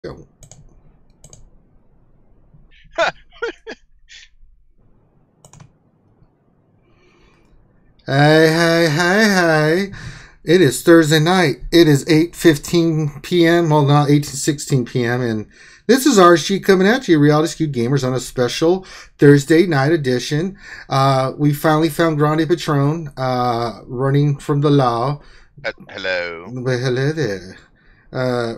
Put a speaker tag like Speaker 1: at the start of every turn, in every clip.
Speaker 1: Go. Hey. It is Thursday night. It is 8:15 p.m. Well, not 8:16 p.m. And this is RSG coming at you, Reality Skewed Gamers, on a special Thursday night edition. We finally found Grande Patron running from the law.
Speaker 2: Hello.
Speaker 1: Well, hello there.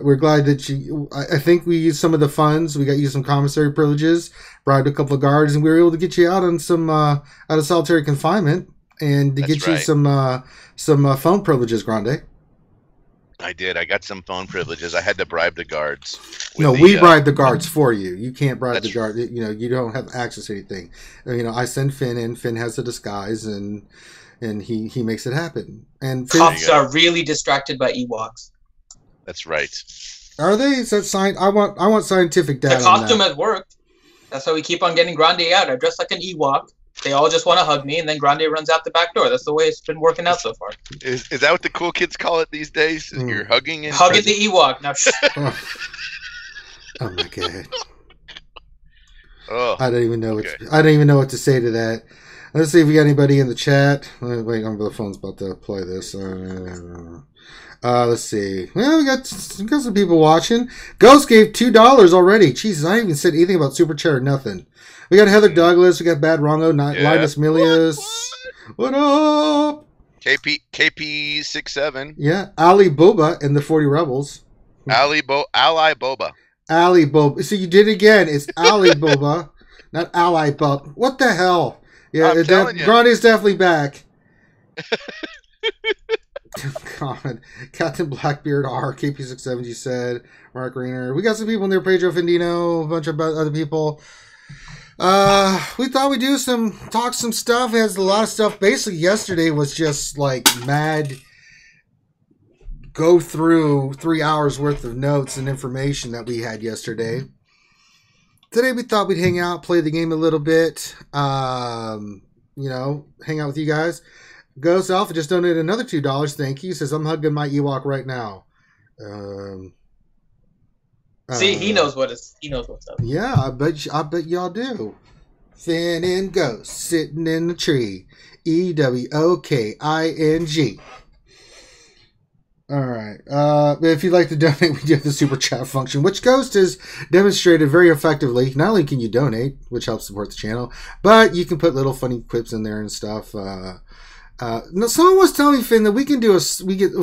Speaker 1: We're glad that you. I think we used some of the funds. We got you some commissary privileges, bribed a couple of guards, and we were able to get you out on some out of solitary confinement, and to
Speaker 2: That's
Speaker 1: get you
Speaker 2: right.
Speaker 1: some phone privileges, Grande.
Speaker 2: I did. I got some phone privileges. I had to bribe the guards.
Speaker 1: No, we bribe the guards for you. You can't bribe the
Speaker 2: That's
Speaker 1: guard. You know, you don't have access to anything. You know, I send Finn in. Finn has the disguise, and he makes it happen. And Finn,
Speaker 3: Cops are really distracted by Ewoks.
Speaker 2: That's right.
Speaker 1: are they? Is that sign? I want scientific data.
Speaker 3: The costume has worked. That's how we keep on getting Grande out. I dress like an Ewok. They all just want to hug me, and then Grande runs out the back door. That's the way it's been working out so far.
Speaker 2: Is that what the cool kids call it these days? You're hugging and
Speaker 3: hugging the Ewok. Now,
Speaker 1: oh my god!
Speaker 2: Oh,
Speaker 1: I don't even know.
Speaker 2: okay.
Speaker 1: I don't even know what to say to that. Let's see if we got anybody in the chat. Wait, the phone's about to play this. Let's see. Well, we got some people watching. Ghost gave $2 already. Jesus, I didn't even said anything about super chat or nothing. We got Heather Douglas. We got Bad Rongo. Linus Milius. What up?
Speaker 2: KP 67.
Speaker 1: Yeah, Ali Boba and the 40 Rebels.
Speaker 2: Ally Boba.
Speaker 1: Ali Boba. See, you did it again. It's Ali Boba, not Ally Bob. What the hell? Yeah,
Speaker 2: I'm telling you.
Speaker 1: Grande's definitely back. God. Captain Blackbeard R, KP670 said, Mark Rainer. We got some people in there, Pedro Fendino, a bunch of other people. We thought we'd talk some stuff. It has a lot of stuff. Basically, yesterday was just like mad. Go through 3 hours worth of notes and information that we had yesterday. Today we thought we'd hang out, play the game a little bit. You know, hang out with you guys. Ghost Alpha just donated another $2. Thank you. Says I'm hugging my Ewok right now.
Speaker 3: see, he knows what's up.
Speaker 1: Yeah, I bet y'all do. Finn and Ghost sitting in the tree. EWOKING. All right. If you'd like to donate, we do have the super chat function, which Ghost has demonstrated very effectively. Not only can you donate, which helps support the channel, but you can put little funny quips in there and stuff. Now, someone was telling me, Finn, that we can do if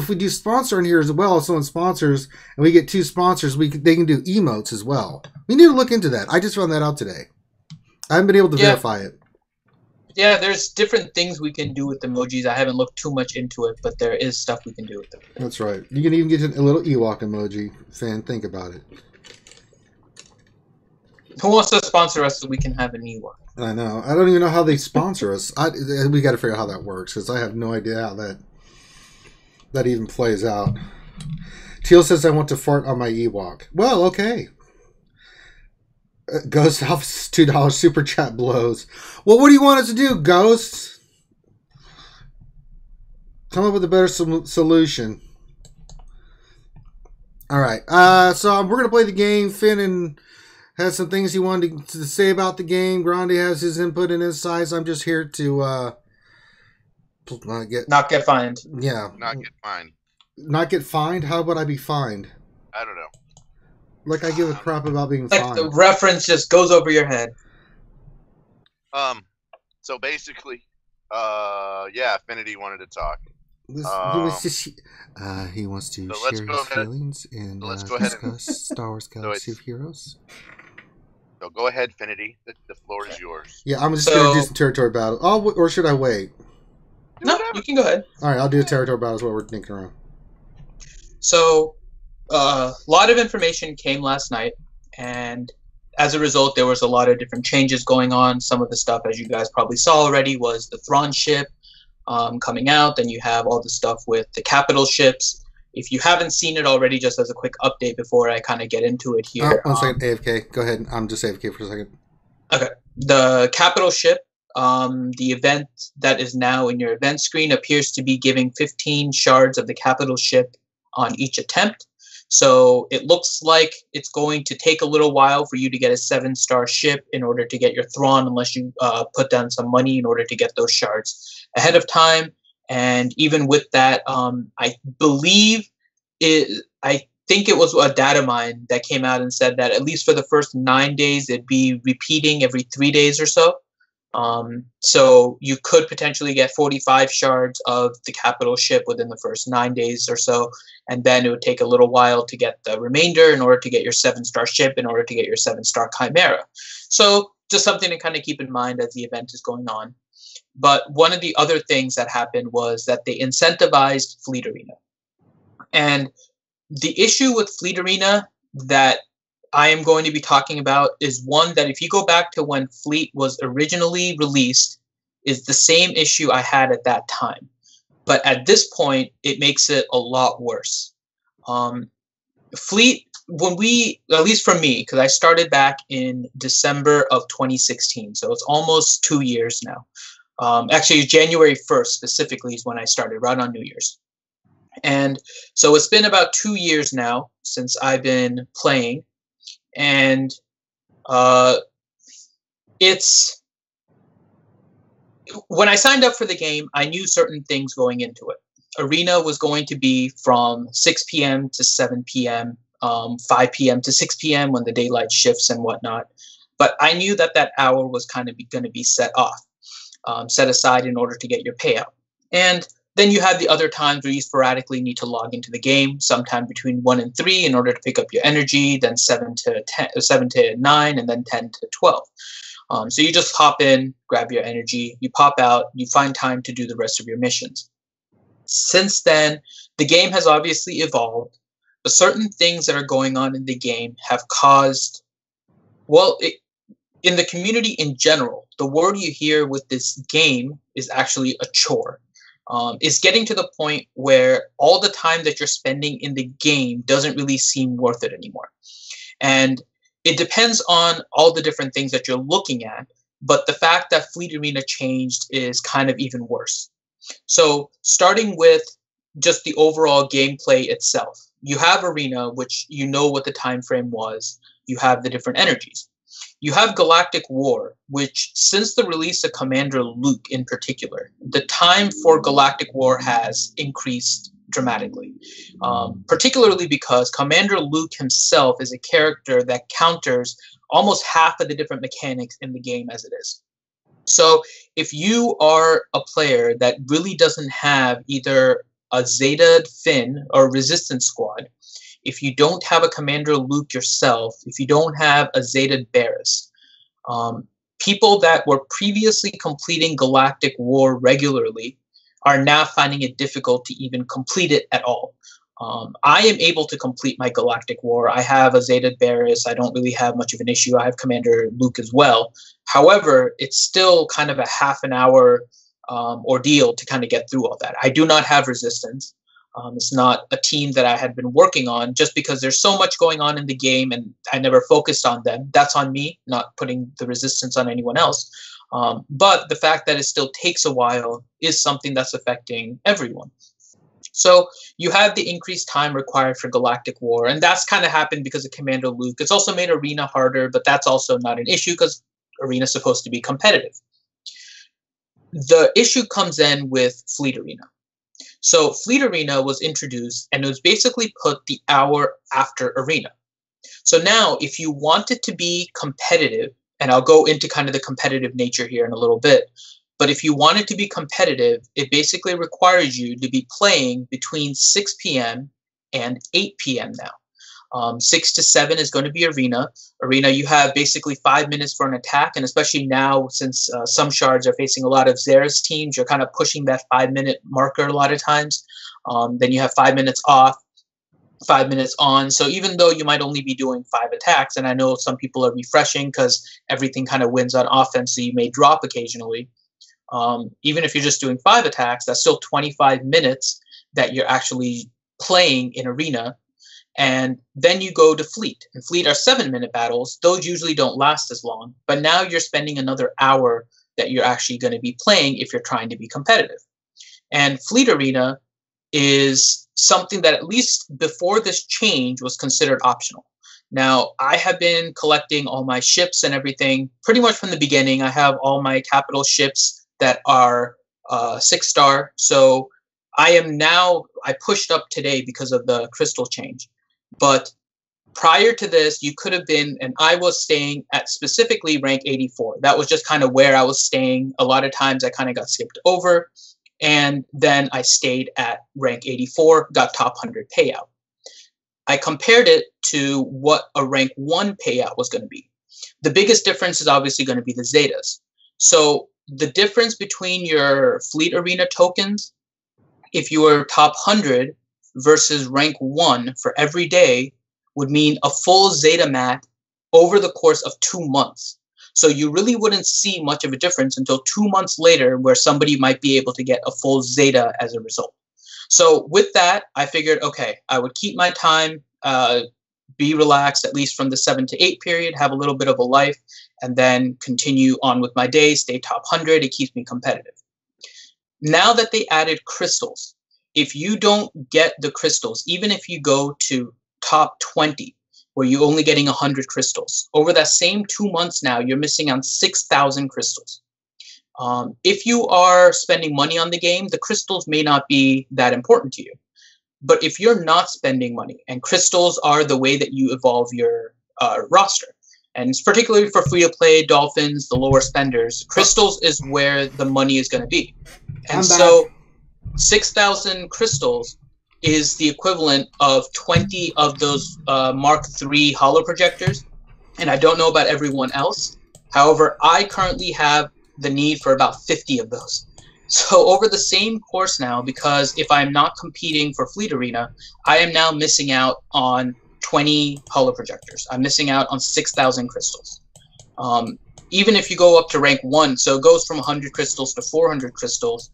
Speaker 1: we do sponsor in here as well. If someone sponsors and we get 2 sponsors, they can do emotes as well. We need to look into that. I just found that out today. I haven't been able to verify it.
Speaker 3: Yeah, there's different things we can do with emojis. I haven't looked too much into it, but there is stuff we can do with them.
Speaker 1: That's right. You can even get a little Ewok emoji. Fan, think about it.
Speaker 3: Who wants to sponsor us so we can have an Ewok?
Speaker 1: I know. I don't even know how they sponsor us. We got to figure out how that works because I have no idea how that even plays out. Teal says I want to fart on my Ewok. Well, okay. Ghost Alpha's $2 super chat blows. Well, what do you want us to do, Ghost? Come up with a better solution. All right. So we're gonna play the game. Finn has some things he wanted to say about the game. Grande has his input and his size. I'm just here to not get
Speaker 3: fined.
Speaker 1: Yeah.
Speaker 2: Not get fined.
Speaker 1: Not get fined? How would I be fined?
Speaker 2: I don't know.
Speaker 1: Like I give a crap about being
Speaker 3: like
Speaker 1: fined.
Speaker 3: The reference just goes over your head.
Speaker 2: So basically, yeah, Affinity wanted to talk.
Speaker 1: He wants to
Speaker 2: So
Speaker 1: share his feelings and discuss Star Wars Galaxy of Heroes.
Speaker 2: So go ahead, Finity. The floor is yours.
Speaker 1: Yeah, I'm just going to do some territory battle. Oh, or should I wait?
Speaker 3: No, you can go ahead.
Speaker 1: All right, I'll do a territory battle is what we're thinking around.
Speaker 3: So, a lot of information came last night, and as a result, there was a lot of different changes going on. Some of the stuff, as you guys probably saw already, was the Thrawn ship coming out. Then you have all the stuff with the capital ships. If you haven't seen it already, just as a quick update before I kind of get into it here.
Speaker 1: 1 second, AFK. Go ahead. I'm just AFK for a second.
Speaker 3: Okay. The capital ship, the event that is now in your event screen appears to be giving 15 shards of the capital ship on each attempt. So it looks like it's going to take a little while for you to get a 7-star ship in order to get your Thrawn, unless you put down some money in order to get those shards ahead of time. And even with that, I think it was a data mine that came out and said that at least for the first 9 days, it'd be repeating every 3 days or so. So you could potentially get 45 shards of the capital ship within the first 9 days or so, and then it would take a little while to get the remainder in order to get your 7-star ship, in order to get your 7-star Chimera. So just something to kind of keep in mind as the event is going on. But one of the other things that happened was that they incentivized Fleet Arena. And the issue with Fleet Arena that I am going to be talking about is one that, if you go back to when Fleet was originally released, is the same issue I had at that time. But at this point, it makes it a lot worse. Fleet, at least for me, because I started back in December of 2016, so it's almost 2 years now. Actually, January 1st specifically is when I started, right on New Year's. And so it's been about 2 years now since I've been playing. And it's, when I signed up for the game, I knew certain things going into it. Arena was going to be from 6 p.m. to 7 p.m., 5 p.m. to 6 p.m. when the daylight shifts and whatnot. But I knew that that hour was kind of going to be set aside in order to get your payout. And then you have the other times where you sporadically need to log into the game, sometime between 1 and 3 in order to pick up your energy, then 7 to 9, and then 10 to 12. So you just hop in, grab your energy, you pop out, you find time to do the rest of your missions. Since then, the game has obviously evolved, but certain things that are going on in the game have caused, in the community in general, the word you hear with this game is actually a chore. Is getting to the point where all the time that you're spending in the game doesn't really seem worth it anymore. And it depends on all the different things that you're looking at, but the fact that Fleet Arena changed is kind of even worse. So starting with just the overall gameplay itself, you have Arena, which you know what the time frame was. You have the different energies. You have Galactic War, which, since the release of Commander Luke in particular, the time for Galactic War has increased dramatically, particularly because Commander Luke himself is a character that counters almost half of the different mechanics in the game as it is. So if you are a player that really doesn't have either a Zeta Finn or Resistance Squad, if you don't have a Commander Luke yourself, if you don't have a Zeta Barris, people that were previously completing Galactic War regularly are now finding it difficult to even complete it at all. I am able to complete my Galactic War. I have a Zeta Barris. I don't really have much of an issue. I have Commander Luke as well. However, it's still kind of a half an hour ordeal to kind of get through all that. I do not have Resistance. It's not a team that I had been working on, just because there's so much going on in the game and I never focused on them. That's on me, not putting the Resistance on anyone else. But the fact that it still takes a while is something that's affecting everyone. So you have the increased time required for Galactic War, and that's kind of happened because of Commander Luke. It's also made Arena harder, but that's also not an issue because Arena is supposed to be competitive. The issue comes in with Fleet Arena. So Fleet Arena was introduced, and it was basically put the hour after Arena. So now, if you want it to be competitive, and I'll go into kind of the competitive nature here in a little bit, but if you want it to be competitive, it basically requires you to be playing between 6 p.m. and 8 p.m. now. 6 to 7 is going to be Arena. Arena, you have basically 5 minutes for an attack, and especially now, since some shards are facing a lot of Xera's teams, you're kind of pushing that 5-minute marker a lot of times. Then you have 5 minutes off, 5 minutes on. So even though you might only be doing 5 attacks, and I know some people are refreshing because everything kind of wins on offense, so you may drop occasionally. Even if you're just doing 5 attacks, that's still 25 minutes that you're actually playing in Arena. And then you go to Fleet. And Fleet are 7-minute battles. Those usually don't last as long. But now you're spending another hour that you're actually going to be playing if you're trying to be competitive. And Fleet Arena, is something that at least before this change was considered optional. Now, I have been collecting all my ships and everything pretty much from the beginning. I have all my capital ships that are 6-star. So I pushed up today because of the crystal change. But prior to this, you could have been, and I was staying at specifically rank 84. That was just kind of where I was staying. A lot of times I kind of got skipped over. And then I stayed at rank 84, got top 100 payout. I compared it to what a rank 1 payout was going to be. The biggest difference is obviously going to be the Zetas. So the difference between your Fleet Arena tokens, if you were top 100 versus rank 1 for every day, would mean a full Zeta mat over the course of 2 months. So you really wouldn't see much of a difference until 2 months later, where somebody might be able to get a full Zeta as a result. So with that, I figured, okay, I would keep my time, be relaxed, at least from the 7 to 8 period, have a little bit of a life, and then continue on with my day, stay top 100. It keeps me competitive. Now that they added crystals, if you don't get the crystals, even if you go to top 20, where you're only getting 100 crystals, over that same 2 months now, you're missing on 6,000 crystals. If you are spending money on the game, the crystals may not be that important to you. But if you're not spending money, and crystals are the way that you evolve your roster, and it's particularly for free-to-play Dolphins, the lower spenders, crystals is where the money is going to be. And so 6,000 crystals is the equivalent of 20 of those Mark III holo projectors. And I don't know about everyone else. However, I currently have the need for about 50 of those. So over the same course now, because if I'm not competing for Fleet Arena, I am now missing out on 20 holo projectors. I'm missing out on 6,000 crystals. Even if you go up to rank 1, so it goes from 100 crystals to 400 crystals,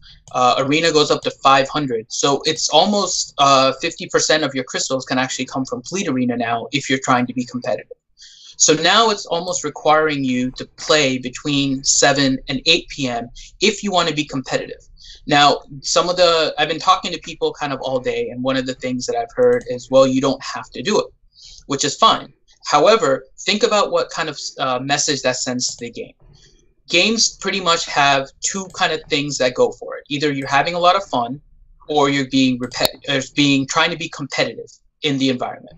Speaker 3: Arena goes up to 500. So it's almost 50% of your crystals can actually come from Fleet Arena now if you're trying to be competitive. So now it's almost requiring you to play between 7 and 8 p.m. if you want to be competitive. Now, I've been talking to people kind of all day, and one of the things that I've heard is, well, you don't have to do it, which is fine. However, think about what kind of message that sends to the game. Games pretty much have two kind of things that go for it. Either you're having a lot of fun, or you're trying to be competitive in the environment.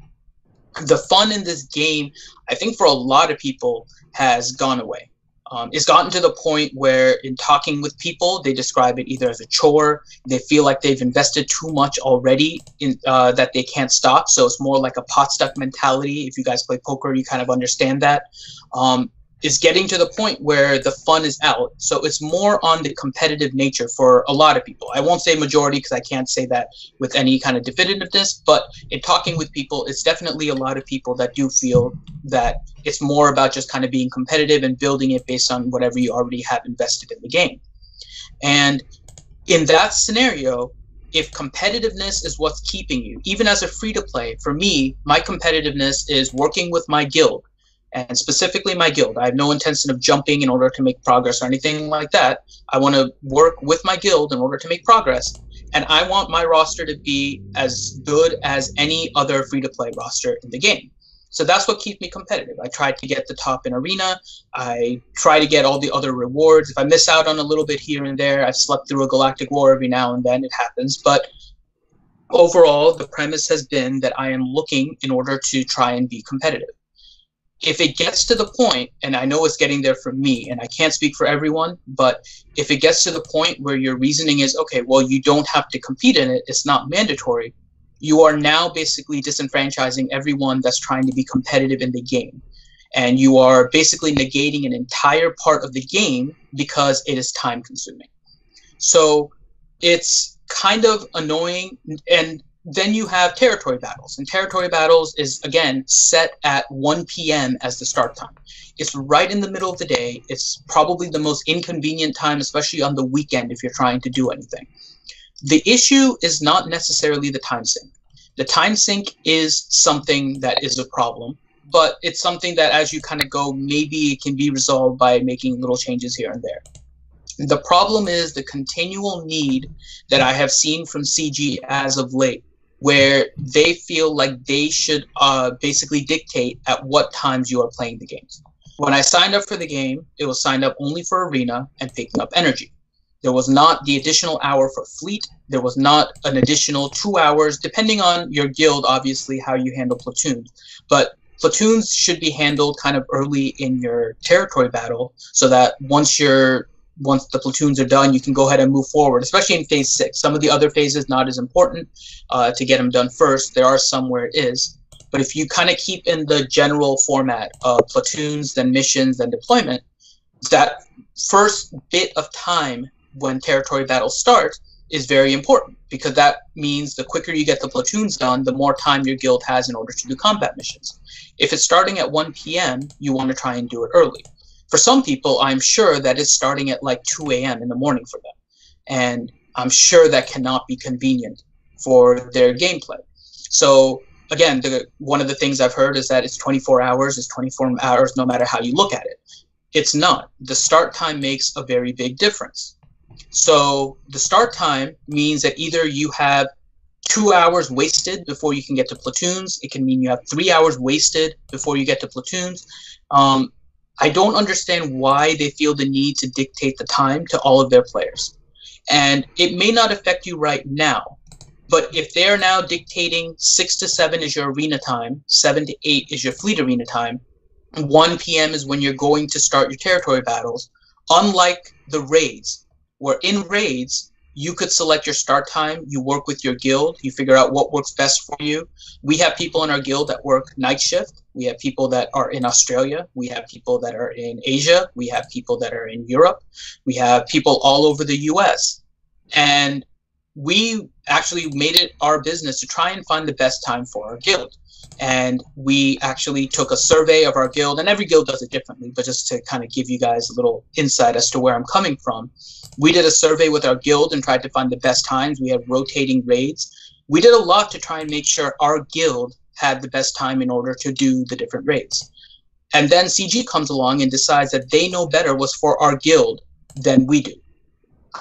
Speaker 3: The fun in this game, I think for a lot of people, has gone away. It's gotten to the point where in talking with people, they describe it either as a chore, they feel like they've invested too much already in that they can't stop. So it's more like a pot stuck mentality. If you guys play poker, you kind of understand that. It's getting to the point where the fun is out. So it's more on the competitive nature for a lot of people. I won't say majority because I can't say that with any kind of definitiveness, but in talking with people, it's definitely a lot of people that do feel that it's more about just kind of being competitive and building it based on whatever you already have invested in the game. And in that scenario, if competitiveness is what's keeping you, even as a free-to-play, for me, my competitiveness is working with my guild. And specifically my guild. I have no intention of jumping in order to make progress or anything like that. I want to work with my guild in order to make progress. And I want my roster to be as good as any other free-to-play roster in the game. So that's what keeps me competitive. I try to get the top in Arena. I try to get all the other rewards. If I miss out on a little bit here and there, I've slept through a Galactic War every now and then. It happens. But overall, the premise has been that I am looking in order to try and be competitive. If it gets to the point, and I know it's getting there for me, and I can't speak for everyone, but if it gets to the point where your reasoning is, okay, well, you don't have to compete in it, it's not mandatory, you are now basically disenfranchising everyone that's trying to be competitive in the game. And you are basically negating an entire part of the game because it is time consuming. So it's kind of annoying. And then you have territory battles, and territory battles is, again, set at 1 p.m. as the start time. It's right in the middle of the day. It's probably the most inconvenient time, especially on the weekend if you're trying to do anything. The issue is not necessarily the time sink. The time sink is something that is a problem, but it's something that as you kind of go, maybe it can be resolved by making little changes here and there. The problem is the continual need that I have seen from CG as of late, where they feel like they should basically dictate at what times you are playing the games. When I signed up for the game, it was signed up only for Arena and picking up energy. There was not the additional hour for fleet. There was not an additional 2 hours, depending on your guild, obviously, how you handle platoons. But platoons should be handled kind of early in your territory battle, so that once the platoons are done, you can go ahead and move forward, especially in phase 6. Some of the other phases not as important to get them done first. There are some where it is. But if you kind of keep in the general format of platoons, then missions, then deployment, that first bit of time when territory battles start is very important, because that means the quicker you get the platoons done, the more time your guild has in order to do combat missions. If it's starting at 1 p.m., you want to try and do it early. For some people, I'm sure that it's starting at like 2 a.m. in the morning for them. And I'm sure that cannot be convenient for their gameplay. So again, one of the things I've heard is that it's 24 hours, it's 24 hours no matter how you look at it. It's not. The start time makes a very big difference. So the start time means that either you have 2 hours wasted before you can get to platoons. It can mean you have 3 hours wasted before you get to platoons. I don't understand why they feel the need to dictate the time to all of their players. And it may not affect you right now, but if they're now dictating 6 to 7 is your arena time, 7 to 8 is your fleet arena time, 1 p.m. is when you're going to start your territory battles, unlike the raids, where in raids, you could select your start time, you work with your guild, you figure out what works best for you. We have people in our guild that work night shift. We have people that are in Australia. We have people that are in Asia. We have people that are in Europe. We have people all over the US. And we actually made it our business to try and find the best time for our guild. And we actually took a survey of our guild, and every guild does it differently, but just to kind of give you guys a little insight as to where I'm coming from. We did a survey with our guild and tried to find the best times. We had rotating raids. We did a lot to try and make sure our guild had the best time in order to do the different raids. And then CG comes along and decides that they know better what's for our guild than we do.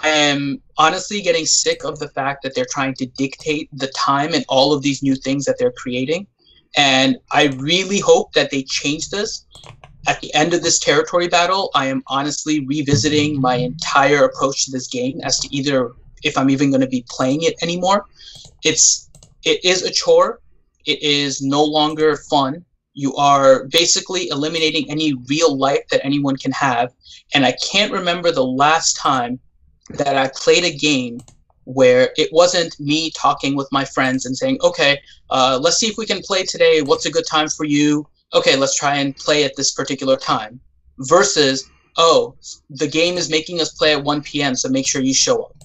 Speaker 3: I am honestly getting sick of the fact that they're trying to dictate the time and all of these new things that they're creating. And I really hope that they change this. At the end of this territory battle, I am honestly revisiting my entire approach to this game as to either if I'm even going to be playing it anymore. It is a chore. It is no longer fun. You are basically eliminating any real life that anyone can have. And I can't remember the last time that I played a game where it wasn't me talking with my friends and saying, okay, let's see if we can play today. What's a good time for you? Okay, let's try and play at this particular time. Versus, oh, the game is making us play at 1 p.m., so make sure you show up.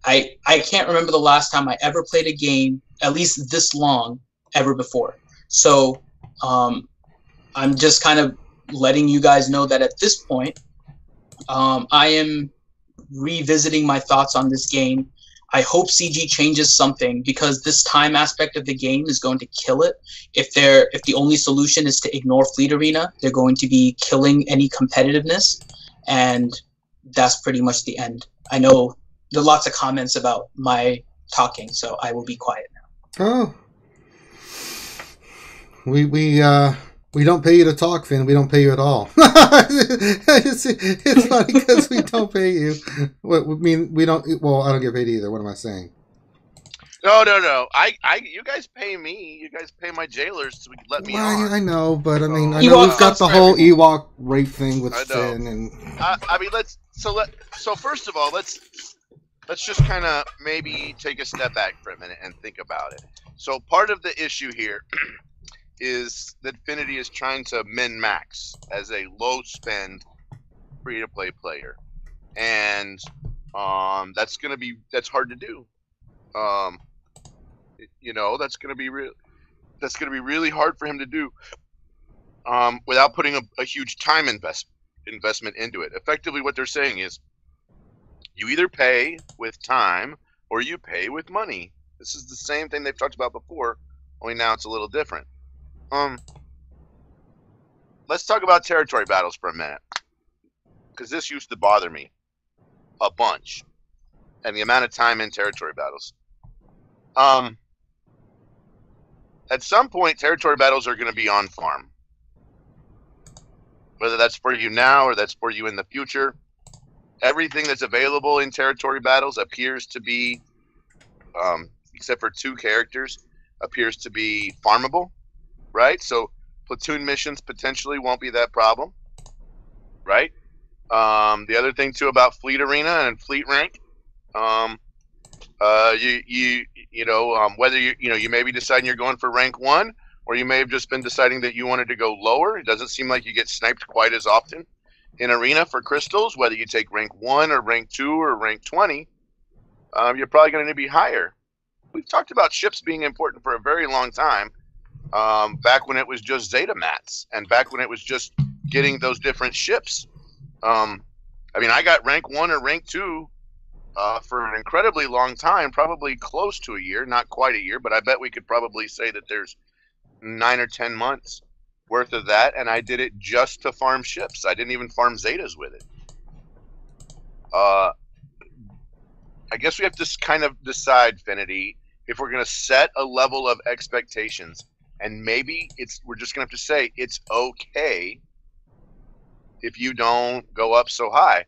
Speaker 3: I can't remember the last time I ever played a game, at least this long, ever before. So I'm just kind of letting you guys know that at this point, I am revisiting my thoughts on this game. I hope CG changes something, because this time aspect of the game is going to kill it. If the only solution is to ignore Fleet Arena, they're going to be killing any competitiveness, and that's pretty much the end. I know there are lots of comments about my talking, so I will be quiet now.
Speaker 1: Oh, we don't pay you to talk, Finn. We don't pay you at all. it's funny because we don't pay you. What I mean, we don't. Well, I don't get paid either. What am I saying?
Speaker 2: No. You guys pay me. You guys pay my jailers to let me on.
Speaker 1: I know, but I mean, I know we've got the whole Ewok rape thing with Finn, and
Speaker 2: I mean, so first of all, let's just kind of maybe take a step back for a minute and think about it. So part of the issue here is that Infinity is trying to min-max as a low-spend free-to-play player, and that's hard to do. That's gonna be really hard for him to do without putting a huge time investment into it. Effectively, what they're saying is, you either pay with time or you pay with money. This is the same thing they've talked about before, only now it's a little different. Let's talk about territory battles for a minute, because this used to bother me. a bunch, and the amount of time in territory battles. At some point, territory battles are going to be on farm. Whether that's for you now or that's for you in the future, everything that's available in territory battles appears to be, except for 2 characters, appears to be farmable, right? So platoon missions potentially won't be that problem, right? The other thing too about fleet arena and fleet rank, whether you may be deciding you're going for rank 1, or you may have just been deciding that you wanted to go lower. It doesn't seem like you get sniped quite as often in arena for crystals. Whether you take rank 1 or rank 2 or rank 20, you're probably going to be higher. We've talked about ships being important for a very long time, back when it was just Zeta mats, and back when it was just getting those different ships. I got rank 1 or rank 2 for an incredibly long time, probably close to a year, not quite a year, but I bet we could probably say that there's 9 or 10 months worth of that, and I did it just to farm ships. I didn't even farm Zetas with it. I guess we have to kind of decide, Finity, if we're going to set a level of expectations, and maybe we're just going to have to say it's okay if you don't go up so high.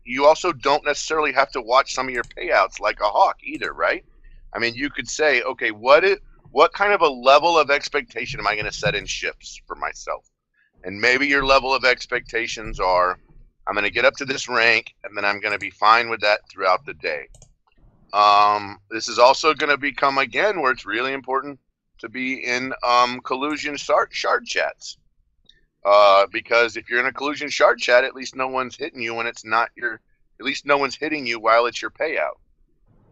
Speaker 2: You also don't necessarily have to watch some of your payouts like a hawk either, right? You could say, okay, what kind of a level of expectation am I going to set in ships for myself? And maybe your level of expectations are, I'm going to get up to this rank, and then I'm going to be fine with that throughout the day. This is also going to become, again, where it's really important to be in collusion shard chats. Because if you're in a collusion shard chat, at least no one's hitting you when it's not at least no one's hitting you while it's your payout.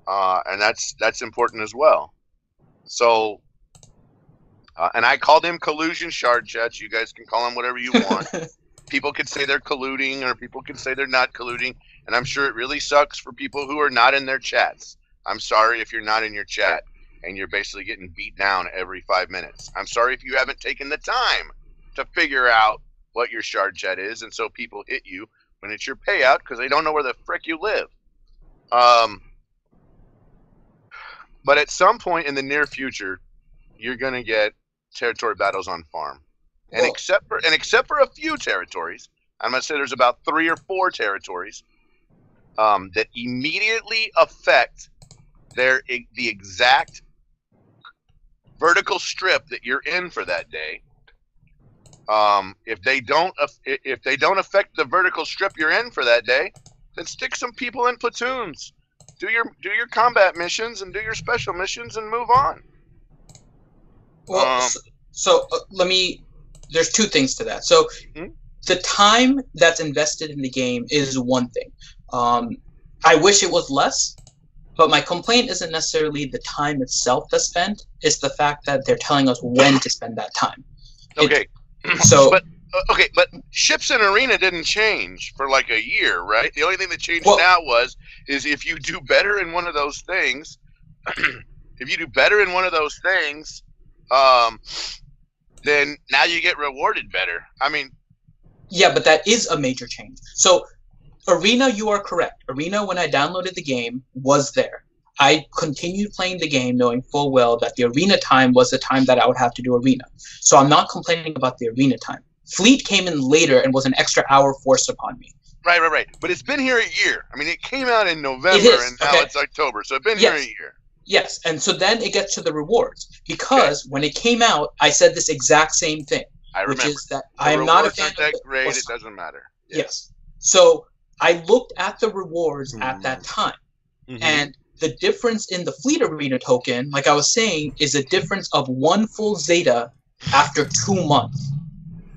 Speaker 2: And that's important as well. So, and I call them collusion shard chats. You guys can call them whatever you want. People could say they're colluding, or people can say they're not colluding. And I'm sure it really sucks for people who are not in their chats. I'm sorry if you're not in your chat and you're basically getting beat down every 5 minutes. I'm sorry if you haven't taken the time to figure out what your shard chat is, and so people hit you when it's your payout because they don't know where the frick you live. But at some point in the near future, you're going to get territory battles on farm. And except for a few territories, I'm going to say there's about 3 or 4 territories that immediately affect the exact vertical strip that you're in for that day. If they don't affect the vertical strip you're in for that day, then stick some people in platoons. Do your combat missions and do your special missions and move on.
Speaker 3: Well, there's 2 things to that. So the time that's invested in the game is one thing. I wish it was less, but my complaint isn't necessarily the time itself that's spent. It's the fact that they're telling us when to spend that time.
Speaker 2: Okay. But ships in arena didn't change for like a year, right? The only thing that changed now is if you do better in one of those things, then now you get rewarded better.
Speaker 3: Yeah, but that is a major change. So arena, you are correct. Arena, when I downloaded the game, was there. I continued playing the game knowing full well that the arena time was the time that I would have to do arena. So I'm not complaining about the arena time. Fleet came in later and was an extra hour forced upon me.
Speaker 2: Right. But it's been here a year. It came out in November and now it's October. So it's been here a year.
Speaker 3: Yes, and so then it gets to the rewards. Because when it came out, I said this exact same thing.
Speaker 2: I remember.
Speaker 3: Which is that I am not a fan of
Speaker 2: that great, it doesn't matter.
Speaker 3: Yes. So I looked at the rewards at that time. And the difference in the fleet arena token, like I was saying, is a difference of 1 full Zeta after 2 months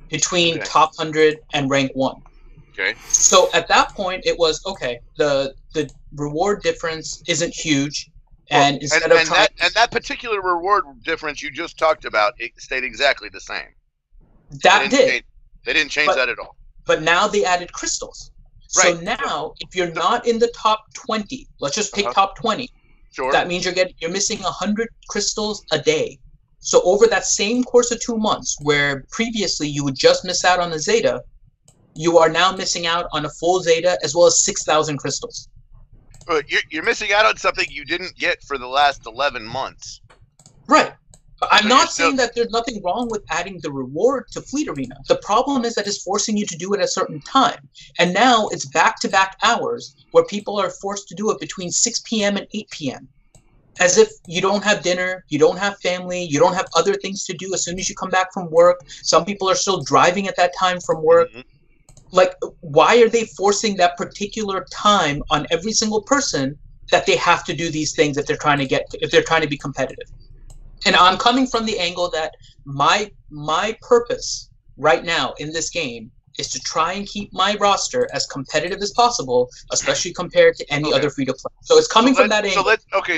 Speaker 3: between top 100 and rank 1.
Speaker 2: Okay.
Speaker 3: So at that point, it was, okay, the reward difference isn't huge. And
Speaker 2: that particular reward difference you just talked about, it stayed exactly the same.
Speaker 3: They
Speaker 2: didn't change that at all.
Speaker 3: But now they added crystals.
Speaker 2: Right.
Speaker 3: So now, if you're not in the top 20, let's just pick top 20.
Speaker 2: Sure.
Speaker 3: That means you're missing 100 crystals a day. So over that same course of 2 months, where previously you would just miss out on a Zeta, you are now missing out on a full Zeta as well as 6,000 crystals.
Speaker 2: You're missing out on something you didn't get for the last 11 months.
Speaker 3: Right. I'm
Speaker 2: So
Speaker 3: not saying that there's nothing wrong with adding the reward to Fleet Arena. The problem is that it's forcing you to do it at a certain time. And now it's back-to-back hours where people are forced to do it between 6 p.m. and 8 p.m. As if you don't have dinner, you don't have family, you don't have other things to do as soon as you come back from work. Some people are still driving at that time from work.
Speaker 2: Mm-hmm.
Speaker 3: Like, why are they forcing that particular time on every single person that they have to do these things if they're trying to be competitive? And I'm coming from the angle that my purpose right now in this game is to try and keep my roster as competitive as possible, especially compared to any other free-to-play. So it's coming from that angle.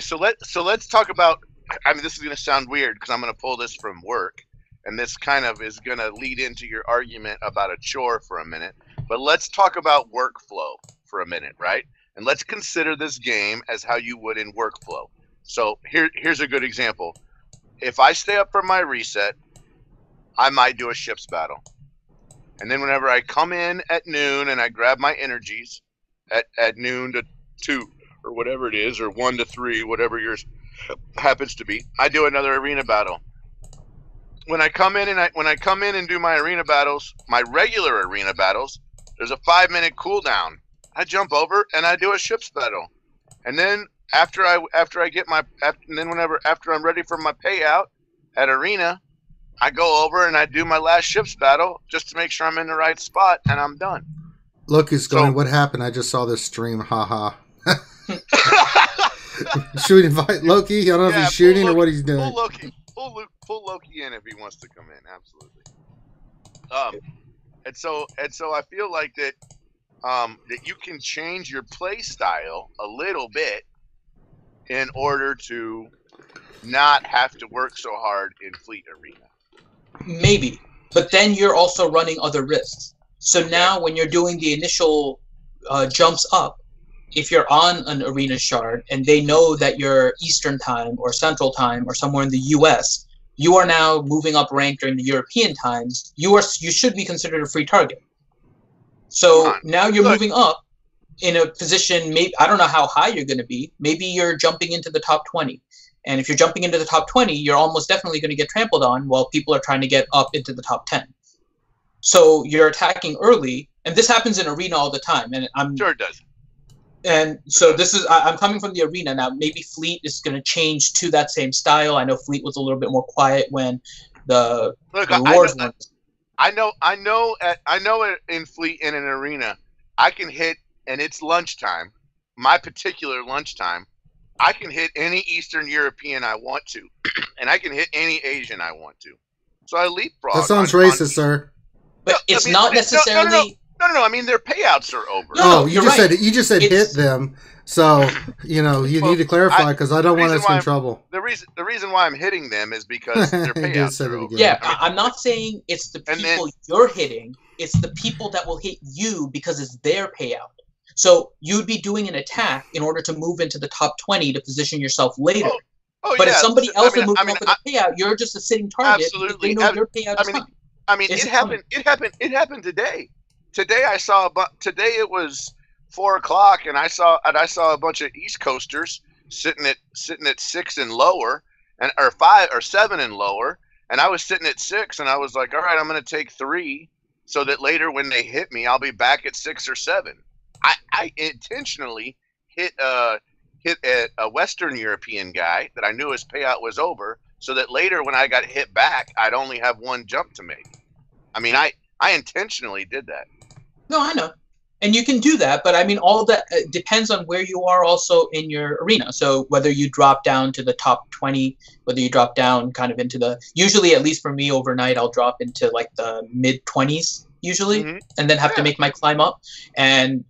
Speaker 2: So let's talk about. I mean, this is going to sound weird because I'm going to pull this from work, and this kind of is going to lead into your argument about a chore for a minute. But let's talk about workflow for a minute, right? And let's consider this game as how you would in workflow. So here's a good example. If I stay up for my reset, I might do a ships battle. And then whenever I come in at noon and I grab my energies at noon to 2 or whatever it is, or 1 to 3, whatever yours happens to be, I do another arena battle. When I come in and do my arena battles, my regular arena battles, there's a 5-minute cooldown. I jump over and I do a ships battle. And then after I'm ready for my payout at arena, I go over and I do my last ships battle just to make sure I'm in the right spot, and I'm done.
Speaker 1: Loki's going, what happened? I just saw this stream. Haha. Should we invite Loki? I don't know if he's shooting
Speaker 2: Loki,
Speaker 1: or what he's doing.
Speaker 2: Pull Loki in if he wants to come in. Absolutely. And so I feel like that you can change your play style a little bit in order to not have to work so hard in Fleet Arena.
Speaker 3: Maybe, but then you're also running other risks. So now when you're doing the initial jumps up, if you're on an arena shard and they know that you're Eastern time or Central time or somewhere in the US, you are now moving up rank during the European times. You should be considered a free target. So now you're moving up in a position, maybe, I don't know how high you're going to be. Maybe you're jumping into the top 20. And if you're jumping into the top 20, you're almost definitely going to get trampled on while people are trying to get up into the top 10. So you're attacking early, and this happens in arena all the time. And
Speaker 2: Sure it does.
Speaker 3: And so this is, I'm coming from the arena now. Maybe Fleet is going to change to that same style. I know Fleet was a little bit more quiet when the rewards were.
Speaker 2: I know it in Fleet and in arena, I can hit, and it's lunchtime, my particular lunchtime, I can hit any Eastern European I want to, and I can hit any Asian I want to. So I leapfrog.
Speaker 1: That sounds racist, sir.
Speaker 3: But it's not necessarily.
Speaker 2: No. I mean, their payouts are over.
Speaker 1: You just said hit them. So you need to clarify because I don't want us in trouble.
Speaker 2: The reason why I'm hitting them is because their payouts are over.
Speaker 3: Yeah, I'm not saying it's the people you're hitting. It's the people that will hit you because it's their payout. So you'd be doing an attack in order to move into the top 20 to position yourself later. But if somebody else is moving up with a payout, you're just a sitting target.
Speaker 2: Absolutely.
Speaker 3: They know your payout is coming.
Speaker 2: I mean, it happened today. Today it was 4:00, and I saw a bunch of East Coasters sitting at 6 and lower, or 5 or 7 and lower, and I was sitting at 6, and I was like, all right, I'm going to take 3, so that later when they hit me, I'll be back at 6 or 7. I intentionally hit a Western European guy that I knew his payout was over, so that later when I got hit back, I'd only have one jump to make. I mean, I intentionally did that.
Speaker 3: No, I know. And you can do that, but I mean, all that depends on where you are also in your arena. So whether you drop down to the top 20, whether you drop down kind of into usually, at least for me overnight, I'll drop into like the mid 20s usually, and then have to make my climb up. And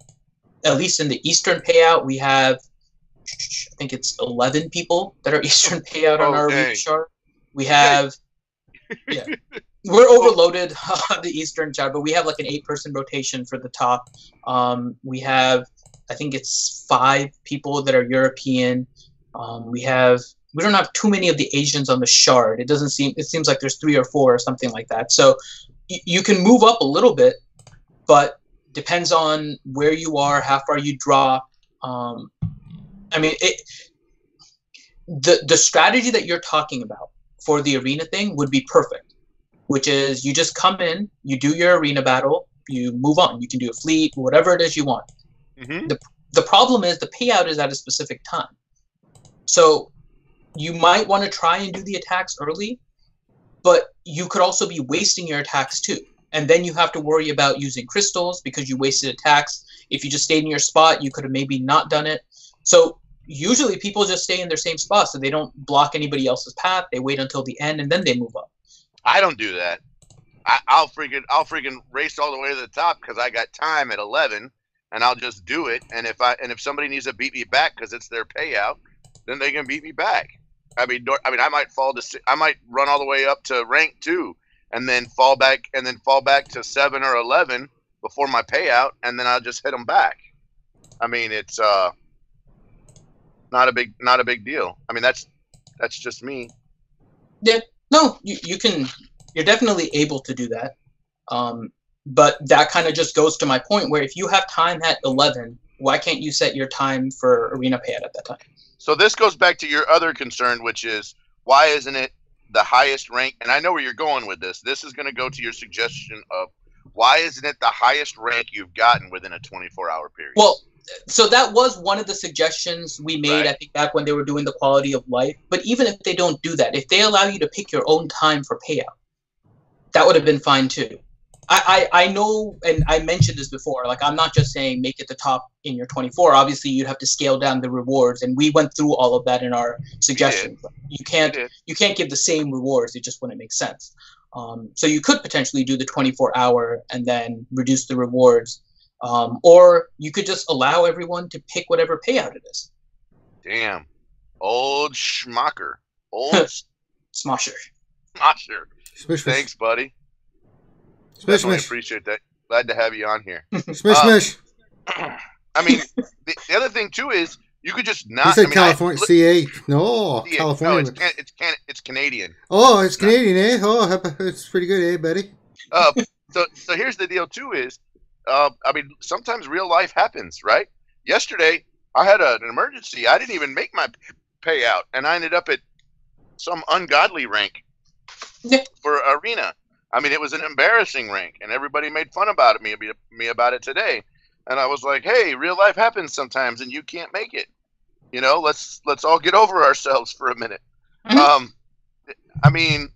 Speaker 3: at least in the Eastern payout, we have, I think it's 11 people that are Eastern payout on our arena chart. We have, we're overloaded on the Eastern chart, but we have like an 8-person rotation for the top. We have, I think it's 5 people that are European. We don't have too many of the Asians on the shard. It seems like there's 3 or 4 or something like that. So you can move up a little bit, but depends on where you are, how far you drop. I mean, the strategy that you're talking about for the arena thing would be perfect, which is you just come in, you do your arena battle, you move on. You can do a fleet, whatever it is you want.
Speaker 2: Mm-hmm.
Speaker 3: The problem is the payout is at a specific time. So you might want to try and do the attacks early, but you could also be wasting your attacks too. And then you have to worry about using crystals because you wasted attacks. If you just stayed in your spot, you could have maybe not done it. So usually people just stay in their same spot so they don't block anybody else's path. They wait until the end and then they move up.
Speaker 2: I don't do that. I'll freaking race all the way to the top because I got time at 11, and I'll just do it. And if somebody needs to beat me back because it's their payout, then they can beat me back. I mean, I might run all the way up to rank 2, and then fall back to 7 or 11 before my payout, and then I'll just hit them back. I mean, it's not a big deal. I mean, that's just me.
Speaker 3: Yeah, no, you can. You're definitely able to do that. But that kind of just goes to my point where if you have time at 11, why can't you set your time for arena payout at that time?
Speaker 2: So this goes back to your other concern, which is why isn't it the highest rank? And I know where you're going with this. This is going to go to your suggestion of why isn't it the highest rank you've gotten within a 24-hour period?
Speaker 3: Well, so that was one of the suggestions we made,
Speaker 2: Right.
Speaker 3: I think, back when they were doing the quality of life. But even if they don't do that, if they allow you to pick your own time for payout, that would have been fine too. I know, and I mentioned this before, like I'm not just saying make it the top in your 24. Obviously, you'd have to scale down the rewards, and we went through all of that in our suggestions. You can't give the same rewards. It just wouldn't make sense. So you could potentially do the 24-hour and then reduce the rewards. Or you could just allow everyone to pick whatever payout it is.
Speaker 2: Damn. Old schmucker. Old
Speaker 3: Smosher.
Speaker 2: schmosher.
Speaker 1: Smish,
Speaker 2: Thanks, buddy.
Speaker 1: Smish,
Speaker 2: Definitely
Speaker 1: smish.
Speaker 2: appreciate that. Glad to have you on here.
Speaker 1: Smish, smish.
Speaker 2: I mean, the other thing, too, is you could just not...
Speaker 1: You said
Speaker 2: I mean,
Speaker 1: California. CA. No,
Speaker 2: CA.
Speaker 1: California.
Speaker 2: No, it's Canadian.
Speaker 1: Oh, it's Canadian, eh? Oh, it's pretty good, eh, buddy?
Speaker 2: So here's the deal, too, is... I mean, sometimes real life happens, right? Yesterday, I had an emergency. I didn't even make my payout, and I ended up at some ungodly rank for arena. I mean, it was an embarrassing rank, and everybody made fun about me about it today. And I was like, hey, real life happens sometimes, and you can't make it. You know, let's all get over ourselves for a minute.
Speaker 3: Mhm.
Speaker 2: I mean,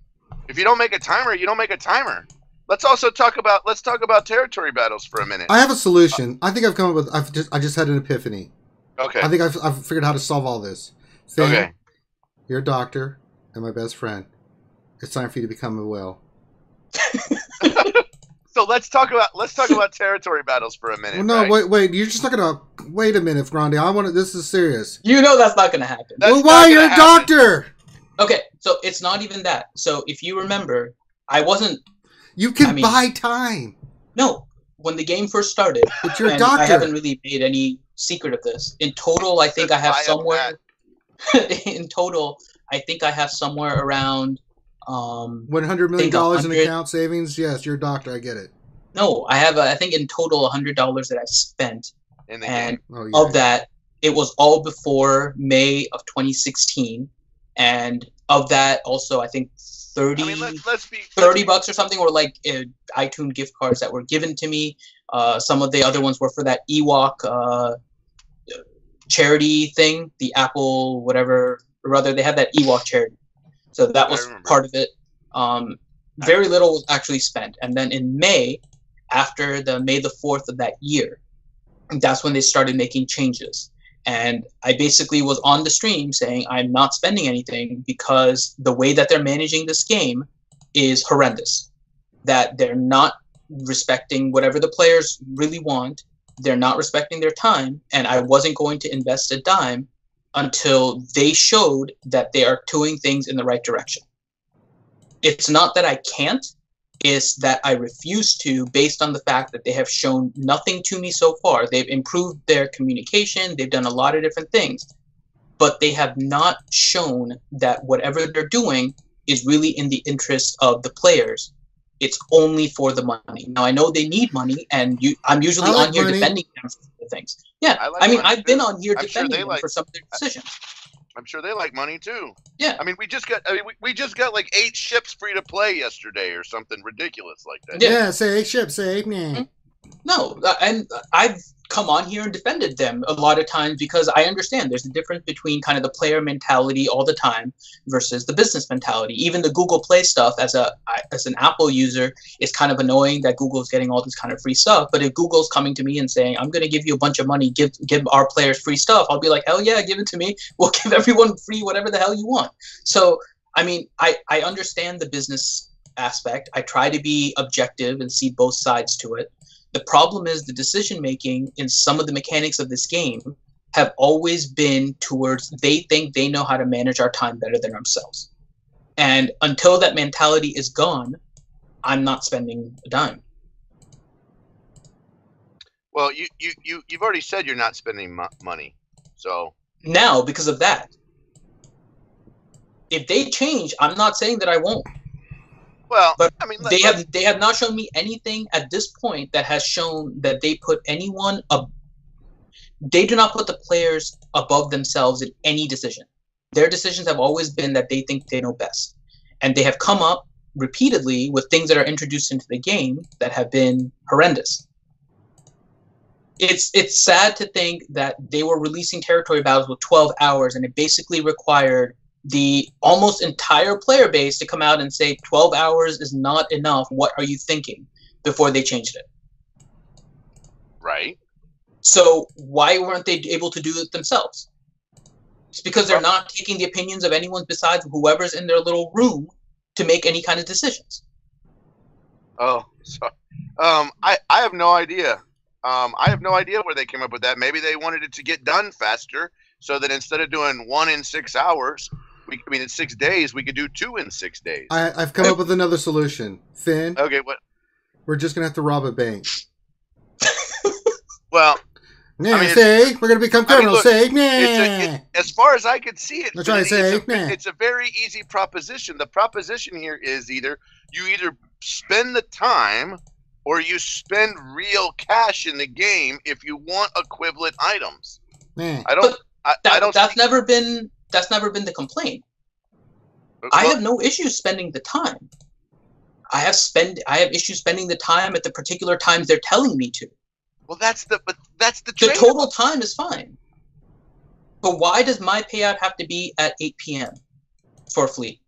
Speaker 2: if you don't make a timer, you don't make a timer. Let's talk about territory battles for a minute.
Speaker 1: I have a solution. I think I've come up with. I just had an epiphany.
Speaker 2: Okay.
Speaker 1: I think I've figured out how to solve all this. Sam,
Speaker 2: Okay.
Speaker 1: you're a doctor and my best friend. It's time for you to become a whale.
Speaker 2: So let's talk about territory battles for a minute.
Speaker 1: Well, no,
Speaker 2: right?
Speaker 1: wait. You're just not gonna wait a minute, Grande. I want to. This is serious.
Speaker 3: You know that's not going to happen.
Speaker 2: That's
Speaker 1: Well,
Speaker 2: not
Speaker 1: why?
Speaker 2: gonna
Speaker 1: You're a
Speaker 2: happen.
Speaker 1: doctor.
Speaker 3: Okay, so it's not even that. So if you remember, I wasn't...
Speaker 1: You can
Speaker 3: I mean-
Speaker 1: buy time,
Speaker 3: No, when the game first started,
Speaker 1: but you're a
Speaker 3: and I haven't
Speaker 1: doctor.
Speaker 3: really made any secret of this. In total, I think I have
Speaker 2: Buy a
Speaker 3: somewhere... in total, I think I have somewhere around...
Speaker 1: $100 million in
Speaker 3: 100
Speaker 1: account savings. Yes, you're a doctor. I get it.
Speaker 3: No, I have, I think in total, $100 that I spent.
Speaker 2: In the
Speaker 3: And
Speaker 2: game.
Speaker 1: Oh,
Speaker 3: of that, it was all before May of 2016. And of that, also, I think 30,
Speaker 2: I mean, let's be
Speaker 3: 30 bucks or something were like iTunes gift cards that were given to me. Some of the other ones were for that Ewok charity thing, the Apple whatever, or rather they have that Ewok charity. So that
Speaker 2: I
Speaker 3: was
Speaker 2: remember.
Speaker 3: part of it. Very little was actually spent. And then in May, after the May the 4th of that year, that's when they started making changes. And I basically was on the stream saying I'm not spending anything because the way that they're managing this game is horrendous. That they're not respecting whatever the players really want. They're not respecting their time. And I wasn't going to invest a dime until they showed that they are doing things in the right direction. It's not that I can't. Is that I refuse to, based on the fact that they have shown nothing to me so far. They've improved their communication. They've done a lot of different things. But they have not shown that whatever they're doing is really in the interest of the players. It's only for the money. Now I know they need money, and I'm usually
Speaker 1: I like
Speaker 3: on here
Speaker 1: money.
Speaker 3: defending them for the things. Yeah,
Speaker 2: I
Speaker 3: I mean,
Speaker 2: like money
Speaker 3: I've been
Speaker 2: too.
Speaker 3: on here
Speaker 2: I'm sure
Speaker 3: defending
Speaker 2: they
Speaker 3: them
Speaker 2: like-
Speaker 3: for some of their decisions.
Speaker 2: I'm sure they like money too.
Speaker 3: Yeah.
Speaker 2: I mean, we just got like 8 ships free to play yesterday or something ridiculous like that.
Speaker 3: Yeah.
Speaker 1: Yeah, say ship, say nah.
Speaker 3: No, and I've come on here and defended them a lot of times because I understand there's a difference between kind of the player mentality all the time versus the business mentality. Even the Google Play stuff, as an Apple user, is kind of annoying that Google's getting all this kind of free stuff. But if Google's coming to me and saying, I'm going to give you a bunch of money, give our players free stuff, I'll be like, hell yeah, give it to me. We'll give everyone free whatever the hell you want. So, I mean, I understand the business aspect. I try to be objective and see both sides to it. The problem is the decision making in some of the mechanics of this game have always been towards they think they know how to manage our time better than ourselves. And until that mentality is gone, I'm not spending a dime.
Speaker 2: Well, you've already said you're not spending money, so
Speaker 3: Now, because of that, if they change, I'm not saying that I won't.
Speaker 2: well,
Speaker 3: But
Speaker 2: I mean,
Speaker 3: They have not shown me anything at this point that has shown that they put anyone up. They do not put the players above themselves in any decision. Their decisions have always been that they think they know best, and they have come up repeatedly with things that are introduced into the game that have been horrendous. It's sad to think that they were releasing territory battles with 12 hours, and it basically required the almost entire player base to come out and say 12 hours is not enough. What are you thinking? Before they changed it.
Speaker 2: right.
Speaker 3: So why weren't they able to do it themselves? It's because they're not taking the opinions of anyone besides whoever's in their little room to make any kind of decisions.
Speaker 2: Oh, so I have no idea. I have no idea where they came up with that. Maybe they wanted it to get done faster, so that instead of doing 1 in 6 hours, in 6 days, we could do 2 in 6 days.
Speaker 1: I've come up with another solution. Finn,
Speaker 2: Okay, what?
Speaker 1: we're just going to have to rob a bank.
Speaker 2: Well,
Speaker 1: Nah,
Speaker 2: I mean,
Speaker 1: say, we're going to become criminals.
Speaker 2: look,
Speaker 1: Say, nah.
Speaker 2: as far as I could see it,
Speaker 1: That's right, say, nah.
Speaker 2: it's a very easy proposition. The proposition here is you either spend the time or you spend real cash in the game if you want equivalent items.
Speaker 1: Nah.
Speaker 2: I don't.
Speaker 3: That's never been the complaint. I have no issues spending the time. I have issues spending the time at the particular times they're telling me to.
Speaker 2: Well, that's the
Speaker 3: The
Speaker 2: trade.
Speaker 3: total time is fine. But why does my payout have to be at 8 p.m. for Fleet?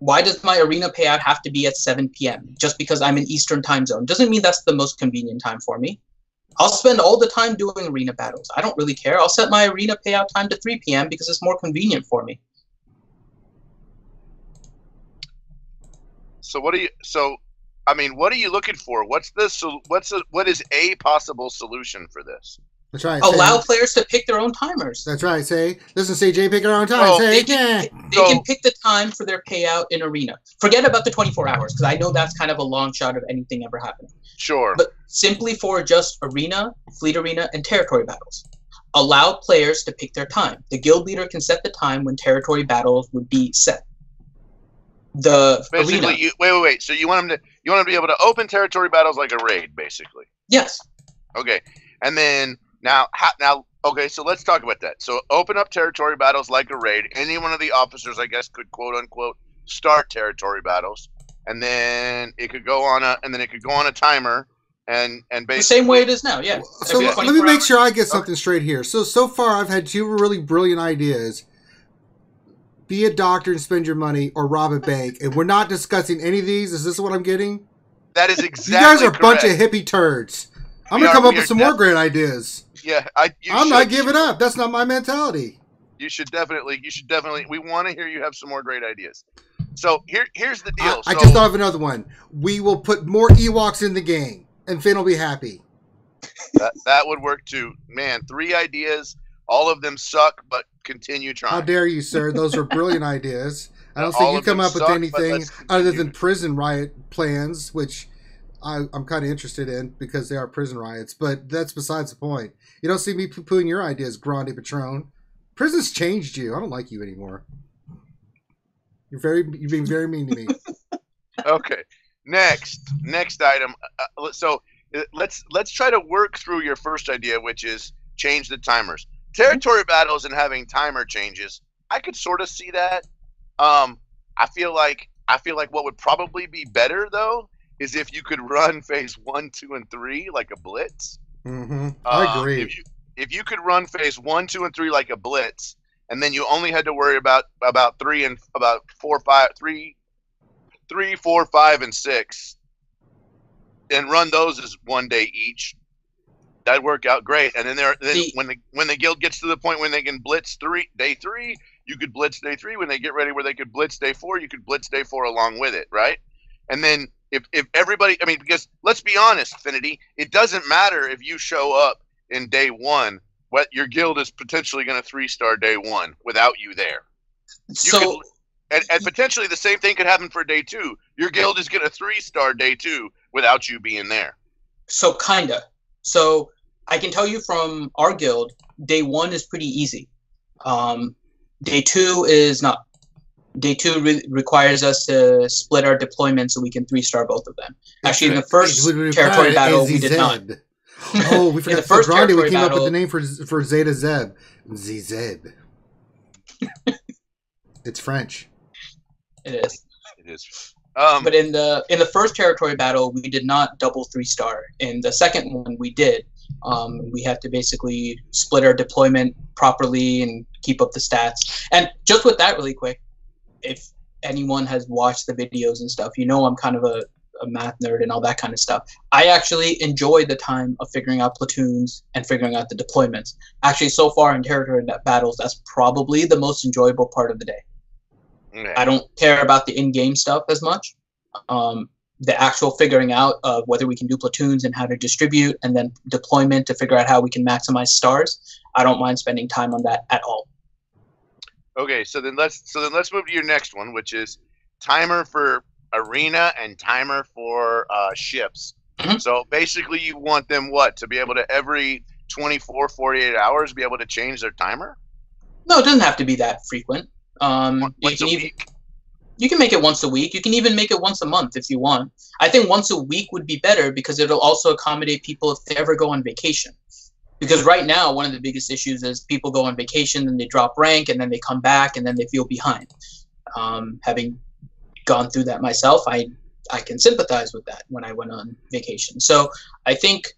Speaker 3: Why does my arena payout have to be at 7 p.m. just because I'm in Eastern time zone? Doesn't mean that's the most convenient time for me. I'll spend all the time doing arena battles. I don't really care. I'll set my arena payout time to 3 p.m. because it's more convenient for me.
Speaker 2: So what are you looking for? What is a possible solution for this?
Speaker 1: That's right.
Speaker 3: Allow
Speaker 1: say.
Speaker 3: players to pick their own timers.
Speaker 1: That's right. Say, listen, CJ, pick our own time.
Speaker 2: Oh,
Speaker 1: say,
Speaker 3: They
Speaker 1: nah.
Speaker 3: can pick the time for their payout in arena. Forget about the 24 hours because I know that's kind of a long shot of anything ever happening.
Speaker 2: Sure.
Speaker 3: But simply for just arena, fleet arena, and territory battles. Allow players to pick their time. The guild leader can set the time when territory battles would be set. The
Speaker 2: Basically,
Speaker 3: arena.
Speaker 2: wait. So you want them to be able to open territory battles like a raid, basically.
Speaker 3: Yes.
Speaker 2: Okay. And then okay, so let's talk about that. So open up territory battles like a raid. Any one of the officers, I guess, could quote unquote start territory battles, and then it could go on a timer, and basically
Speaker 3: The same way it is now. Yeah.
Speaker 1: So
Speaker 3: Every
Speaker 1: let me
Speaker 3: 24
Speaker 1: make
Speaker 3: hours.
Speaker 1: sure I get something straight here. So far, I've had 2 really brilliant ideas. Be a doctor and spend your money, or rob a bank. And we're not discussing any of these. Is this what I'm getting?
Speaker 2: That is exactly.
Speaker 1: You guys are a
Speaker 2: correct.
Speaker 1: bunch of hippie turds. I'm
Speaker 2: We
Speaker 1: going to
Speaker 2: are-
Speaker 1: come up
Speaker 2: we
Speaker 1: with
Speaker 2: are
Speaker 1: some more great ideas.
Speaker 2: Yeah,
Speaker 1: I'm not giving up. That's not my mentality.
Speaker 2: You should definitely. We want to hear you have some more great ideas. So here's the deal.
Speaker 1: I just thought of another one. We will put more Ewoks in the game, and Finn will be happy.
Speaker 2: that would work too. Man, 3 ideas. All of them suck, but continue trying.
Speaker 1: How dare you, sir? Those are brilliant ideas. I don't
Speaker 2: All
Speaker 1: think you
Speaker 2: of
Speaker 1: come
Speaker 2: them
Speaker 1: up with
Speaker 2: suck, but
Speaker 1: anything
Speaker 2: let's
Speaker 1: other
Speaker 2: continue.
Speaker 1: than prison riot plans, which I'm kind of interested in because they are prison riots. But that's besides the point. You don't see me poo-pooing your ideas, Grande Patron. Prison's changed you. I don't like you anymore. You're being very mean to me.
Speaker 2: Okay. Next item. So let's try to work through your first idea, which is change the timers. Territory battles and having timer changes. I could sort of see that. I feel like what would probably be better though is if you could run phase 1, 2, and 3 like a blitz.
Speaker 1: I agree.
Speaker 2: If you could run phase 1, 2, and 3 like a blitz, and then you only had to worry about 3, 4, 5, and 6, and run those as 1 day each. That'd work out great. And then when the guild gets to the point when they can blitz day 3, you could blitz day 3. When they get ready where they could blitz day 4, you could blitz day 4 along with it, right? And then if everybody, I mean, because let's be honest, Finity, it doesn't matter if you show up in day 1, what your guild is potentially going to 3-star day 1 without you there. And potentially the same thing could happen for day 2. Your guild is going to 3-star day 2 without you being there.
Speaker 3: So kinda. So I can tell you from our guild, day 1 is pretty easy. Day 2 is not. Day 2 requires us to split our deployments so we can 3-star both of them. Actually, in the first territory battle, we did not.
Speaker 1: Oh, we forgot. For Grande, we came up with the name for Zeta Zeb. ZZ. It's French.
Speaker 3: It is.
Speaker 2: It is.
Speaker 3: But in the first territory battle, we did not double 3-star. In the second one, we did. We had to basically split our deployment properly and keep up the stats. And just with that, really quick, if anyone has watched the videos and stuff, you know I'm kind of a math nerd and all that kind of stuff. I actually enjoy the time of figuring out platoons and figuring out the deployments. Actually, so far in territory battles, that's probably the most enjoyable part of the day.
Speaker 2: Okay.
Speaker 3: I don't care about the in-game stuff as much. The actual figuring out of whether we can do platoons and how to distribute, and then deployment to figure out how we can maximize stars. I don't mind spending time on that at all.
Speaker 2: Okay, so then let's move to your next one, which is timer for arena and timer for ships. So basically, you want them to be able to every 24, 48 hours be able to change their timer?
Speaker 3: No, it doesn't have to be that frequent.
Speaker 2: Once a week?
Speaker 3: You can make it once a week. You can even make it once a month if you want. I think once a week would be better because it'll also accommodate people if they ever go on vacation. Because right now, one of the biggest issues is people go on vacation and they drop rank and then they come back and then they feel behind. Having gone through that myself, I can sympathize with that when I went on vacation. So I think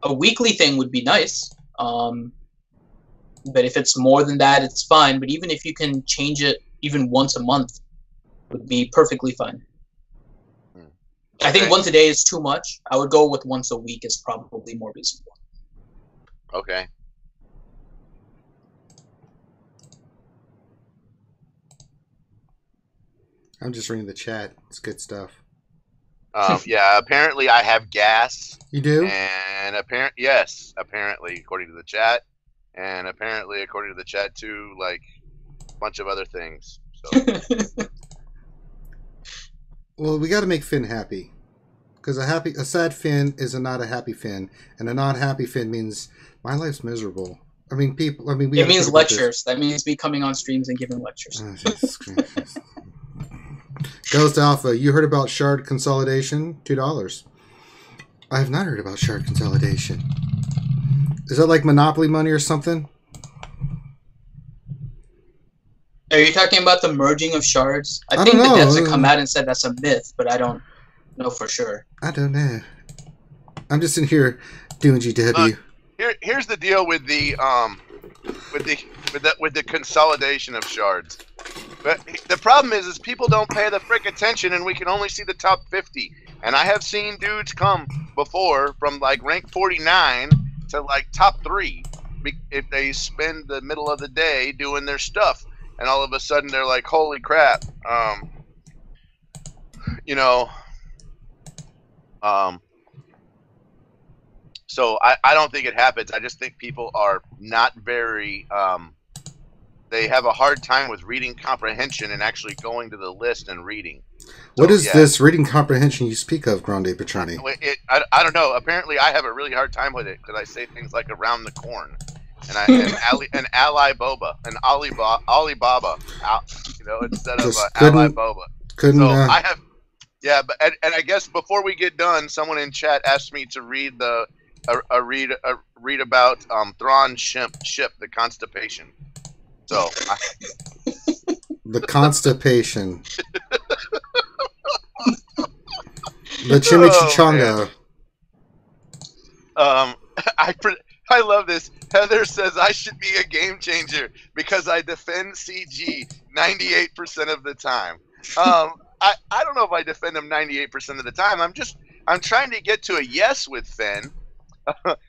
Speaker 3: a weekly thing would be nice. But if it's more than that, it's fine. But even if you can change it even once a month, would be perfectly fine. Okay. I think once a day is too much. I would go with once a week is probably more reasonable.
Speaker 2: Okay.
Speaker 1: I'm just reading the chat. It's good stuff.
Speaker 2: Yeah, apparently I have gas.
Speaker 1: You do?
Speaker 2: And apparently, according to the chat. And apparently, according to the chat, too, like a bunch of other things. So.
Speaker 1: Well, we got to make Finn happy. Because a sad Finn is not a happy Finn. And a not happy Finn means my life's miserable. I mean, people. I mean,
Speaker 3: it means lectures. That means me coming on streams and giving lectures.
Speaker 1: Oh, Ghost Alpha, you heard about shard consolidation? $2. I have not heard about shard consolidation. Is that like Monopoly money or something?
Speaker 3: Are you talking about the merging of shards? I think the devs have come out and said that's a myth, but I don't know for sure.
Speaker 1: I don't know. I'm just in here doing GW.
Speaker 2: Here's the deal with the consolidation of shards. But the problem is people don't pay the frick attention, and we can only see the top 50. And I have seen dudes come before from like rank 49 to like top 3 if they spend the middle of the day doing their stuff, and all of a sudden they're like, holy crap, so I don't think it happens. I just think people are not very they have a hard time with reading comprehension and actually going to the list and reading.
Speaker 1: What is this reading comprehension you speak of, Grande Petrani?
Speaker 2: I don't know. Apparently, I have a really hard time with it because I say things like "around the corn," and ally boba, and Alibaba, instead of ally boba.
Speaker 1: Couldn't.
Speaker 2: So I have, Yeah, but and I guess before we get done, someone in chat asked me to read read about Thrawn's ship, the Constipation. So
Speaker 1: The Constipation. The Chimichanga.
Speaker 2: I love this. Heather says I should be a game changer because I defend CG 98% of the time. I don't know if I defend him 98% of the time. I'm trying to get to a yes with Finn.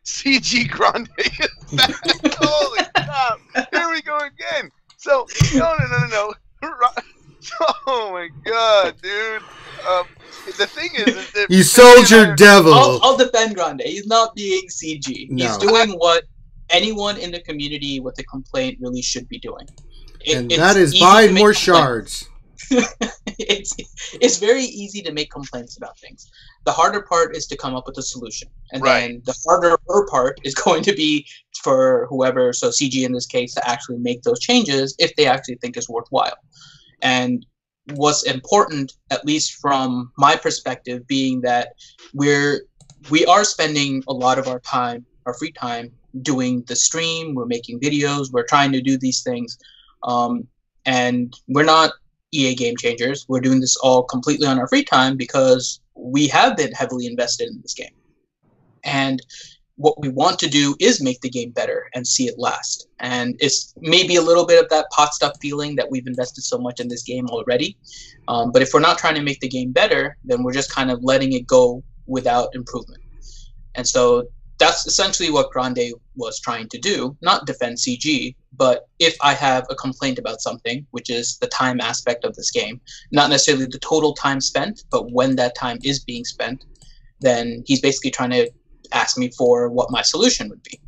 Speaker 2: CG Grande is back. Holy cow! Here we go again. So no. Oh my god, dude. The thing is that
Speaker 1: You sold your devil.
Speaker 3: I'll defend Grande. He's not being CG.
Speaker 1: No.
Speaker 3: He's doing what anyone in the community with a complaint really should be doing.
Speaker 1: And that is buy more shards.
Speaker 3: It's very easy to make complaints about things. The harder part is to come up with a solution. And then the harder part is going to be for whoever, so CG in this case, to actually make those changes if they actually think it's worthwhile. And what's important, at least from my perspective, being that we are spending a lot of our time, our free time, doing the stream. We're making videos. We're trying to do these things. And we're not EA game changers. We're doing this all completely on our free time because we have been heavily invested in this game. And what we want to do is make the game better and see it last. And it's maybe a little bit of that pot stuff feeling that we've invested so much in this game already. But if we're not trying to make the game better, then we're just kind of letting it go without improvement. And so that's essentially what Grande was trying to do, not defend CG, but if I have a complaint about something, which is the time aspect of this game, not necessarily the total time spent, but when that time is being spent, then he's basically trying to ask me for what my solution would be.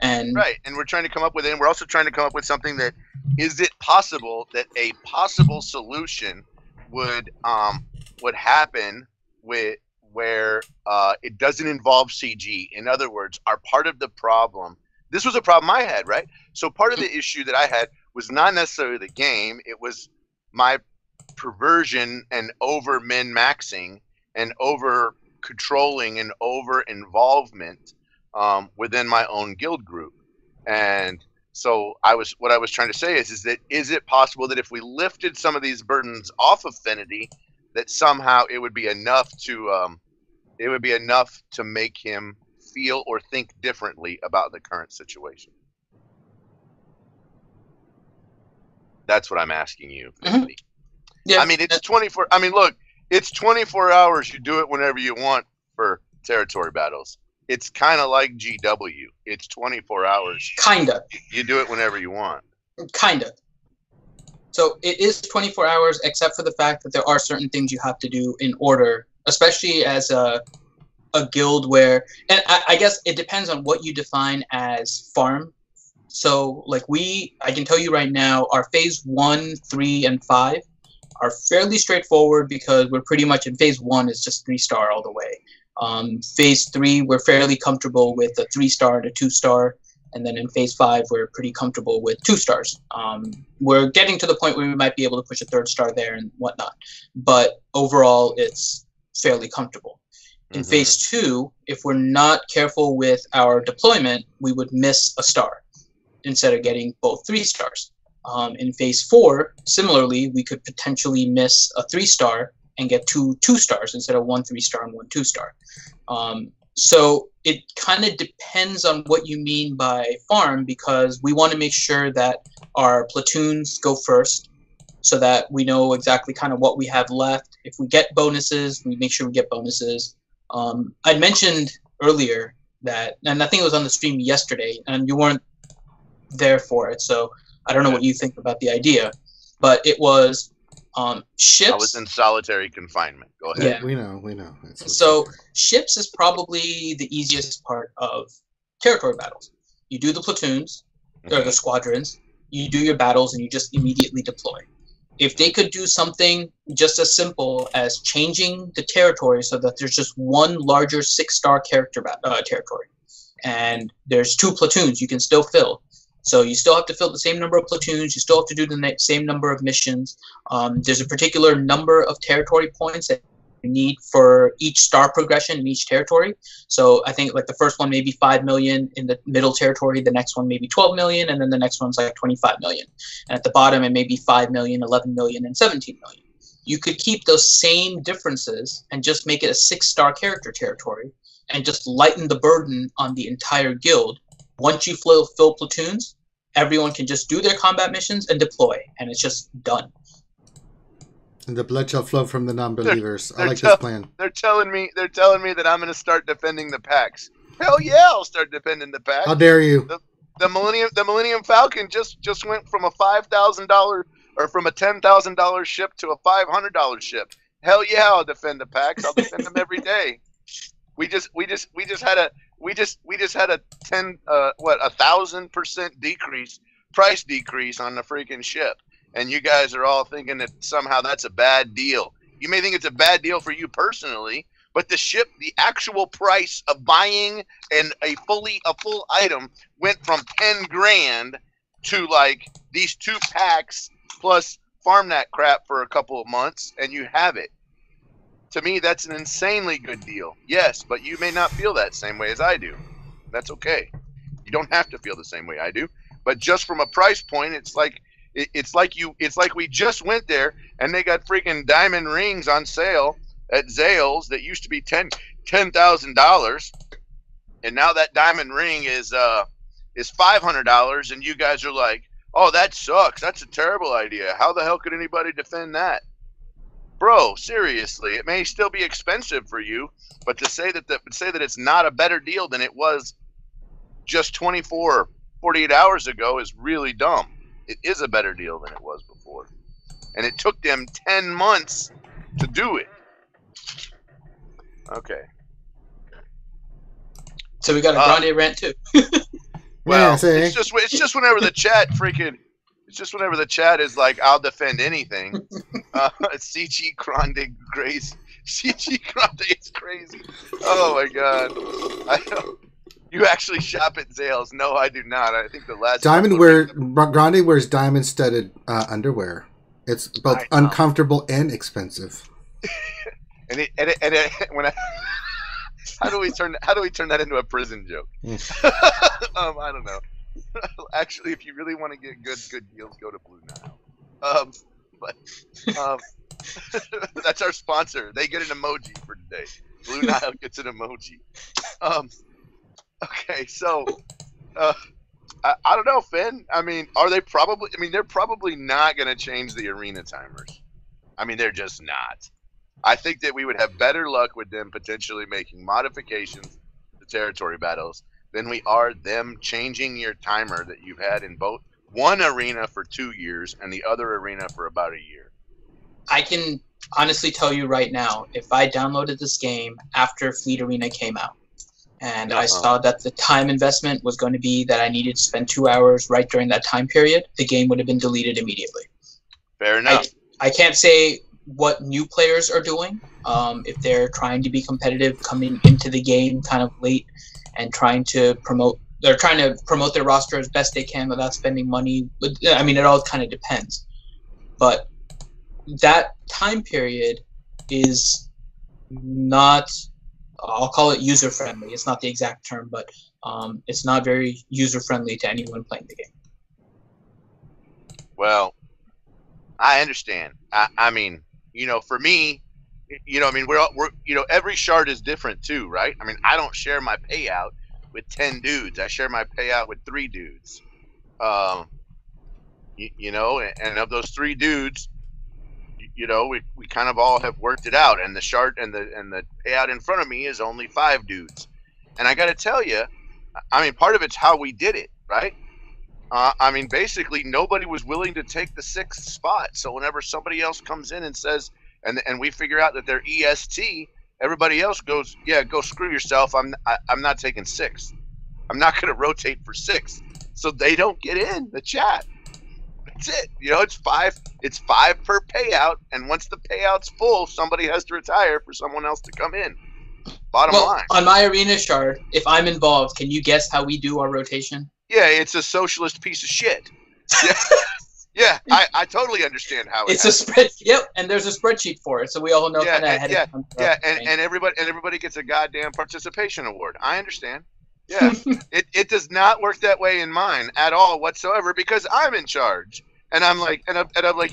Speaker 3: And
Speaker 2: right, and we're trying to come up with it, and we're also trying to come up with something that, is it possible that a possible solution would happen with where it doesn't involve CG. In other words, are part of the problem. This was a problem I had, right? So part of the issue that I had was not necessarily the game. It was my perversion and over min-maxing and over controlling and over involvement within my own guild group. And so what I was trying to say is that is it possible that if we lifted some of these burdens off of Finity, that somehow it would be enough to make him feel or think differently about the current situation? That's what I'm asking you.
Speaker 3: Mm-hmm. Yeah.
Speaker 2: I mean, it's 24. I mean, look, it's 24 hours. You do it whenever you want for territory battles. It's kind of like GW. It's 24 hours.
Speaker 3: Kinda.
Speaker 2: You do it whenever you want. Kinda.
Speaker 3: So it is 24 hours, except for the fact that there are certain things you have to do in order, especially as a guild where, and I guess it depends on what you define as farm. So like I can tell you right now, our phase 1, 3, and 5 are fairly straightforward because we're pretty much in phase 1 is just 3-star all the way. Phase 3, we're fairly comfortable with a 3-star to 2-star. And then in phase 5, we're pretty comfortable with 2 stars. We're getting to the point where we might be able to push a 3rd star there and whatnot. But overall, it's fairly comfortable. In phase 2, if we're not careful with our deployment, we would miss a star instead of getting both 3 stars. In phase 4, similarly, we could potentially miss a 3-star and get 2 2-stars instead of 1 3-star and 1 2-star. So it kind of depends on what you mean by farm, because we want to make sure that our platoons go first so that we know exactly kind of what we have left. If we get bonuses, we make sure we get bonuses. I mentioned earlier that, and I think it was on the stream yesterday, and you weren't there for it, so I don't know what you think about the idea, but it was ships.
Speaker 2: I was in solitary confinement. Go ahead.
Speaker 1: Yeah, we know.
Speaker 3: So ships is probably the easiest part of territory battles. You do the platoons, or the squadrons, you do your battles, and you just immediately deploy. If they could do something just as simple as changing the territory so that there's just one larger 6-star territory, and there's 2 platoons you can still fill. So you still have to fill the same number of platoons, you still have to do the same number of missions. There's a particular number of territory points that you need for each star progression in each territory. So I think like the first one maybe 5 million in the middle territory, the next one maybe 12 million, and then the next one's like 25 million. And at the bottom it may be 5 million, 11 million, and 17 million. You could keep those same differences and just make it a 6-star character territory and just lighten the burden on the entire guild. Once you fill platoons, everyone can just do their combat missions and deploy, and it's just done.
Speaker 1: And the blood shall flow from the non-believers. I like this plan.
Speaker 2: They're telling me that I'm going to start defending the packs. Hell yeah, I'll start defending the packs.
Speaker 1: How dare you?
Speaker 2: The Millennium Falcon just went from a $5,000 or from a $10,000 ship to a $500 ship. Hell yeah, I'll defend the packs. I'll defend them every day. We just had a 1,000% price decrease on the freaking ship. And you guys are all thinking that somehow that's a bad deal. You may think it's a bad deal for you personally, but the actual price of buying a full item went from 10 grand to like these 2 packs plus farm that crap for a couple of months, and you have it. To me, that's an insanely good deal. Yes, but you may not feel that same way as I do. That's okay. You don't have to feel the same way I do. But just from a price point, it's like we just went there and they got freaking diamond rings on sale at Zales that used to be $10,000, and now that diamond ring is $500, and you guys are like, oh, that sucks. That's a terrible idea. How the hell could anybody defend that? Bro, seriously, it may still be expensive for you, but to say that it's not a better deal than it was just 48 hours ago is really dumb. It is a better deal than it was before. And it took them 10 months to do it. Okay.
Speaker 3: So we got a Grande rant too.
Speaker 2: Well,
Speaker 1: yeah,
Speaker 2: it's just whenever the chat is like, I'll defend anything. CG Grande Grace. CG Grande is crazy. Oh my god. You actually shop at Zales? No, I do not. I think the last
Speaker 1: Grande wears diamond-studded underwear. It's both uncomfortable and expensive.
Speaker 2: How do we turn that into a prison joke? I don't know. Actually, if you really want to get good deals, go to Blue Nile. That's our sponsor. They get an emoji for today. Blue Nile gets an emoji. Okay, so I don't know, Finn. I mean, they're probably not going to change the arena timers. I mean, they're just not. I think that we would have better luck with them potentially making modifications to territory battles than we are them changing your timer that you've had in both one arena for 2 years and the other arena for about a year.
Speaker 3: I can honestly tell you right now, if I downloaded this game after Fleet Arena came out, and I saw that the time investment was going to be that I needed to spend 2 hours right during that time period, the game would have been deleted immediately.
Speaker 2: Fair enough.
Speaker 3: I can't say what new players are doing, if they're trying to be competitive coming into the game kind of late and trying to promote their roster as best they can without spending money. I mean, it all kind of depends. But that time period is not, I'll call it user-friendly. It's not the exact term, but it's not very user-friendly to anyone playing the game.
Speaker 2: Well, I understand. I mean, for me, I mean, we're every shard is different too, right? I mean, I don't share my payout with 10 dudes. I share my payout with 3 dudes. And of those 3 dudes, we kind of all have worked it out, and the shard and the payout in front of me is only 5 dudes. And I got to tell you, I mean, part of it's how we did it, right? I mean, basically, nobody was willing to take the 6th spot. So whenever somebody else comes in and says, and we figure out that they're EST, everybody else goes, yeah, go screw yourself. I'm not taking 6th. I'm not going to rotate for 6th. So they don't get in the chat. That's it. It's 5. It's 5 per payout, and once the payout's full, somebody has to retire for someone else to come in. Bottom line.
Speaker 3: On my arena shard, if I'm involved, can you guess how we do our rotation?
Speaker 2: Yeah, it's a socialist piece of shit. Yeah, I totally understand how
Speaker 3: it's a spread. Yep, and there's a spreadsheet for it, so we all know kind of ahead of time.
Speaker 2: Yeah, and everybody gets a goddamn participation award. I understand. Yeah, it does not work that way in mine at all whatsoever because I'm in charge, and I'm like,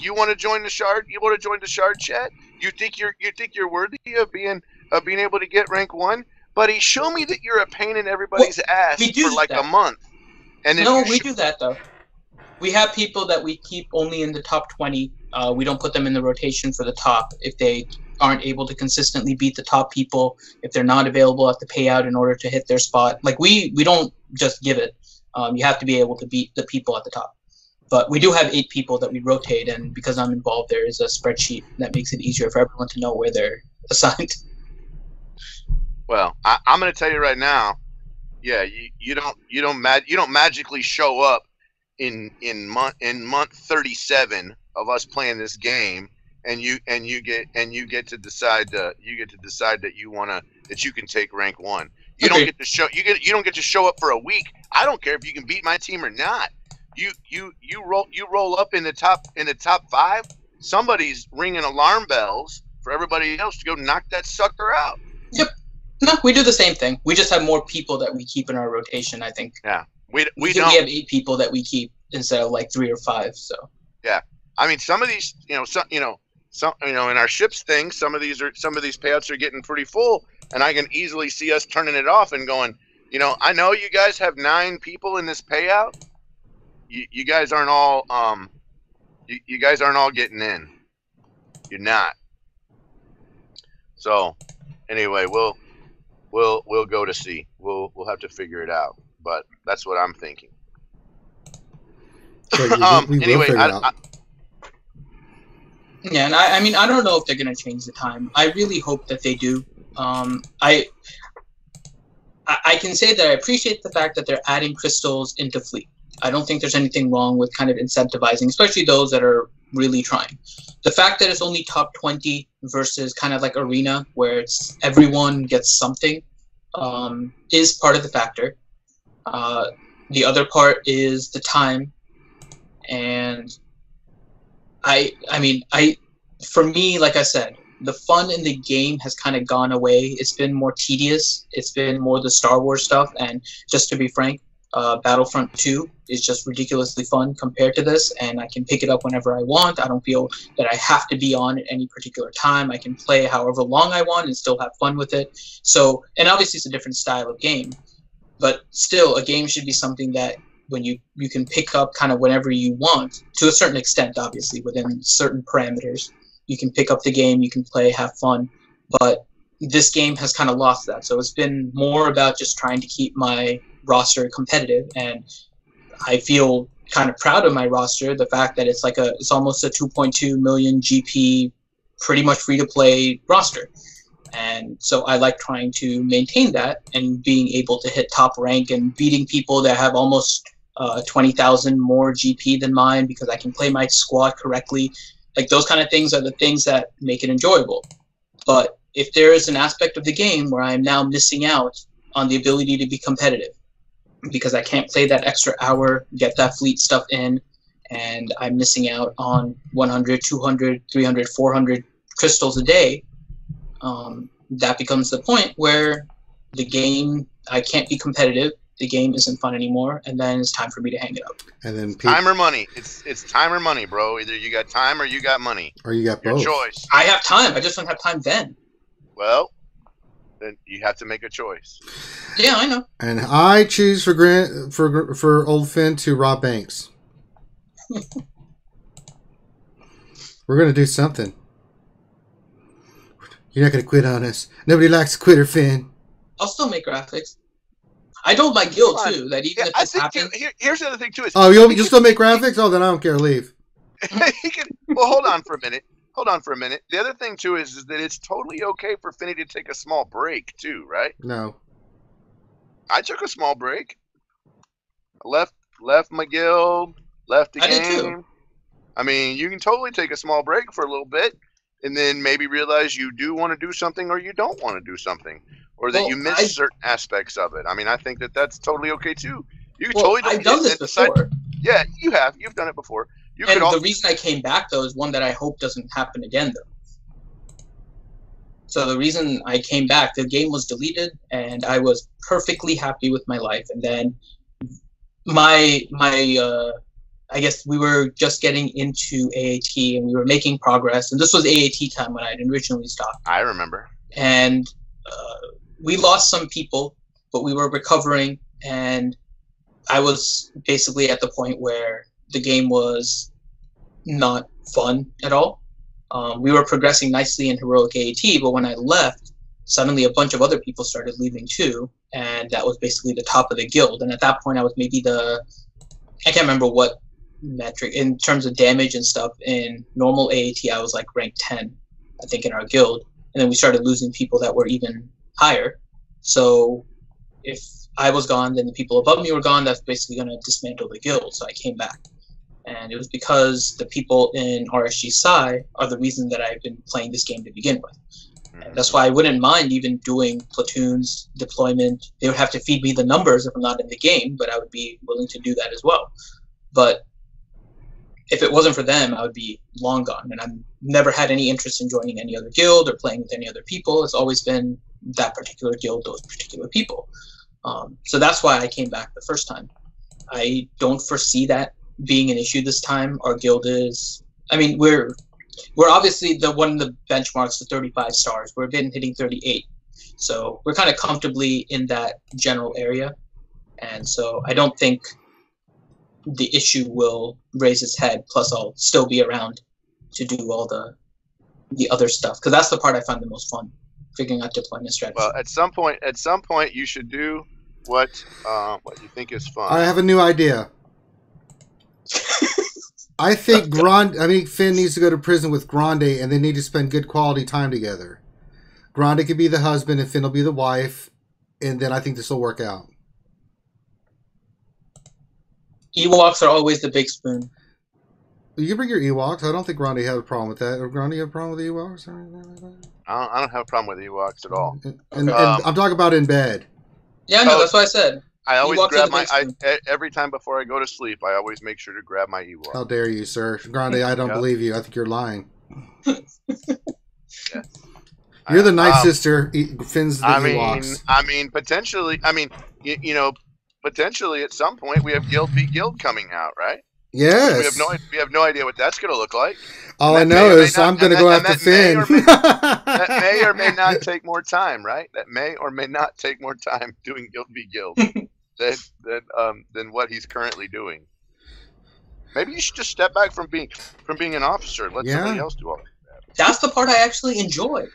Speaker 2: you want to join the shard? You want to join the shard chat? You think you're worthy of being able to get rank 1? Buddy, show me that you're a pain in everybody's ass for like a month. And then
Speaker 3: we do that though. We have people that we keep only in the top 20. We don't put them in the rotation for the top if they aren't able to consistently beat the top people, if they're not available at the payout in order to hit their spot. Like we don't just give it. You have to be able to beat the people at the top. But we do have 8 people that we rotate, and because I'm involved, there is a spreadsheet that makes it easier for everyone to know where they're assigned.
Speaker 2: Well, I'm going to tell you right now. Yeah, you don't magically show up in month 37 of us playing this game, and you get to decide that you can take rank 1. You don't get to show up for a week. I don't care if you can beat my team or not. You roll up in the top 5. Somebody's ringing alarm bells for everybody else to go knock that sucker out.
Speaker 3: Yep. No, we do the same thing. We just have more people that we keep in our rotation, I think.
Speaker 2: Yeah.
Speaker 3: We have 8 people that we keep instead of like 3 or 5. So. Yeah.
Speaker 2: I mean, some of these, in our ships thing, some of these payouts are getting pretty full, and I can easily see us turning it off and going, I know you guys have 9 people in this payout. You guys aren't all you guys aren't all getting in. You're not. So, anyway, we'll go to see. We'll have to figure it out, but that's what I'm thinking. Anyway,
Speaker 3: yeah, and I mean, I don't know if they're gonna change the time. I really hope that they do. I can say that I appreciate the fact that they're adding crystals into fleet. I don't think there's anything wrong with kind of incentivizing, especially those that are really trying. The fact that it's only top 20 versus kind of like arena, where it's everyone gets something, is part of the factor. The other part is the time, and for me, like I said, the fun in the game has kind of gone away. It's been more tedious. It's been more the Star Wars stuff, and just to be frank, Battlefront 2 is just ridiculously fun compared to this, and I can pick it up whenever I want. I don't feel that I have to be on at any particular time. I can play however long I want and still have fun with it. So, and obviously it's a different style of game, but still, a game should be something that when you can pick up kind of whenever you want, to a certain extent, obviously, within certain parameters. You can pick up the game, you can play, have fun, but this game has kind of lost that. So it's been more about just trying to keep my roster competitive, and I feel kind of proud of my roster. The fact that it's almost a 2.2 million GP, pretty much free to play roster, and so I like trying to maintain that and being able to hit top rank and beating people that have almost 20,000 more GP than mine because I can play my squad correctly. Like those kind of things are the things that make it enjoyable. But if there is an aspect of the game where I am now missing out on the ability to be competitive, because I can't play that extra hour, get that fleet stuff in, and I'm missing out on 100, 200, 300, 400 crystals a day, that becomes the point where the game, I can't be competitive, the game isn't fun anymore, and then it's time for me to hang it up.
Speaker 1: And then
Speaker 2: time or money. It's time or money, bro. Either you got time or you got money.
Speaker 1: Or you got both.
Speaker 2: Your choice.
Speaker 3: I have time. I just don't have time then.
Speaker 2: Well, then you have to make a choice.
Speaker 3: Yeah, I know.
Speaker 1: And I choose for Old Finn to rob banks. We're gonna do something. You're not gonna quit on us. Nobody likes a quitter, Finn.
Speaker 3: I'll still make graphics. I told my guild too that even if this happens.
Speaker 2: Here's the other thing too.
Speaker 1: You still make graphics? Oh, then I don't care. Leave.
Speaker 2: Well, hold on for a minute. The other thing too is that it's totally okay for Finney to take a small break too, right?
Speaker 1: No.
Speaker 2: I took a small break. I left my guild, left the game.
Speaker 3: Did too.
Speaker 2: I mean, you can totally take a small break for a little bit, and then maybe realize you do want to do something or you don't want to do something, or that you miss certain aspects of it. I mean, I think that that's totally okay too. You can totally.
Speaker 3: I've done this before.
Speaker 2: Yeah, you have. You've done it before.
Speaker 3: And the reason I came back, though, is one that I hope doesn't happen again, though. So the reason I came back, the game was deleted, and I was perfectly happy with my life. And then I guess we were just getting into AAT, and we were making progress. And this was AAT time when I had originally stopped.
Speaker 2: I remember.
Speaker 3: And we lost some people, but we were recovering, and I was basically at the point where the game was not fun at all. We were progressing nicely in Heroic AAT, but when I left, suddenly a bunch of other people started leaving too, and that was basically the top of the guild. And at that point, I was maybe I can't remember what metric, in terms of damage and stuff. In normal AAT, I was like rank 10, I think, in our guild. And then we started losing people that were even higher. So if I was gone, then the people above me were gone. That's basically going to dismantle the guild. So I came back. And it was because the people in RSG Psi are the reason that I've been playing this game to begin with. And that's why I wouldn't mind even doing platoons, deployment. They would have to feed me the numbers if I'm not in the game, but I would be willing to do that as well. But if it wasn't for them, I would be long gone. And I've never had any interest in joining any other guild or playing with any other people. It's always been that particular guild, those particular people. So that's why I came back the first time. I don't foresee that being an issue this time. Our guild is, I mean, we're obviously one of the benchmarks to 35 stars. We've been hitting 38. So we're kind of comfortably in that general area. And so I don't think the issue will raise its head. Plus, I'll still be around to do all the other stuff, because that's the part I find the most fun, figuring out deployment strategy.
Speaker 2: Well, at some point, you should do what you think is fun.
Speaker 1: I have a new idea. I think Finn needs to go to prison with Grande, and they need to spend good quality time together. Grande could be the husband, and Finn will be the wife, and then I think this will work out.
Speaker 3: Ewoks are always the big spoon.
Speaker 1: You can bring your Ewoks. I don't think Grande had a problem with that. Grande have a problem with the Ewoks?
Speaker 2: I don't have a problem with Ewoks at all.
Speaker 1: And I'm talking about in bed.
Speaker 3: Yeah, no, that's what I said.
Speaker 2: I always
Speaker 3: Ewoks
Speaker 2: grab every time before I go to sleep, I always make sure to grab my Ewok.
Speaker 1: How dare you, sir. Grande, I don't believe you. I think you're lying.
Speaker 2: Yeah.
Speaker 1: You're the night sister. Finn's the Ewoks.
Speaker 2: I mean, potentially. I mean, potentially at some point we have Guild v Guild coming out, right?
Speaker 1: Yes.
Speaker 2: We have no idea what that's going to look like.
Speaker 1: All I know is I'm going to go after Finn.
Speaker 2: That may or may not take more time, right? That may or may not take more time doing Guild v Guild than what he's currently doing. Maybe you should just step back from being an officer and let somebody else do all that.
Speaker 3: That's the part I actually enjoy.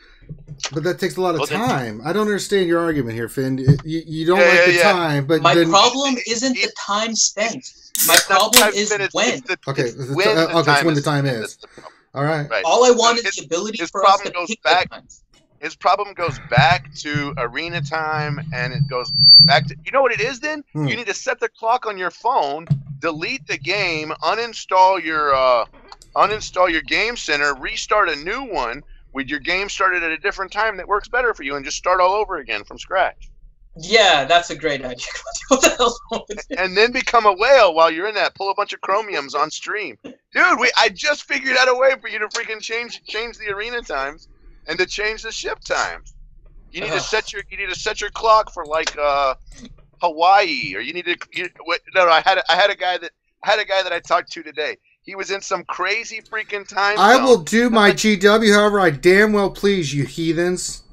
Speaker 1: But that takes a lot of time. I don't understand your argument here, Finn. You don't like the time, but
Speaker 3: my problem isn't the time spent. My problem is when.
Speaker 1: Okay, it's when the time is. All right.
Speaker 3: All I want is the ability for us to pick the time.
Speaker 2: His problem goes back to arena time, and it goes back to... You know what it is then? You need to set the clock on your phone, delete the game, uninstall your game center, restart a new one with your game started at a different time that works better for you, and just start all over again from scratch.
Speaker 3: Yeah, that's a great idea. What the hell's wrong with you?
Speaker 2: And then become a whale while you're in that. Pull a bunch of chromiums on stream. Dude, I just figured out a way for you to freaking change the arena times and to change the ship times. You need to set your clock for like Hawaii, or you need to I had a guy that I talked to today. He was in some crazy freaking time zone.
Speaker 1: I will do my GW however I damn well please, you heathens.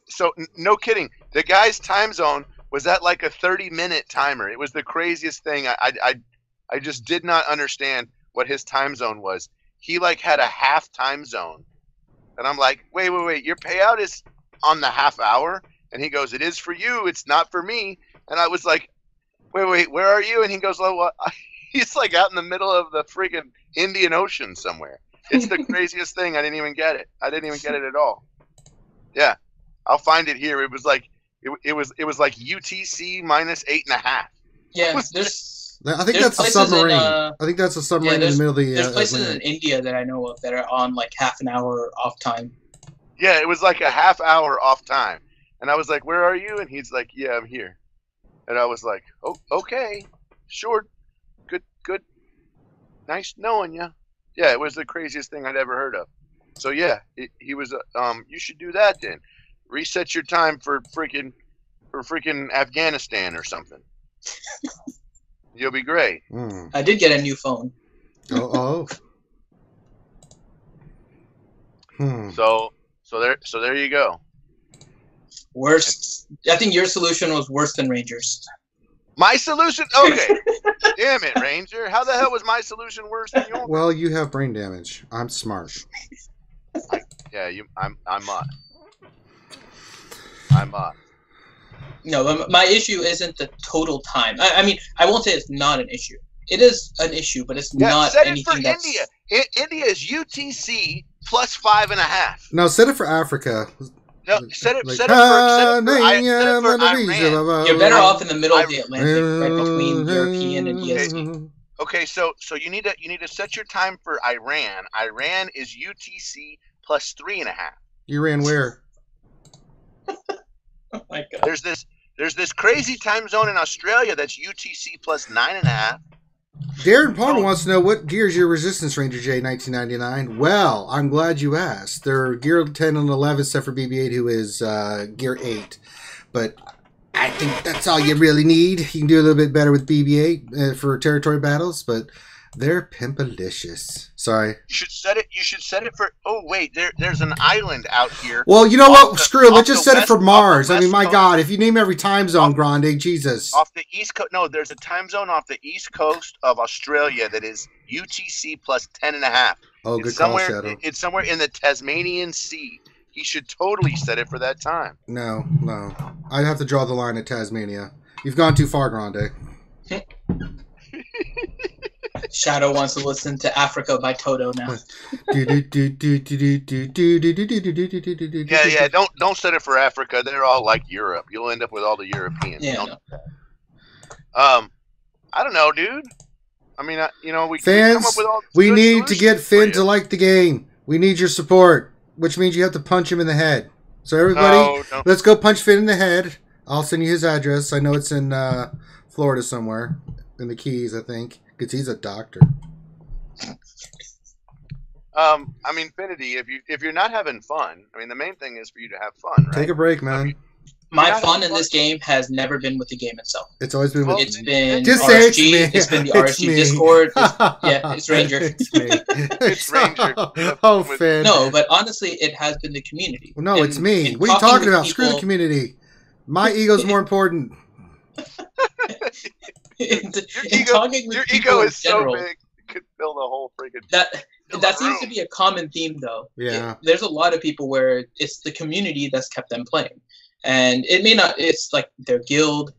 Speaker 1: So no kidding. The guy's time zone was at like a 30-minute timer. It was the craziest thing. I just did not understand what his time zone was. He like had a half time zone. And I'm like, wait, your payout is on the half hour? And he goes, it is for you, it's not for me. And I was like, wait, where are you? And he goes, oh, well, he's like out in the middle of the freaking Indian Ocean somewhere. It's the craziest thing. I didn't even get it. I didn't even get it at all. Yeah, I'll find it here. It was like like UTC minus 8.5.
Speaker 3: Yeah,
Speaker 1: I think that's a submarine. I think that's a submarine in the middle of the.
Speaker 3: There's places in India that I know of that are on like half an hour off time.
Speaker 2: Yeah, it was like a half hour off time, and I was like, "Where are you?" And he's like, "Yeah, I'm here." And I was like, "Oh, okay." Sure. Good. Nice knowing you. Yeah, it was the craziest thing I'd ever heard of. So yeah, he was. You should do that then. Reset your time for freaking Afghanistan or something. You'll be great.
Speaker 3: I did get a new phone.
Speaker 1: Oh.
Speaker 2: So there you go.
Speaker 3: Worse. I think your solution was worse than Rangers.
Speaker 2: My solution? Okay. Damn it, Ranger. How the hell was my solution worse than yours?
Speaker 1: Well, you have brain damage. I'm smart.
Speaker 3: No, my issue isn't the total time. I mean, I won't say it's not an issue. It is an issue, but it's not
Speaker 2: set
Speaker 3: anything
Speaker 2: it for
Speaker 3: that's...
Speaker 2: India. India is UTC plus 5.5.
Speaker 1: No, set it for Africa.
Speaker 2: No, set it for Iran.
Speaker 3: You're better off in the middle of the Atlantic, right between European and EST.
Speaker 2: Okay, so you need to set your time for Iran. Iran is UTC plus 3.5.
Speaker 1: Iran where?
Speaker 3: Oh my God.
Speaker 2: There's this crazy time zone in Australia that's UTC plus 9.5.
Speaker 1: Darren Palmer wants to know what gear is your Resistance Ranger J 1999. Well, I'm glad you asked. They're gear 10 and 11 except for BB-8, who is gear 8. But I think that's all you really need. You can do a little bit better with BB-8 for territory battles, but they're pimpalicious. Sorry.
Speaker 2: You should set it for. Oh wait, there's an island out here.
Speaker 1: Well, you know what? Screw it. Let's just set it for Mars. I mean, my God, if you name every time zone, Grande, Jesus.
Speaker 2: Off the east coast. No, there's a time zone off the east coast of Australia that is UTC plus 10.5.
Speaker 1: Oh, good call, Shadow.
Speaker 2: It's somewhere in the Tasmanian Sea. He should totally set it for that time.
Speaker 1: No. I'd have to draw the line at Tasmania. You've gone too far, Grande.
Speaker 3: Shadow wants to listen to Africa by Toto now.
Speaker 2: Yeah. Don't set it for Africa. They're all like Europe. You'll end up with all the Europeans.
Speaker 3: Yeah.
Speaker 2: I don't know, dude. I mean, we
Speaker 1: fans.
Speaker 2: come up with all
Speaker 1: we need to get Finn to like the game. We need your support, which means you have to punch him in the head. So everybody, let's go punch Finn in the head. I'll send you his address. I know it's in Florida somewhere, in the Keys, I think. Because he's a doctor.
Speaker 2: I mean, Finity, if you're not having fun, I mean, the main thing is for you to have fun, right?
Speaker 1: Take a break, man.
Speaker 3: My fun in this game has never been with the game itself.
Speaker 1: It's always been with
Speaker 3: It's been
Speaker 1: just
Speaker 3: RSG. It's been the RSG Discord. It's Ranger.
Speaker 1: It's me.
Speaker 2: It's Ranger.
Speaker 1: Oh, Finn.
Speaker 3: No, but honestly, it has been the community.
Speaker 1: No, it's me. What are you talking about? Screw the community. My ego's more important.
Speaker 2: Your ego is so big it could fill the whole freaking
Speaker 3: that seems to be a common theme, though.
Speaker 1: Yeah,
Speaker 3: there's a lot of people where it's the community that's kept them playing, and it may not. It's like their guild.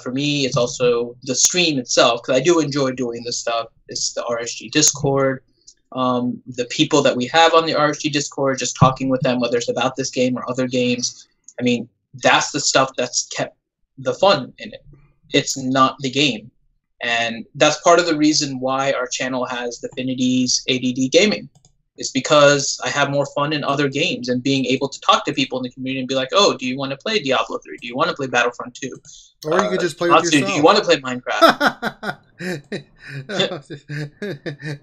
Speaker 3: For me, it's also the stream itself, because I do enjoy doing this stuff. It's the RSG Discord, the people that we have on the RSG Discord, just talking with them, whether it's about this game or other games. I mean, that's the stuff that's kept the fun in it. It's not the game. And that's part of the reason why our channel has Definity's ADD Gaming. It's because I have more fun in other games and being able to talk to people in the community and be like, oh, do you want to play Diablo 3? Do you want to play Battlefront 2?
Speaker 1: Or you could just play with yourself.
Speaker 3: Do you want to play Minecraft?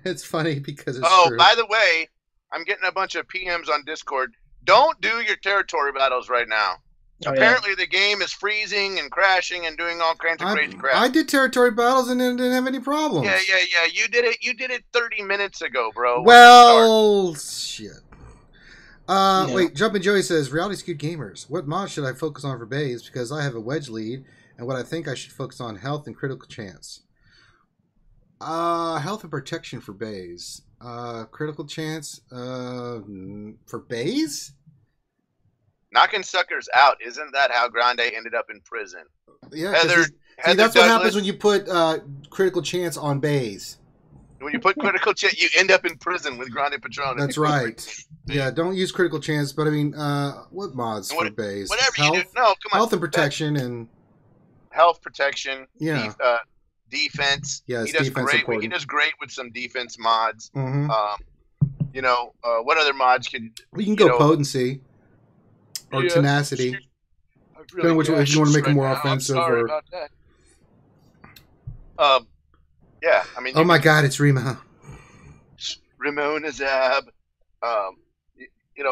Speaker 1: It's funny because it's true.
Speaker 2: By the way, I'm getting a bunch of PMs on Discord. Don't do your territory battles right now. Apparently the game is freezing and crashing and doing all kinds of crazy crap.
Speaker 1: I did territory battles and didn't have any problems.
Speaker 2: Yeah. You did it 30 minutes ago, bro.
Speaker 1: Well, shit. Wait, Jumpin' Joey says, Reality Skewed Gamers, what mod should I focus on for bays? Because I have a wedge lead, and what I think I should focus on, health and critical chance. Health and protection for bays. Critical chance for bays?
Speaker 2: Knocking suckers out. Isn't that how Grande ended up in prison?
Speaker 1: Yeah, Heather that's what happens when you put critical chance on bays.
Speaker 2: When you put critical chance, you end up in prison with Grande Patron.
Speaker 1: That's right. Yeah, don't use critical chance, but I mean, what mods for bays?
Speaker 2: Whatever health, you do. No, come on.
Speaker 1: Health and protection and...
Speaker 2: Health, protection,
Speaker 1: yeah.
Speaker 2: Defense.
Speaker 1: Yeah,
Speaker 2: he does great. He does great with some defense mods.
Speaker 1: Mm-hmm.
Speaker 2: What other mods can...
Speaker 1: We can go potency. Or tenacity. Depending on which way, if you want to make them more offensive.
Speaker 2: I'm sorry about that. Yeah, I mean.
Speaker 1: Oh my God, it's Rima.
Speaker 2: Ramona Zab.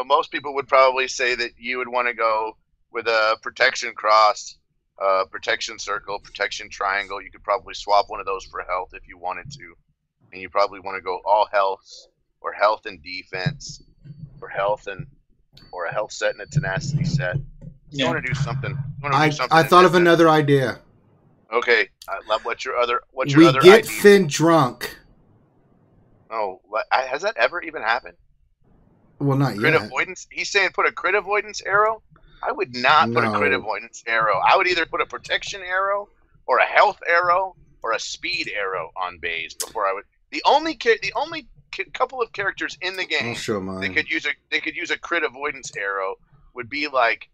Speaker 2: Most people would probably say that you would want to go with a protection cross, protection circle, protection triangle. You could probably swap one of those for health if you wanted to. And you probably want to go all health or health and defense or or a health set and a tenacity set. You want to do something.
Speaker 1: I thought of another idea.
Speaker 2: Okay. What's your other
Speaker 1: we
Speaker 2: other
Speaker 1: get
Speaker 2: idea?
Speaker 1: Finn drunk.
Speaker 2: Oh, has that ever even happened?
Speaker 1: Well, not
Speaker 2: crit
Speaker 1: yet.
Speaker 2: Avoidance. He's saying put a crit avoidance arrow. I would not put a crit avoidance arrow. I would either put a protection arrow or a health arrow or a speed arrow on Baze before I would. The only couple of characters in the game they could use a crit avoidance arrow would be like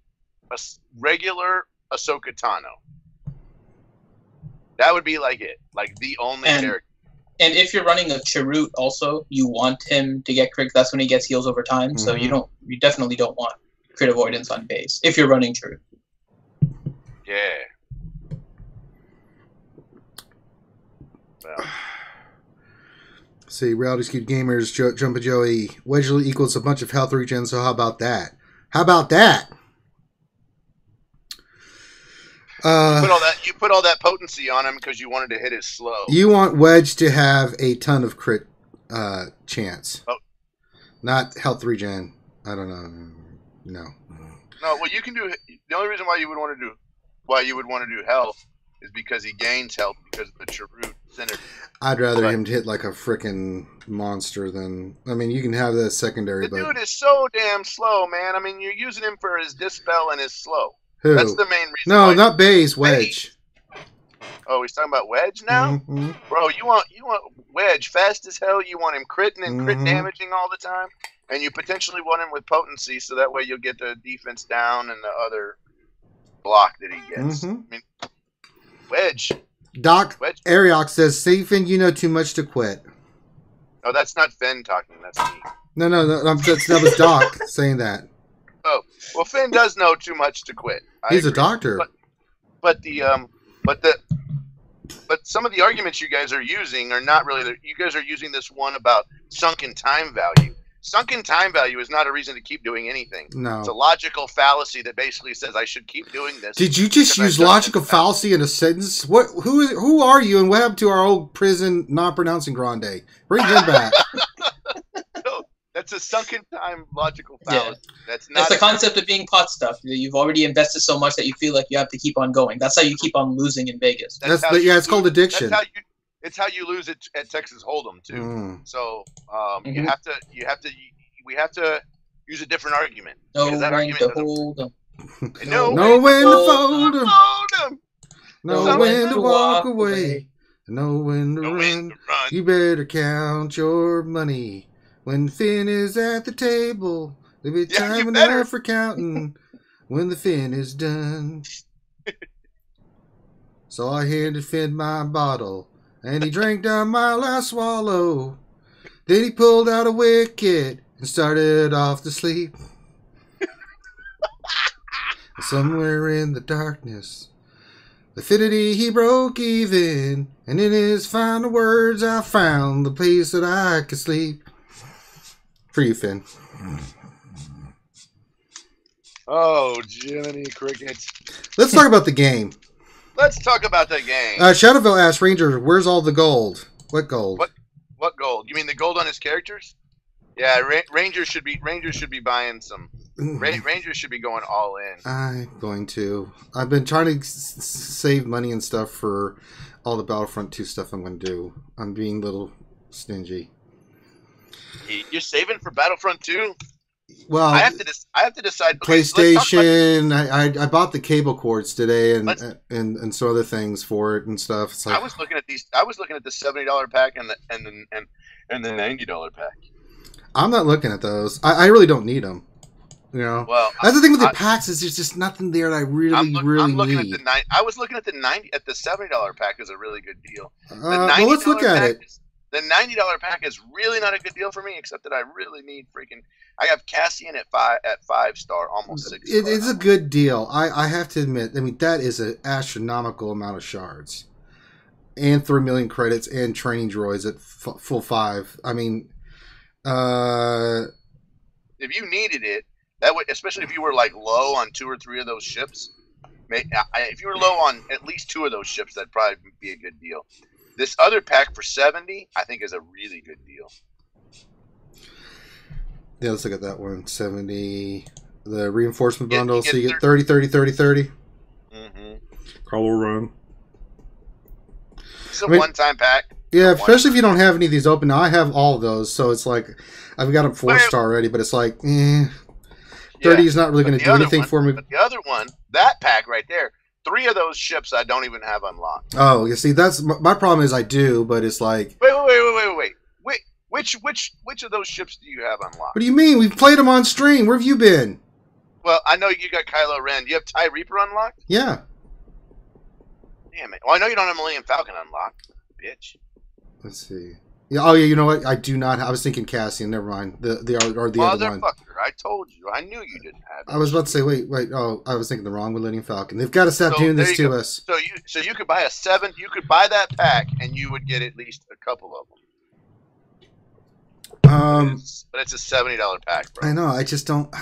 Speaker 2: a regular Ahsoka Tano. That would be like it, like the only character.
Speaker 3: And if you're running a Chirrut also, you want him to get crit. That's when he gets heals over time. So you definitely don't want crit avoidance on base if you're running Chirrut.
Speaker 2: Yeah. Well.
Speaker 1: See, Reality Scoot Gamers, Jumpa Joey, Wedgley equals a bunch of health regen, so how about that? How about that?
Speaker 2: You put all that potency on him because you wanted to hit his slow.
Speaker 1: You want Wedge to have a ton of crit chance. Oh. Not health regen. I don't know. No.
Speaker 2: No, well you can do the only reason why you would want to do health is because he gains health because of the Chirrut synergy.
Speaker 1: I'd rather him hit like a frickin' monster than... I mean, you can have that secondary,
Speaker 2: but... The dude is so damn slow, man. I mean, you're using him for his dispel and his slow.
Speaker 1: Who?
Speaker 2: That's the main reason.
Speaker 1: No, not Baze, Wedge.
Speaker 2: Oh, he's talking about Wedge now? Mm-hmm. Bro, you want Wedge fast as hell. You want him critting and crit damaging all the time. And you potentially want him with potency so that way you'll get the defense down and the other block that he gets. I mean, Wedge.
Speaker 1: Ariox says, "See, Finn, you know too much to quit."
Speaker 2: No, that's not Finn talking. That's me.
Speaker 1: No, that was Doc saying that.
Speaker 2: Oh, well, Finn does know too much to quit.
Speaker 1: He's a doctor.
Speaker 2: But some of the arguments you guys are using are not really. You guys are using this one about sunken time value. Sunken time value is not a reason to keep doing anything.
Speaker 1: No.
Speaker 2: It's a logical fallacy that basically says I should keep doing this.
Speaker 1: Did you just use logical fallacy in a sentence? Who are you and what happened to our old prison non-pronouncing Grande? Bring him back.
Speaker 2: No, that's a sunken time logical fallacy.
Speaker 3: Yeah. That's the concept of being pot stuff. You've already invested so much that you feel like you have to keep on going. That's how you keep on losing in Vegas.
Speaker 1: It's called addiction.
Speaker 2: It's how you lose it at Texas Hold'em too. So we have to use a different argument.
Speaker 3: Know when to hold 'em.
Speaker 1: Know when to fold 'em. Know when to walk away. Know when to run. You better count your money when Finn is at the table. There'll be time enough for counting when the Finn is done. So I handed Finn my bottle. And he drank down my last swallow. Then he pulled out a wicket and started off to sleep. Somewhere in the darkness, the Affinity he broke even. And in his final words, I found the place that I could sleep. For you, Finn.
Speaker 2: Oh, Jiminy Crickets.
Speaker 1: Let's talk about the game.
Speaker 2: Let's talk about the game.
Speaker 1: Shadowville asked Ranger, "Where's all the gold? What gold?
Speaker 2: What gold? You mean the gold on his characters? Yeah, Rangers should be buying some. Rangers should be going all in.
Speaker 1: I'm going to. I've been trying to save money and stuff for all the Battlefront 2 stuff I'm going to do. I'm being a little stingy.
Speaker 2: You're saving for Battlefront 2?
Speaker 1: Well,
Speaker 2: I have to decide.
Speaker 1: PlayStation. I bought the cable cords today and some other things for it and stuff. It's like,
Speaker 2: I was looking at these. I was looking at the $70 pack and the $90 pack.
Speaker 1: I'm not looking at those. I really don't need them. You know.
Speaker 2: Well,
Speaker 1: that's the thing with the packs is there's just nothing there that I really need.
Speaker 2: I was looking at the $70 pack is a really good deal.
Speaker 1: Well, let's look at it.
Speaker 2: The $90 pack is really not a good deal for me, except that I really need freaking. I have Cassian at 5-star, almost 6.
Speaker 1: It's a good deal. I have to admit. I mean, that is an astronomical amount of shards. and 3 million credits and training droids at full 5. I mean,
Speaker 2: if you needed it, that would, especially if you were like low on 2 or 3 of those ships. If you were low on at least 2 of those ships, that'd probably be a good deal. This other pack for 70, I think, is a really good deal.
Speaker 1: Yeah, let's look at that one. 70, the reinforcement bundle. So you get 30, 30, 30, 30.
Speaker 2: Mm-hmm.
Speaker 1: Carlo Run.
Speaker 2: It's a one-time pack.
Speaker 1: Yeah, especially if you don't have any of these open. Now, I have all of those, so it's like, I've got them 4-star already, but it's like, 30 is not really going to do anything for me.
Speaker 2: But the other one, that pack right there, 3 of those ships I don't even have unlocked.
Speaker 1: Oh, you see, that's my problem is I do, but it's like...
Speaker 2: Wait. Which of those ships do you have unlocked?
Speaker 1: What do you mean? We've played them on stream. Where have you been?
Speaker 2: Well, I know you got Kylo Ren. Do you have TIE Reaper unlocked?
Speaker 1: Yeah.
Speaker 2: Damn it. Well, I know you don't have Millennium Falcon unlocked, bitch.
Speaker 1: Let's see. Yeah. Oh, yeah. You know what? I do not. I was thinking Cassian. Never mind. The other one.
Speaker 2: Motherfucker! I told you. I knew you didn't have it.
Speaker 1: I was about to say. Wait. Oh, I was thinking the wrong Millennium Falcon. They've got to stop doing this to us.
Speaker 2: So you could buy a 7. You could buy that pack, and you would get at least a couple of them. But it's a $70 pack, bro.
Speaker 1: I know. I just don't.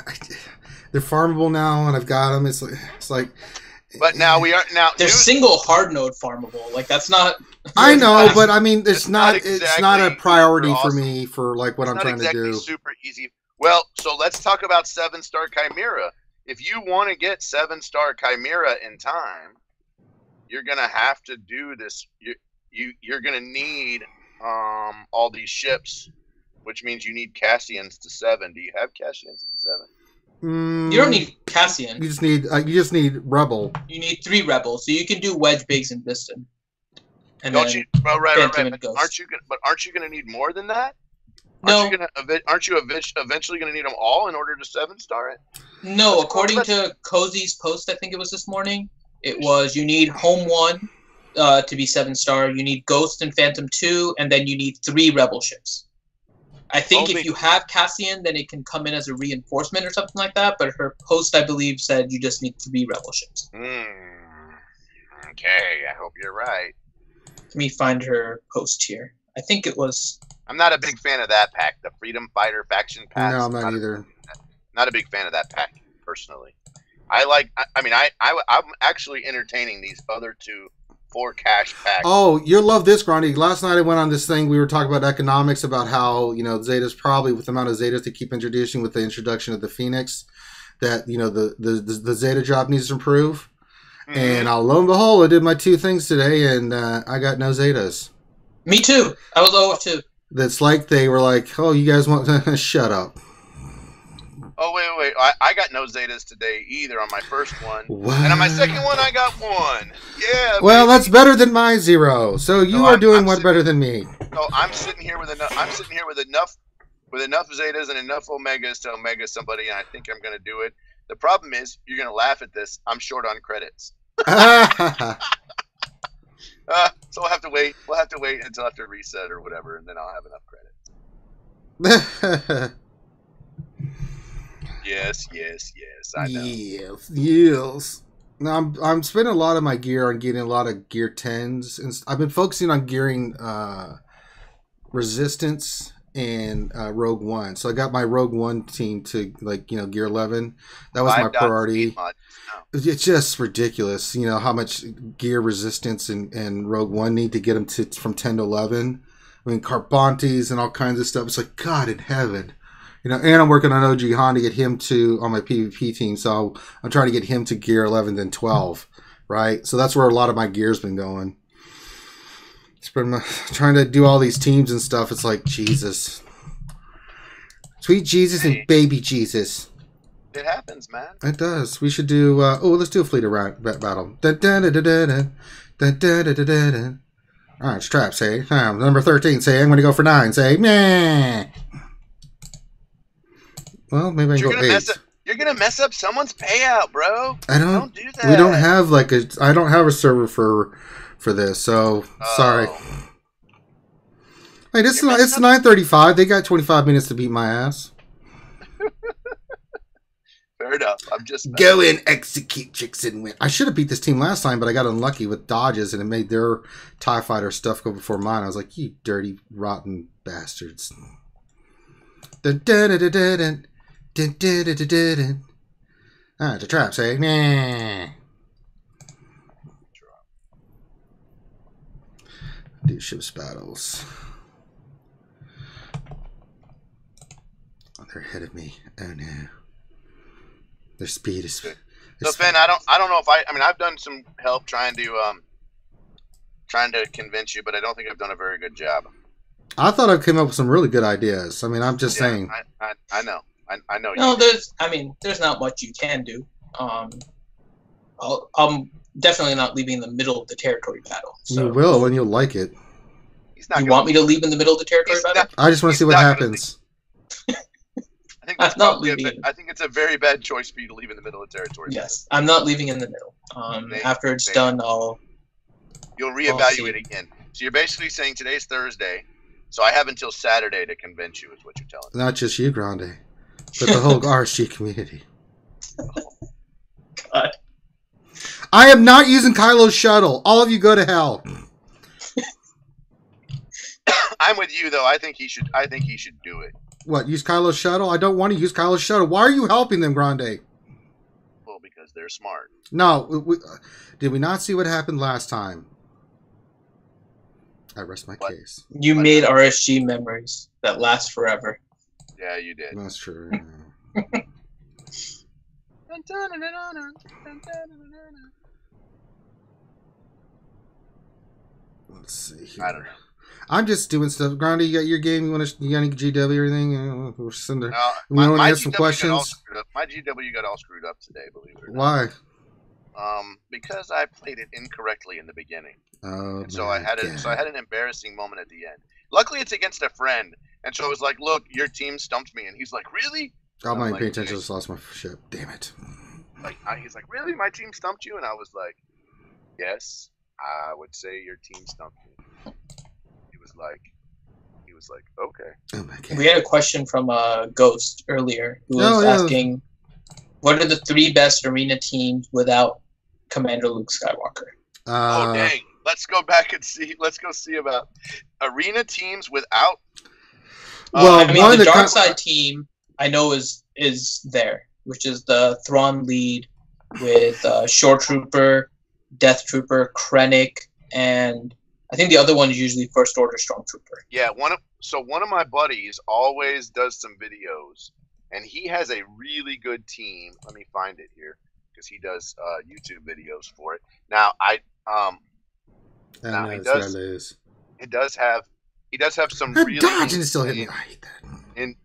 Speaker 1: They're farmable now, and I've got them. It's like.
Speaker 2: But now we are now.
Speaker 3: They're single hard node farmable. Like that's not.
Speaker 1: I know, but I mean, it's not a priority for me for like what I'm trying to do.
Speaker 2: Super easy. Well, so let's talk about 7-star Chimera. If you want to get 7-star Chimera in time, you're gonna have to do this. You're gonna need all these ships, which means you need Cassians to 7. Do you have Cassians to 7?
Speaker 3: You don't need Cassian.
Speaker 1: You just need Rebel.
Speaker 3: You need 3 Rebels, so you can do Wedge, Biggs, and Biston. And
Speaker 2: don't you? Well, right.
Speaker 3: But
Speaker 2: aren't you going to need more than that?
Speaker 3: No.
Speaker 2: Aren't you eventually going to need them all in order to 7-star it?
Speaker 3: No. According to Cozy's post, I think it was this morning, it was you need Home 1 to be 7-star. You need Ghost and Phantom 2, and then you need 3 Rebel ships. I think if you have Cassian, then it can come in as a reinforcement or something like that. But her post, I believe, said you just need 3 Rebel ships.
Speaker 2: Okay, I hope you're right.
Speaker 3: Let me find her post here. I think it was...
Speaker 2: I'm not a big fan of that pack, the Freedom Fighter faction pack.
Speaker 1: No, I'm not either.
Speaker 2: Not a big fan of that pack, personally. I'm actually entertaining these other 2 for cash packs.
Speaker 1: Oh, you'll love this, Grundy. Last night I went on this thing. We were talking about economics, about how, Zeta's probably, with the amount of Zetas they keep introducing with the introduction of the Phoenix, that, the Zeta job needs to improve. Mm-hmm. And lo and behold, I did my 2 things today, and I got no Zetas.
Speaker 3: Me too. I was low too.
Speaker 1: That's like they were like, oh, you guys want... Shut up.
Speaker 2: Oh, wait. I got no Zetas today either on my first one.
Speaker 1: What?
Speaker 2: And on my second one, I got 1. Yeah.
Speaker 1: Well, that's better than my 0. So you are doing better than me.
Speaker 2: So I'm sitting here with enough Zetas and enough Omegas to Omega somebody, and I think I'm going to do it. The problem is, you're going to laugh at this. I'm short on credits. So we'll have to wait. We'll have to wait until after reset or whatever, and then I'll have enough credits. Yes. I know.
Speaker 1: Yes. Now I'm spending a lot of my gear on getting a lot of gear 10s, and I've been focusing on gearing Resistance and Rogue One. So I got my Rogue One team to gear 11. That was my priority. It's just ridiculous, how much gear Resistance and Rogue One need to get them from 10 to 11. I mean, Carbontes and all kinds of stuff. It's like, God in heaven. And I'm working on OG Han to get him on my PvP team, so I'm trying to get him to gear 11 then 12, right? So that's where a lot of my gear's been going. Trying to do all these teams and stuff. It's like, Jesus. Sweet Jesus and baby Jesus.
Speaker 2: It happens, man.
Speaker 1: It does. We should do, let's do a fleet of battle. All right, Strap, say. Number 13, say, I'm going to go for 9, say, meh. Well, maybe I can go 8.
Speaker 2: You're gonna mess up someone's payout, bro. Don't do that.
Speaker 1: We don't have I don't have a server for this, so sorry. Wait, it's 9:35. They got 25 minutes to beat my ass.
Speaker 2: Fair enough. I'm just
Speaker 1: Go in, execute chicks and win. I should have beat this team last time, but I got unlucky with dodges, and it made their TIE fighter stuff go before mine. I was like, you dirty, rotten bastards. Dun, dun, dun, dun, dun, dun, dun, dun, dun, dun, dun. Ah, it's a trap, say. Nah. Do ships battles. Oh, they're ahead of me. Oh no. Their speed is.
Speaker 2: So Finn, I don't know if I mean I've done some help trying to convince you, but I don't think I've done a very good job.
Speaker 1: I thought I came up with some really good ideas. I mean, I'm just saying.
Speaker 2: I know. I know.
Speaker 3: No, there's not much you can do. I'm definitely not leaving in the middle of the territory battle. So.
Speaker 1: You will, and you'll like it.
Speaker 3: You want me to leave in the middle of the territory battle?
Speaker 1: I just want to see what happens.
Speaker 2: I think that's I think it's a very bad choice for you to leave in the middle of the territory.
Speaker 3: Yes, I'm not leaving in the middle. After it's done,
Speaker 2: you'll reevaluate again. So you're basically saying today's Thursday, so I have until Saturday to convince you, is what you're telling me.
Speaker 1: Not just you, Grande, but the whole RSG community.
Speaker 3: God.
Speaker 1: I am not using Kylo's shuttle. All of you go to hell.
Speaker 2: I'm with you though. I think he should do it.
Speaker 1: What, use Kylo's shuttle? I don't want to use Kylo's shuttle. Why are you helping them, Grande?
Speaker 2: Well, because they're smart.
Speaker 1: No. Did we not see what happened last time? I rest my case.
Speaker 3: You made RSG memories that last forever.
Speaker 2: Yeah, you did.
Speaker 1: That's true. Let's see here.
Speaker 2: I don't know.
Speaker 1: I'm just doing stuff. Grande, you got your game? You got any GW or anything? We'll send her.
Speaker 2: We
Speaker 1: want to ask some questions?
Speaker 2: My GW got all screwed up today, believe it or
Speaker 1: not.
Speaker 2: Why? Because I played it incorrectly in the beginning.
Speaker 1: Oh,
Speaker 2: and so I had an embarrassing moment at the end. Luckily, it's against a friend, and so I was like, "Look, your team stumped me," and he's like, "Really?"
Speaker 1: I'm not paying attention. I just lost my ship. Damn it!
Speaker 2: He's like, "Really? My team stumped you?" And I was like, "Yes, I would say your team stumped me." He was like, okay.
Speaker 1: Oh my God.
Speaker 3: We had a question from Ghost earlier who was asking, what are the 3 best arena teams without Commander Luke Skywalker?
Speaker 2: Oh dang! Let's go back and see. Let's go see about arena teams without.
Speaker 3: Well, I mean, the dark side team I know is there, which is the Thrawn lead with Shore Trooper, Death Trooper, Krennic, and I think the other one is usually First Order Stormtrooper.
Speaker 2: Yeah, one of my buddies always does some videos, and he has a really good team. Let me find it here because he does YouTube videos for it. Now he does have some really
Speaker 1: dodging still hitting. I hate that.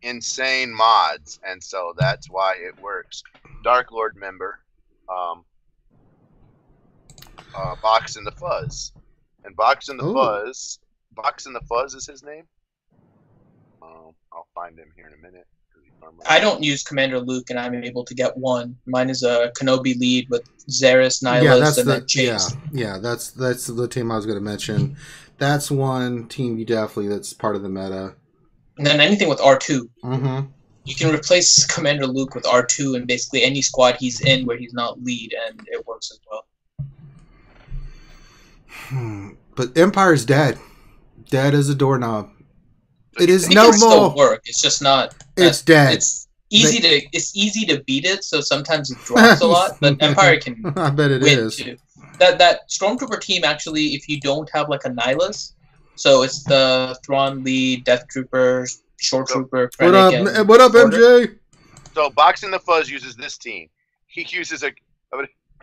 Speaker 2: Insane mods, and so that's why it works. Dark Lord member, Box in the Fuzz. And Box in the Fuzz is his name. I'll find him here in a minute.
Speaker 3: I don't use Commander Luke, and I'm able to get one. Mine is a Kenobi lead with Zaris, Nihilus, and then Chase.
Speaker 1: Yeah, that's the team I was going to mention. That's one team that's part of the meta.
Speaker 3: And then anything with R2.
Speaker 1: Mm-hmm.
Speaker 3: You can replace Commander Luke with R2 in basically any squad he's in where he's not lead, and it works as well.
Speaker 1: But Empire's dead. Dead as a doorknob. It is
Speaker 3: no more. Still work. It's just not.
Speaker 1: It's dead.
Speaker 3: It's easy to beat it, so sometimes it drops a lot. But Empire can.
Speaker 1: I bet it is.
Speaker 3: Too. That Stormtrooper team actually, if you don't have like a Nihilus, so it's the Thrawn lead, Death Trooper, Shore Trooper. Krennic,
Speaker 1: what up, MJ?
Speaker 2: So Box in the Fuzz uses this team. He uses you're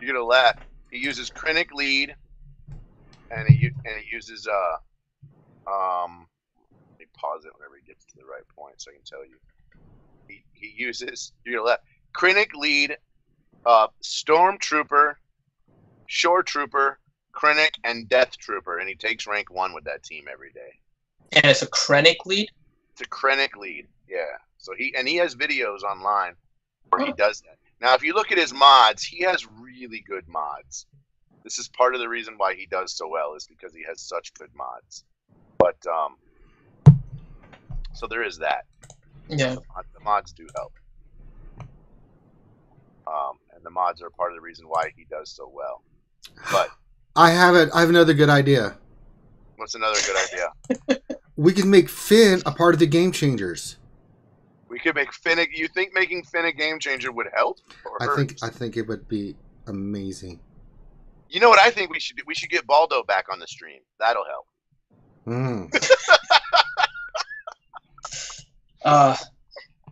Speaker 2: gonna laugh. He uses Krennic lead. And he uses let me pause it whenever he gets to the right point so I can tell you. He uses Krennic lead, Stormtrooper, Shore Trooper, Krennic, and Death Trooper, and he takes rank 1 with that team every day.
Speaker 3: And it's a Krennic lead?
Speaker 2: It's a Krennic lead, yeah. So he has videos online where he does that. Now if you look at his mods, he has really good mods. This is part of the reason why he does so well is because he has such good mods. But so there is that.
Speaker 3: Yeah.
Speaker 2: The mods do help. And the mods are part of the reason why he does so well. But
Speaker 1: I have another good idea.
Speaker 2: what's another good idea?
Speaker 1: We can make Finn a part of the Game Changers.
Speaker 2: We could make Finn. You think making Finn a game changer would help? Or hurt?
Speaker 1: I think it would be amazing.
Speaker 2: You know what I think we should do? We should get Baldo back on the stream. That'll help.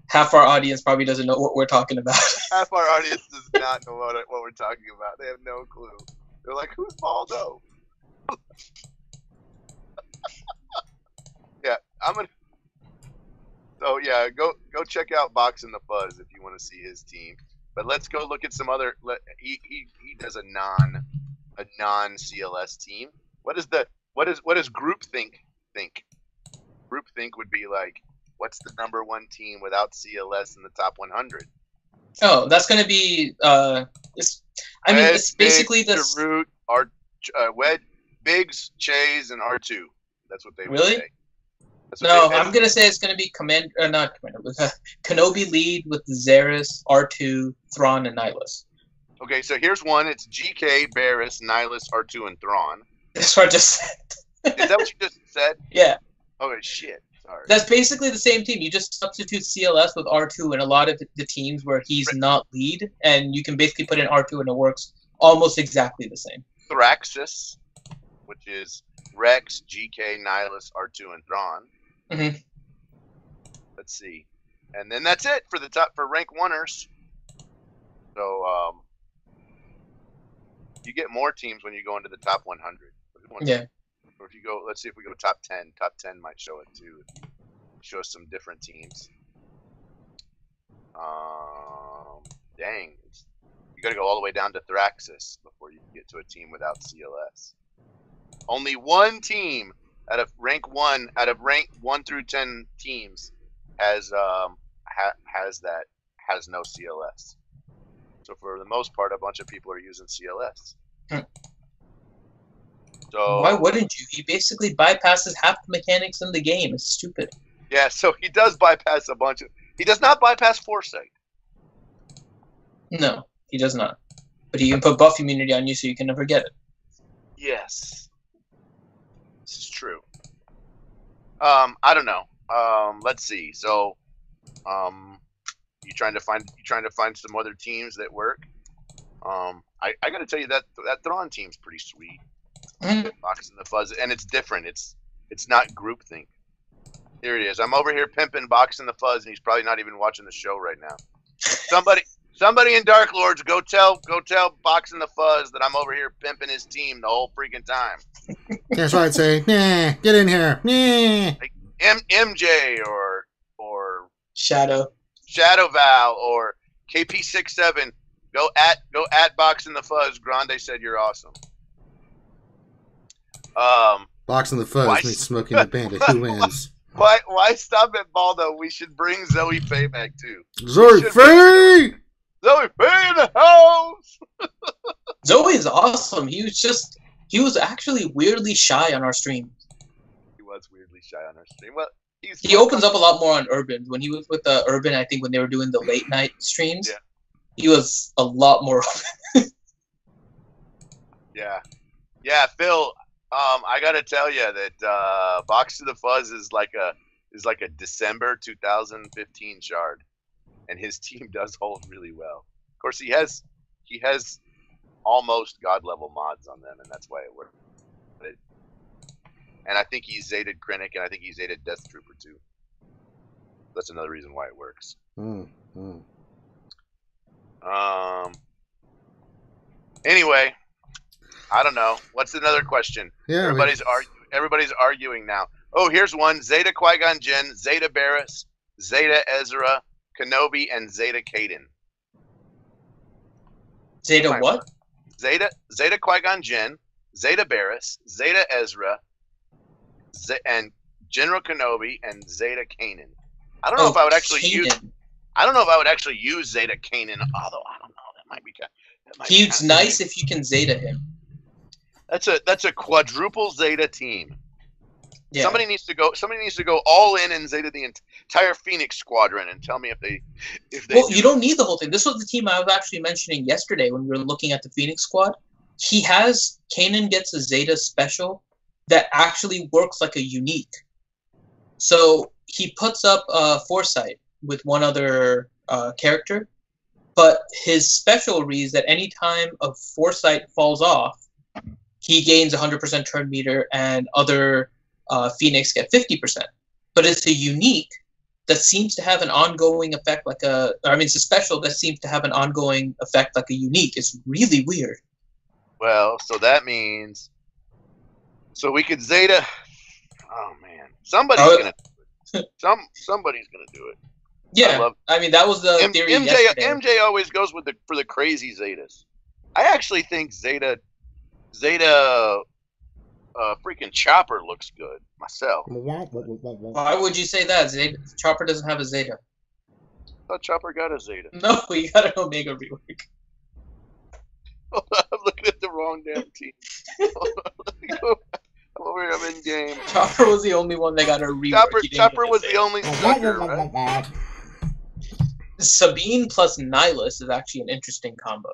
Speaker 3: Half our audience probably doesn't know what we're talking about.
Speaker 2: Half our audience does not know what we're talking about. They have no clue. They're like, "Who's Baldo?" Yeah, I'm gonna. So yeah, go check out Box and the Fuzz if you want to see his team. But let's go look at some other. He does a non CLS team. What does groupthink think? Groupthink would be like, what's the number one team without CLS in the top 100?
Speaker 3: Oh, that's going to be. It's basically the
Speaker 2: Root, Biggs, Chase, and R2. That's what they would
Speaker 3: really.
Speaker 2: say.
Speaker 3: No, I'm going to say it's going to be Kenobi lead with Xeris, R2, Thrawn, and Nihilus.
Speaker 2: Okay, so here's one. It's GK, Barris, Nihilus, R2, and Thrawn.
Speaker 3: That's what I just said.
Speaker 2: Is that what you just said?
Speaker 3: Yeah.
Speaker 2: Okay, shit. Sorry.
Speaker 3: That's basically the same team. You just substitute CLS with R2 in a lot of the teams where he's not lead, and you can basically put in R2 and it works almost exactly the same.
Speaker 2: Thraxis, which is Rex, GK, Nihilus, R2, and Thrawn.
Speaker 3: Mm-hmm.
Speaker 2: Let's see. And then that's it for rank oneers. So you get more teams when you go into the top 100.
Speaker 3: Yeah.
Speaker 2: Or if you go, let's see if we go top 10. Top 10 might show it too. Show us some different teams. Dang. You got to go all the way down to Thraxis before you get to a team without CLS. Only one team out of rank 1 through 10 teams has no CLS. So for the most part, a bunch of people are using CLS. So
Speaker 3: why wouldn't you? He basically bypasses half the mechanics in the game. It's stupid.
Speaker 2: Yeah, so he does bypass a bunch of. He does not bypass Foresight.
Speaker 3: No, he does not. But he can put buff immunity on you, so you can never get it.
Speaker 2: Yes, this is true. I don't know. Let's see. So, you trying to find some other teams that work? I got to tell you that Thrawn team's pretty sweet. Box and the Fuzz, and it's different. It's not groupthink. Here it is. I'm over here pimping Box and the Fuzz, and he's probably not even watching the show right now. Somebody in Dark Lords, go tell Box and the Fuzz that I'm over here pimping his team the whole freaking time.
Speaker 1: That's what I'd say. Nah, get in here. Nah.
Speaker 2: Like MJ or
Speaker 3: Shadow
Speaker 2: Val or KP67. Go at Box and the Fuzz. Grande said you're awesome.
Speaker 1: Box and the Fuzz means Smoking the Bandit. Who wins?
Speaker 2: Why stop at Baldo? We should bring Zoe Faye back too.
Speaker 1: Zoe Faye!
Speaker 2: Zoe Faye in the house!
Speaker 3: Zoe is awesome. He was actually weirdly shy on our stream.
Speaker 2: He was weirdly shy on our stream. Well,
Speaker 3: he opens up a lot more on Urban. When he was with Urban, I think when they were doing the late night streams, he was a lot more open.
Speaker 2: Yeah, Phil. I gotta tell you that Box to the Fuzz is like a December 2015 shard, and his team does hold really well. Of course, he has almost god level mods on them, and that's why it works. And I think he's Zated Krennic, and I think he's Zated Death Trooper too. That's another reason why it works. Anyway. I don't know. What's another question?
Speaker 1: Yeah,
Speaker 2: everybody's arguing now. Oh, here's one: Zeta Qui-Gon Jinn, Zeta Barris, Zeta Ezra, Kenobi, and Zeta Kaden.
Speaker 3: Zeta what?
Speaker 2: Zeta Qui-Gon Jinn, Zeta Barris, Zeta Ezra, and General Kenobi, and Zeta Kanan. I don't know if I would actually use. I don't know if I would actually use Zeta Kanan. Although I don't know, that might be.
Speaker 3: He's nice if you can Zeta him.
Speaker 2: That's a quadruple Zeta team.
Speaker 3: Yeah.
Speaker 2: Somebody needs to go all in Zeta the entire Phoenix Squadron and tell me if they.
Speaker 3: Well, you don't need the whole thing. This was the team I was actually mentioning yesterday when we were looking at the Phoenix squad. Kanan gets a Zeta special that actually works like a unique. So he puts up Foresight with one other character, but his special reads that any time a Foresight falls off, he gains 100% turn meter and other Phoenix get 50%. But it's a unique that seems to have an ongoing effect it's a special that seems to have an ongoing effect like a unique. It's really weird.
Speaker 2: Well, so that means... So we could Zeta... Oh, man. Somebody's going to do it.
Speaker 3: Yeah, that was the theory yesterday.
Speaker 2: MJ always goes for the crazy Zetas. I actually think Zeta freaking Chopper looks good myself.
Speaker 3: Why would you say that? Chopper doesn't have a Zeta.
Speaker 2: I thought Chopper got a Zeta.
Speaker 3: No, he got an Omega rework.
Speaker 2: I'm looking at the wrong damn team. I'm over here, I'm in game.
Speaker 3: Chopper was the only one that got a rework.
Speaker 2: Chopper was the only sucker, right?
Speaker 3: Sabine plus Nihilus is actually an interesting combo.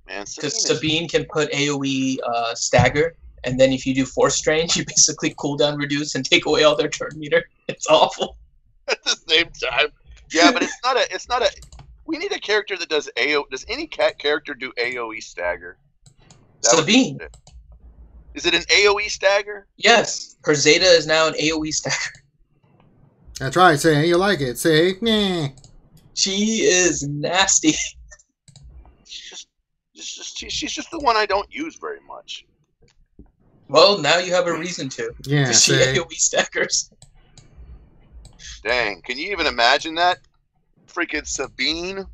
Speaker 2: Man,
Speaker 3: because Sabine can put AoE stagger, and then if you do Force Strain, you basically cooldown reduce and take away all their turn meter. It's awful.
Speaker 2: At the same time, yeah, but it's not a. We need a character that does AoE. Does any character do AoE stagger?
Speaker 3: Sabine.
Speaker 2: Is it an AoE stagger?
Speaker 3: Yes, her Zeta is now an AoE stagger.
Speaker 1: That's right. Say you like it. Say meh.
Speaker 3: She is nasty.
Speaker 2: She's just the one I don't use very much.
Speaker 3: Well, now you have a reason to.
Speaker 1: Yeah,
Speaker 3: because she AoE staggers.
Speaker 2: Dang, can you even imagine that? Freaking Sabine.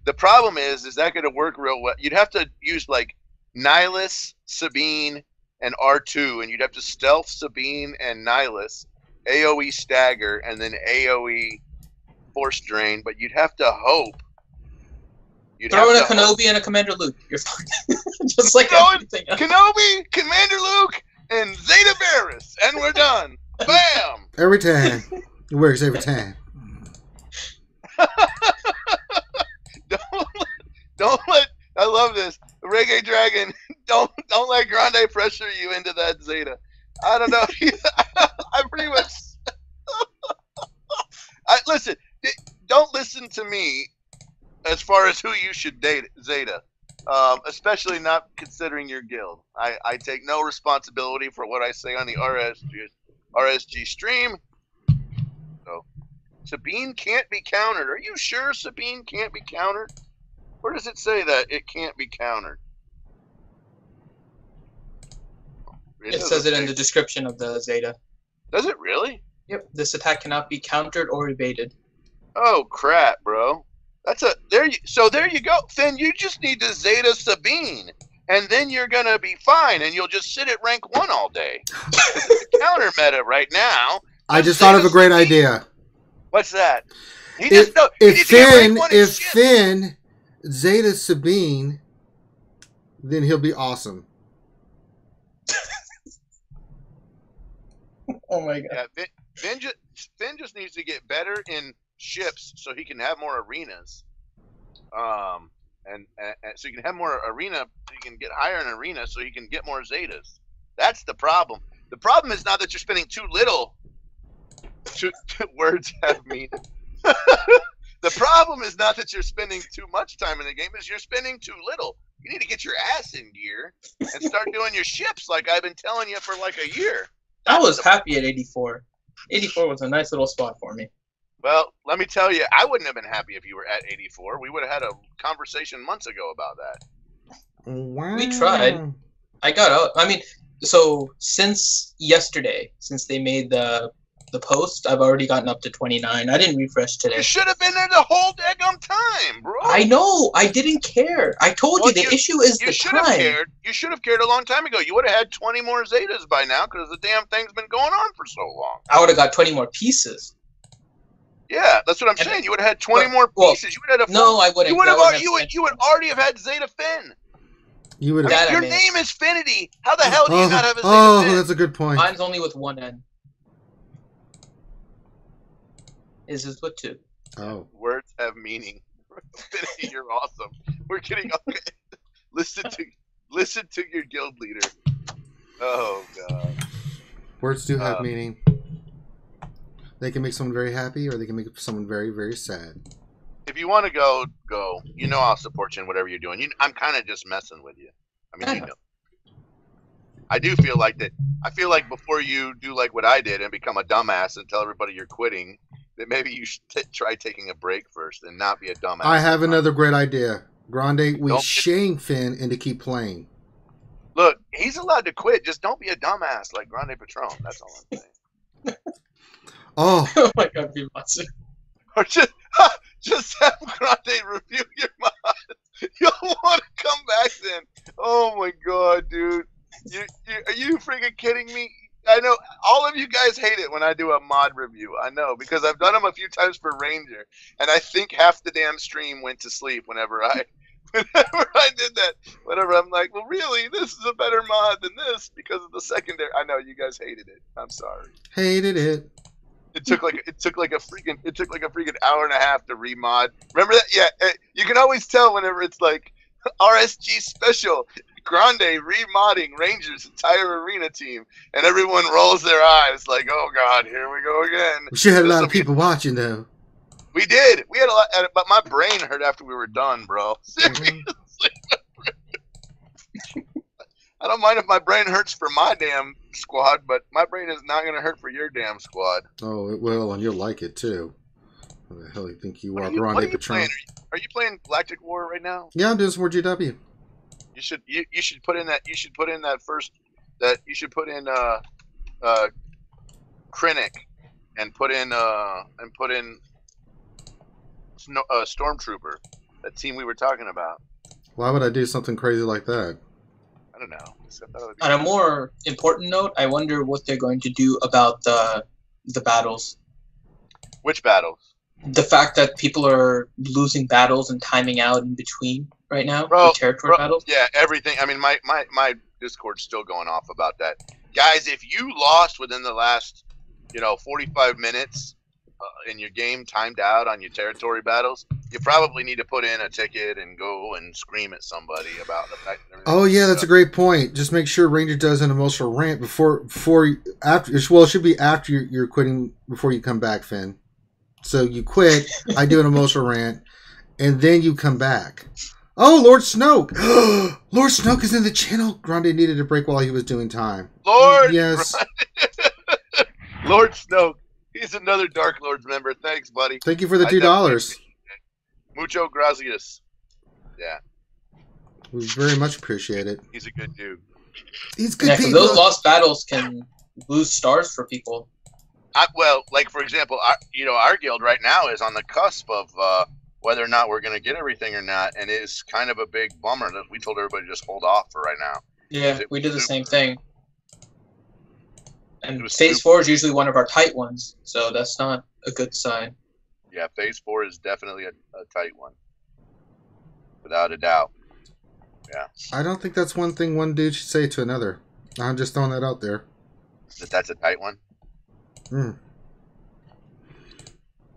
Speaker 2: The problem is that going to work real well? You'd have to use like Nihilus, Sabine, and R2, and you'd have to stealth Sabine and Nihilus, AoE stagger, and then AoE force drain. But you'd have to hope.
Speaker 3: Throw in a Kenobi and a Commander Luke. You're fine. Just like everything else.
Speaker 2: Kenobi, Commander Luke, and Zeta Varys, and we're done. Bam!
Speaker 1: Every time. It works every time.
Speaker 2: Don't let. I love this. Reggae Dragon, don't let Grande pressure you into that Zeta. I don't know. I pretty much. Listen. Don't listen to me as far as who you should date Zeta, especially not considering your guild. I take no responsibility for what I say on the RSG stream. So Sabine can't be countered. Are you sure Sabine can't be countered? Where does it say that it can't be countered?
Speaker 3: It says it in the description of the Zeta.
Speaker 2: Does it really?
Speaker 3: Yep. This attack cannot be countered or evaded.
Speaker 2: Oh crap, bro! There you go. Then you just need to Zeta Sabine, and then you're gonna be fine, and you'll just sit at rank 1 all day. It's the counter meta right now.
Speaker 1: I just thought of a great idea.
Speaker 2: If
Speaker 1: Finn Zeta Sabine, then he'll be awesome.
Speaker 3: Oh my god!
Speaker 2: Yeah, Finn just needs to get better in ships so he can have more arenas. And so you can have more arena, so you can get higher in arena, so you can get more Zetas. That's the problem. The problem is not that you're spending too little. Words have meaning. The problem is not that you're spending too much time in the game, is you're spending too little. You need to get your ass in gear and start doing your ships like I've been telling you for like a year.
Speaker 3: I was happy at 84. 84 was a nice little spot for me.
Speaker 2: Well, let me tell you, I wouldn't have been happy if you were at 84. We would have had a conversation months ago about that.
Speaker 1: Wow.
Speaker 3: We tried. I got out. I mean, so since yesterday, since they made the post, I've already gotten up to 29. I didn't refresh today.
Speaker 2: You should have been there the whole daggum time, bro.
Speaker 3: I know. I didn't care. I told you the issue is the time.
Speaker 2: You should have cared a long time ago. You would have had 20 more Zetas by now because the damn thing's been going on for so long.
Speaker 3: I would have got 20 more pieces.
Speaker 2: Yeah, that's what I'm saying. You would have had 20 more pieces. You would have had
Speaker 3: no, I wouldn't.
Speaker 2: You would already have had Zeta Finn.
Speaker 1: You would have.
Speaker 3: That I
Speaker 2: Your
Speaker 3: made.
Speaker 2: name is Finity. How the hell do you not have a
Speaker 1: Oh,
Speaker 2: second
Speaker 1: that's a good point.
Speaker 3: Mine's only with one N. His is with two.
Speaker 1: Oh.
Speaker 2: Words have meaning. Finity, you're awesome. We're getting okay. Listen to your guild leader. Oh god.
Speaker 1: Words do have meaning. They can make someone very happy, or they can make someone very, very sad.
Speaker 2: If you want to go. You know I'll support you in whatever you're doing. I'm kind of just messing with you. I mean, you know. I do feel like that. I feel like before you do like what I did and become a dumbass and tell everybody you're quitting, that maybe you should try taking a break first and not be a dumbass.
Speaker 1: I have another great idea. Grande, we
Speaker 2: Don't-
Speaker 1: shame Finn into keep playing.
Speaker 2: Look, he's allowed to quit. Just don't be a dumbass like Grande Patron. That's all I'm saying.
Speaker 1: Oh,
Speaker 3: Oh my god, Vimatsu.
Speaker 2: Or just have Grande review your mods. You'll want to come back then. Oh my god, dude. Are you freaking kidding me? I know all of you guys hate it when I do a mod review. I know, because I've done them a few times for Ranger, and I think half the damn stream went to sleep whenever I did that. Whenever I'm like, well, really, this is a better mod than this because of the secondary. I know you guys hated it. I'm sorry.
Speaker 1: hated it.
Speaker 2: It took like a freaking hour and a half to remod. Remember that? Yeah, you can always tell whenever it's like RSG special, Grande remodding Rangers' entire arena team, and everyone rolls their eyes like, "Oh God, here we go again."
Speaker 1: We should have a lot
Speaker 2: This'll
Speaker 1: of
Speaker 2: be-
Speaker 1: people watching, though.
Speaker 2: We did. We had a lot, but my brain hurt after we were done, bro. Seriously. I don't mind if my brain hurts for my damn squad, but my brain is not going to hurt for your damn squad.
Speaker 1: Oh, it will, and you'll like it, too. What the hell do you think you
Speaker 2: What
Speaker 1: are,
Speaker 2: are you
Speaker 1: Grande Patron?
Speaker 2: playing? Are you playing Galactic War right now?
Speaker 1: Yeah, I'm doing some more GW.
Speaker 2: You should put in that. You should put in that first. You should put in Krennic, and put in Stormtrooper. That team we were talking about.
Speaker 1: Why would I do something crazy like that?
Speaker 2: I don't know.
Speaker 3: On a more important note, I wonder what they're going to do about the battles.
Speaker 2: Which battles?
Speaker 3: The fact that people are losing battles and timing out in between right now
Speaker 2: Bro,
Speaker 3: with territory battles.
Speaker 2: Yeah, everything. I mean, my Discord's still going off about that. Guys, if you lost within the last, 45 minutes in your game timed out on your territory battles, you probably need to put in a ticket and go and scream at somebody about the fact that
Speaker 1: Oh, yeah, that's a great point. Just make sure Ranger does an emotional rant after. Well, it should be after you're quitting, before you come back, Finn. So you quit, I do an emotional rant, and then you come back. Oh, Lord Snoke! Lord Snoke is in the channel. Grande needed a break while he was doing time.
Speaker 2: Lord,
Speaker 1: Yes.
Speaker 2: Lord Snoke. He's another Dark Lords member. Thanks, buddy.
Speaker 1: Thank you for the
Speaker 2: I
Speaker 1: $2.
Speaker 2: Mucho gracias. Yeah,
Speaker 1: We very much appreciate it.
Speaker 2: he's a good dude.
Speaker 1: He's good
Speaker 3: Yeah, 'cause
Speaker 1: people.
Speaker 3: those lost battles can lose stars for people.
Speaker 2: Well, like for example, our guild right now is on the cusp of whether or not we're going to get everything or not, and it's kind of a big bummer that we told everybody to just hold off for right now.
Speaker 3: Yeah, we did the same thing.
Speaker 2: It
Speaker 3: And
Speaker 2: was
Speaker 3: Phase
Speaker 2: super.
Speaker 3: 4 is usually one of our tight ones, so that's not a good sign.
Speaker 2: Yeah, Phase 4 is definitely a tight one, without a doubt. Yeah,
Speaker 1: I don't think that's one thing one dude should say to another. I'm just throwing that out there.
Speaker 2: that's a tight one.
Speaker 1: Hmm.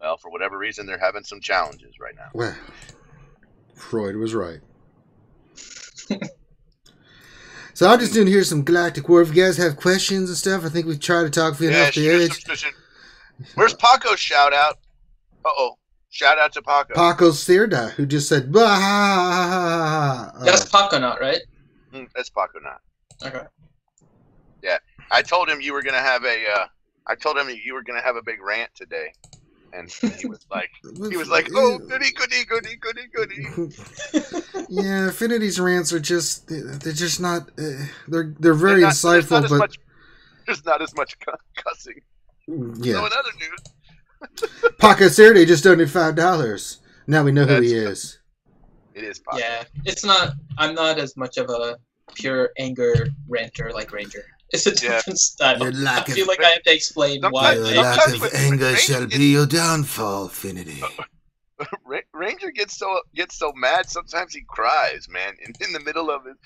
Speaker 2: Well, for whatever reason, they're having some challenges right now.
Speaker 1: Well, Freud was right. So I'm just doing here some Galactic War. If you guys have questions and stuff, I think we've tried to talk Finn off the
Speaker 2: shoot
Speaker 1: edge.
Speaker 2: some suspicion. Where's Paco's shout out? Uh-oh. Shout out to Paco.
Speaker 1: Paco Cerda, who just said, bah!
Speaker 3: That's Paconut, right?
Speaker 2: That's Paco not.
Speaker 3: Okay.
Speaker 2: I told him you were gonna have a big rant today, and he was like, "Oh, goody, goody, goody, goody, goody."
Speaker 1: Yeah, Affinity's rants are they're just not, they're very insightful, but
Speaker 2: there's not as much cussing.
Speaker 1: yeah.
Speaker 2: So in other news,
Speaker 1: Paco Cerda just donated $5. Now we know who he is.
Speaker 2: it is Paco.
Speaker 3: Yeah, I'm not as much of a pure anger ranter like Ranger. It's a different style.
Speaker 1: Your lack
Speaker 3: I feel
Speaker 1: of-
Speaker 3: like I have to explain why.
Speaker 2: Sometimes-
Speaker 1: Your lack of
Speaker 2: with
Speaker 1: anger
Speaker 2: Ranger,
Speaker 1: shall be your downfall, Affinity.
Speaker 2: Ranger gets so mad. Sometimes he cries, man, in the middle of it.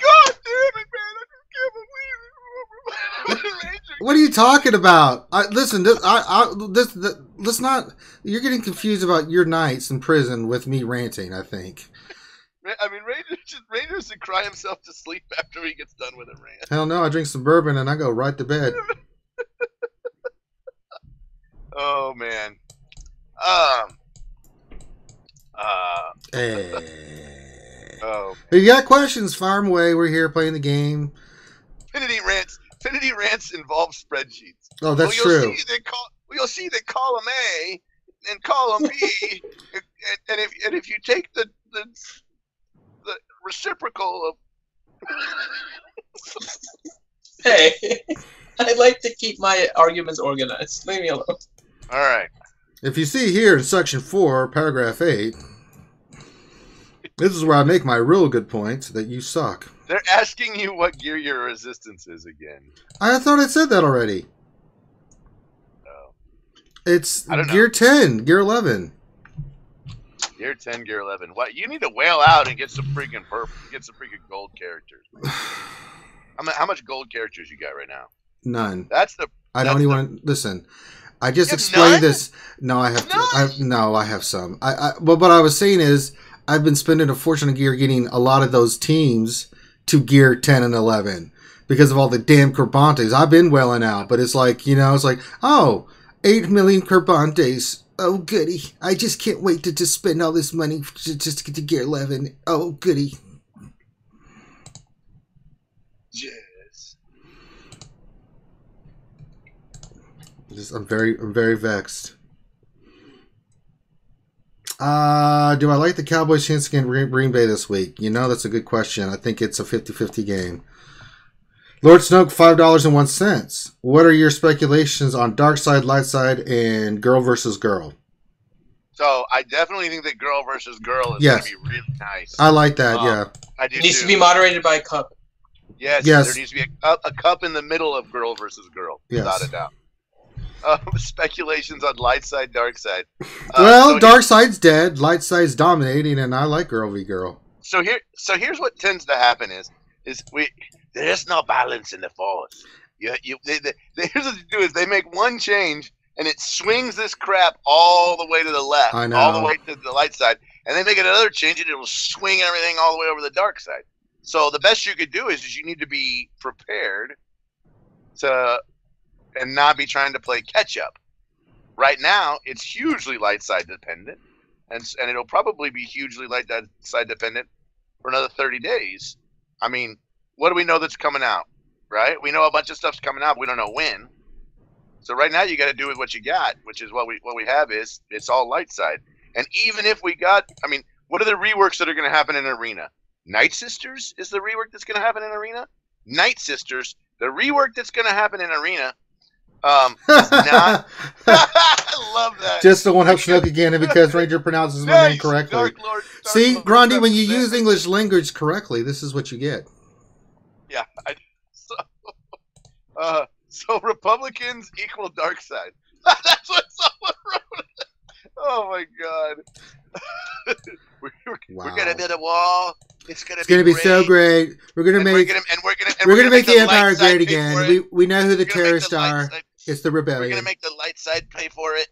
Speaker 2: God damn it, man! I just can't believe it. Ranger.
Speaker 1: What are you talking about? Listen, let's not. You're getting confused about your nights in prison with me ranting. I think.
Speaker 2: I mean, Ranger should cry himself to sleep after he gets done with a rant.
Speaker 1: Hell no! I drink some bourbon and I go right to bed.
Speaker 2: Oh man.
Speaker 1: Hey.
Speaker 2: Oh.
Speaker 1: If you got questions, fire them away. We're here playing the game.
Speaker 2: Finity rants involve spreadsheets.
Speaker 1: Oh, that's true.
Speaker 2: You'll see that column A and column B, and if you take the reciprocal of.
Speaker 3: Hey, I like to keep my arguments organized. Leave me alone.
Speaker 2: All right.
Speaker 1: If you see here in section 4, paragraph 8, this is where I make my real good point that you suck.
Speaker 2: They're asking you what gear your resistance is again.
Speaker 1: I thought I said that already.
Speaker 2: Oh.
Speaker 1: It's gear 10, gear 11.
Speaker 2: Gear 10, gear 11. What? You need to whale out and get some freaking gold characters. How much gold characters you got right now?
Speaker 1: None.
Speaker 2: I
Speaker 1: don't even listen. I just explained
Speaker 2: none?
Speaker 1: this. No, I have I have some. But what I was saying is I've been spending a fortune of gear getting a lot of those teams to gear 10 and 11 because of all the damn Carbantes. I've been whaling out, but it's like, oh, 8 million Carbantes. Oh, goody. I just can't wait to just spend all this money just to get to gear 11. Oh, goody.
Speaker 2: Yes.
Speaker 1: I'm very vexed. Do I like the Cowboys' chance against Green Bay this week? That's a good question. I think it's a 50-50 game. Lord Snoke, $5.01. What are your speculations on dark side, light side, and girl versus girl?
Speaker 2: So I definitely think that girl versus girl is going to be really nice.
Speaker 1: I like that. Yeah,
Speaker 2: I do.
Speaker 3: It needs to be moderated by a cup.
Speaker 2: Yes. There needs to be a cup in the middle of girl versus girl, without a doubt. Speculations on light side, dark side.
Speaker 1: Dark side's dead, light side's dominating, and I like girl v girl.
Speaker 2: So here's what tends to happen is there is no balance in the force. Here's what they do is they make one change and it swings this crap all the way to the left, all the way to the light side, and they make another change and it will swing everything all the way over the dark side. So the best you could do is you need to be prepared and not be trying to play catch up. Right now, it's hugely light side dependent, and it'll probably be hugely light side dependent for another 30 days. I mean, what do we know that's coming out, right? We know a bunch of stuff's coming out, but we don't know when. So right now, you got to do with what you got, which is what we have is it's all light side. And even if we got, what are the reworks that are going to happen in Arena? Night Sisters is the rework that's going to happen in Arena. Night Sisters, the rework that's going to happen in Arena. It's not. I love that.
Speaker 1: Just don't want to help Snook again, and because Ranger pronounces my name correctly. See, Grundy, when you use English language correctly, this is what you get.
Speaker 2: Yeah. So Republicans equal dark side. That's what someone wrote. Oh my God. We're gonna build a wall. It's gonna be
Speaker 1: so great. We're gonna make the Empire great again. We know who the terrorists are. It's the rebellion.
Speaker 2: We're gonna make the light side pay for it.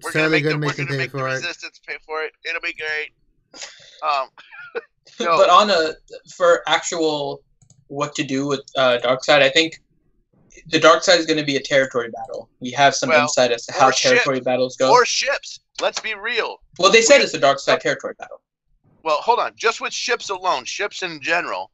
Speaker 2: We're
Speaker 1: gonna make
Speaker 2: the resistance pay for it. It'll be great.
Speaker 3: But for actual what to do with dark side, I think the dark side is going to be a territory battle. We have some insight as to how territory battles go.
Speaker 2: Or ships. Let's be real.
Speaker 3: Well, they said it's a dark side territory battle.
Speaker 2: Well, hold on. Just with ships alone, ships in general,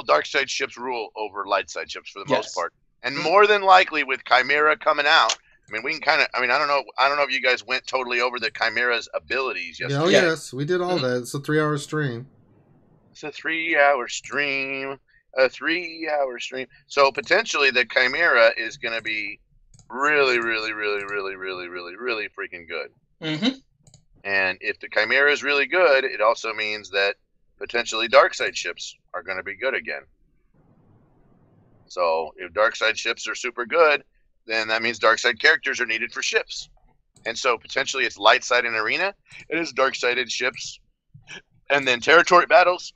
Speaker 2: dark side ships rule over light side ships for the most part. And more than likely, with Chimera coming out, we can kind of. I don't know if you guys went totally over the Chimera's abilities yesterday.
Speaker 1: Oh yes, we did all that. It's a 3-hour stream.
Speaker 2: It's a 3-hour stream. So potentially the Chimera is going to be really, really, really, really, really, really, really freaking good.
Speaker 3: Mm-hmm.
Speaker 2: And if the Chimera is really good, it also means that potentially dark side ships are going to be good again. So if dark side ships are super good, then that means dark side characters are needed for ships. And so potentially it's light side and arena. It is dark sided ships. And then territory battles.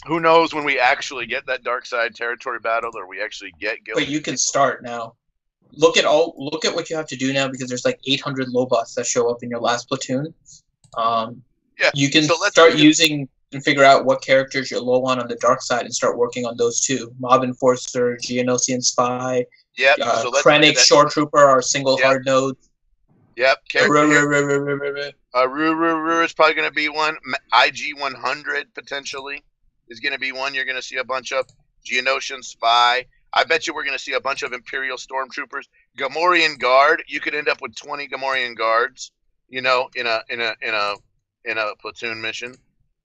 Speaker 2: Who knows when we actually get that dark side territory battle, or we actually get guild.
Speaker 3: But you can start now. Look at what you have to do now, because there's like 800 Lobots that show up in your last platoon. You can start using and figure out what characters you're low on the dark side and start working on those too. Mob Enforcer, Geonosian Spy, Krennic Shore Trooper are single hard nodes.
Speaker 2: Yep. Ruru is probably going to be one. IG 100 potentially is going to be one you're going to see a bunch of. Geonosian Spy. I bet you we're going to see a bunch of Imperial Stormtroopers. Gamorrean Guard. You could end up with 20 Gamorrean Guards. In a platoon mission.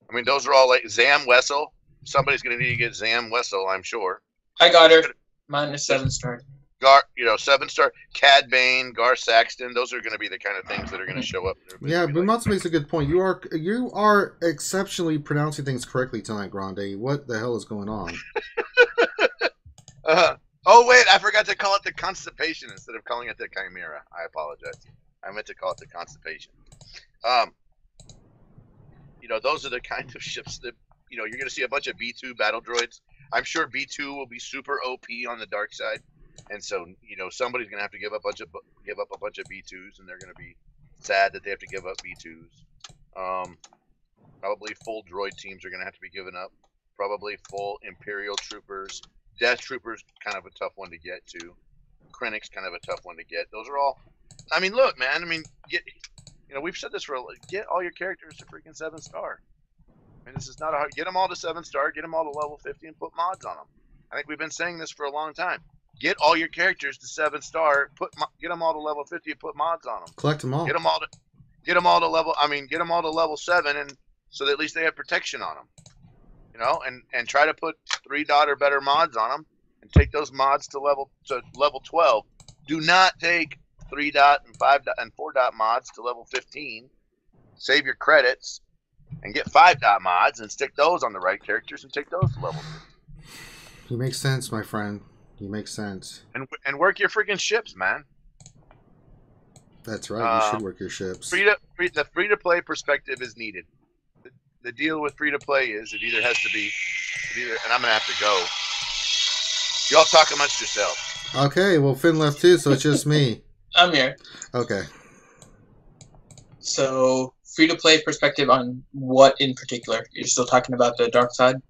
Speaker 2: I mean, those are all like Zam Wessel. Somebody's going to need to get Zam Wessel, I'm sure.
Speaker 3: I got her. Mine is 7-star.
Speaker 2: 7-star. Cad Bane, Gar Saxton. Those are going to be the kind of things that are going to show up.
Speaker 1: Yeah, Bumats makes a good point. You are exceptionally pronouncing things correctly tonight, Grande. What the hell is going on?
Speaker 2: Oh, wait. I forgot to call it the Constipation instead of calling it the Chimera. I apologize. I meant to call it the Constipation. Those are the kind of ships that, you're going to see a bunch of B2 battle droids. I'm sure B2 will be super OP on the dark side. And so, somebody's going to have to give up a bunch of B2s, and they're going to be sad that they have to give up B2s. Probably full droid teams are going to have to be given up. Probably full Imperial troopers. Death Troopers, kind of a tough one to get to. Krennic's kind of a tough one to get. Those are all... I mean, look, man. I mean, we've said this get all your characters to freaking 7-star. I mean, this is not a hard... Get them all to 7-star, get them all to level 50, and put mods on them. I think we've been saying this for a long time. Get all your characters to 7-star, get them all to level 50, and put mods on them.
Speaker 1: Collect them all.
Speaker 2: Get them all to level 7, and so that at least they have protection on them. And try to put 3-dot or better mods on them, and take those mods to level 12. Do not take 3-dot and 5-dot and 4-dot mods to level 15. Save your credits and get 5-dot mods and stick those on the right characters and take those to level 15.
Speaker 1: You make sense, my friend. You make sense.
Speaker 2: And work your freaking ships, man.
Speaker 1: That's right. You should work your ships.
Speaker 2: The free-to-play perspective is needed. The deal with free-to-play is it either has to be, and I'm going to have to go. Y'all talk amongst yourselves.
Speaker 1: Okay, well, Finn left too, so it's just me.
Speaker 3: I'm here.
Speaker 1: Okay.
Speaker 3: So, free-to-play perspective on what in particular? You're still talking about the dark side?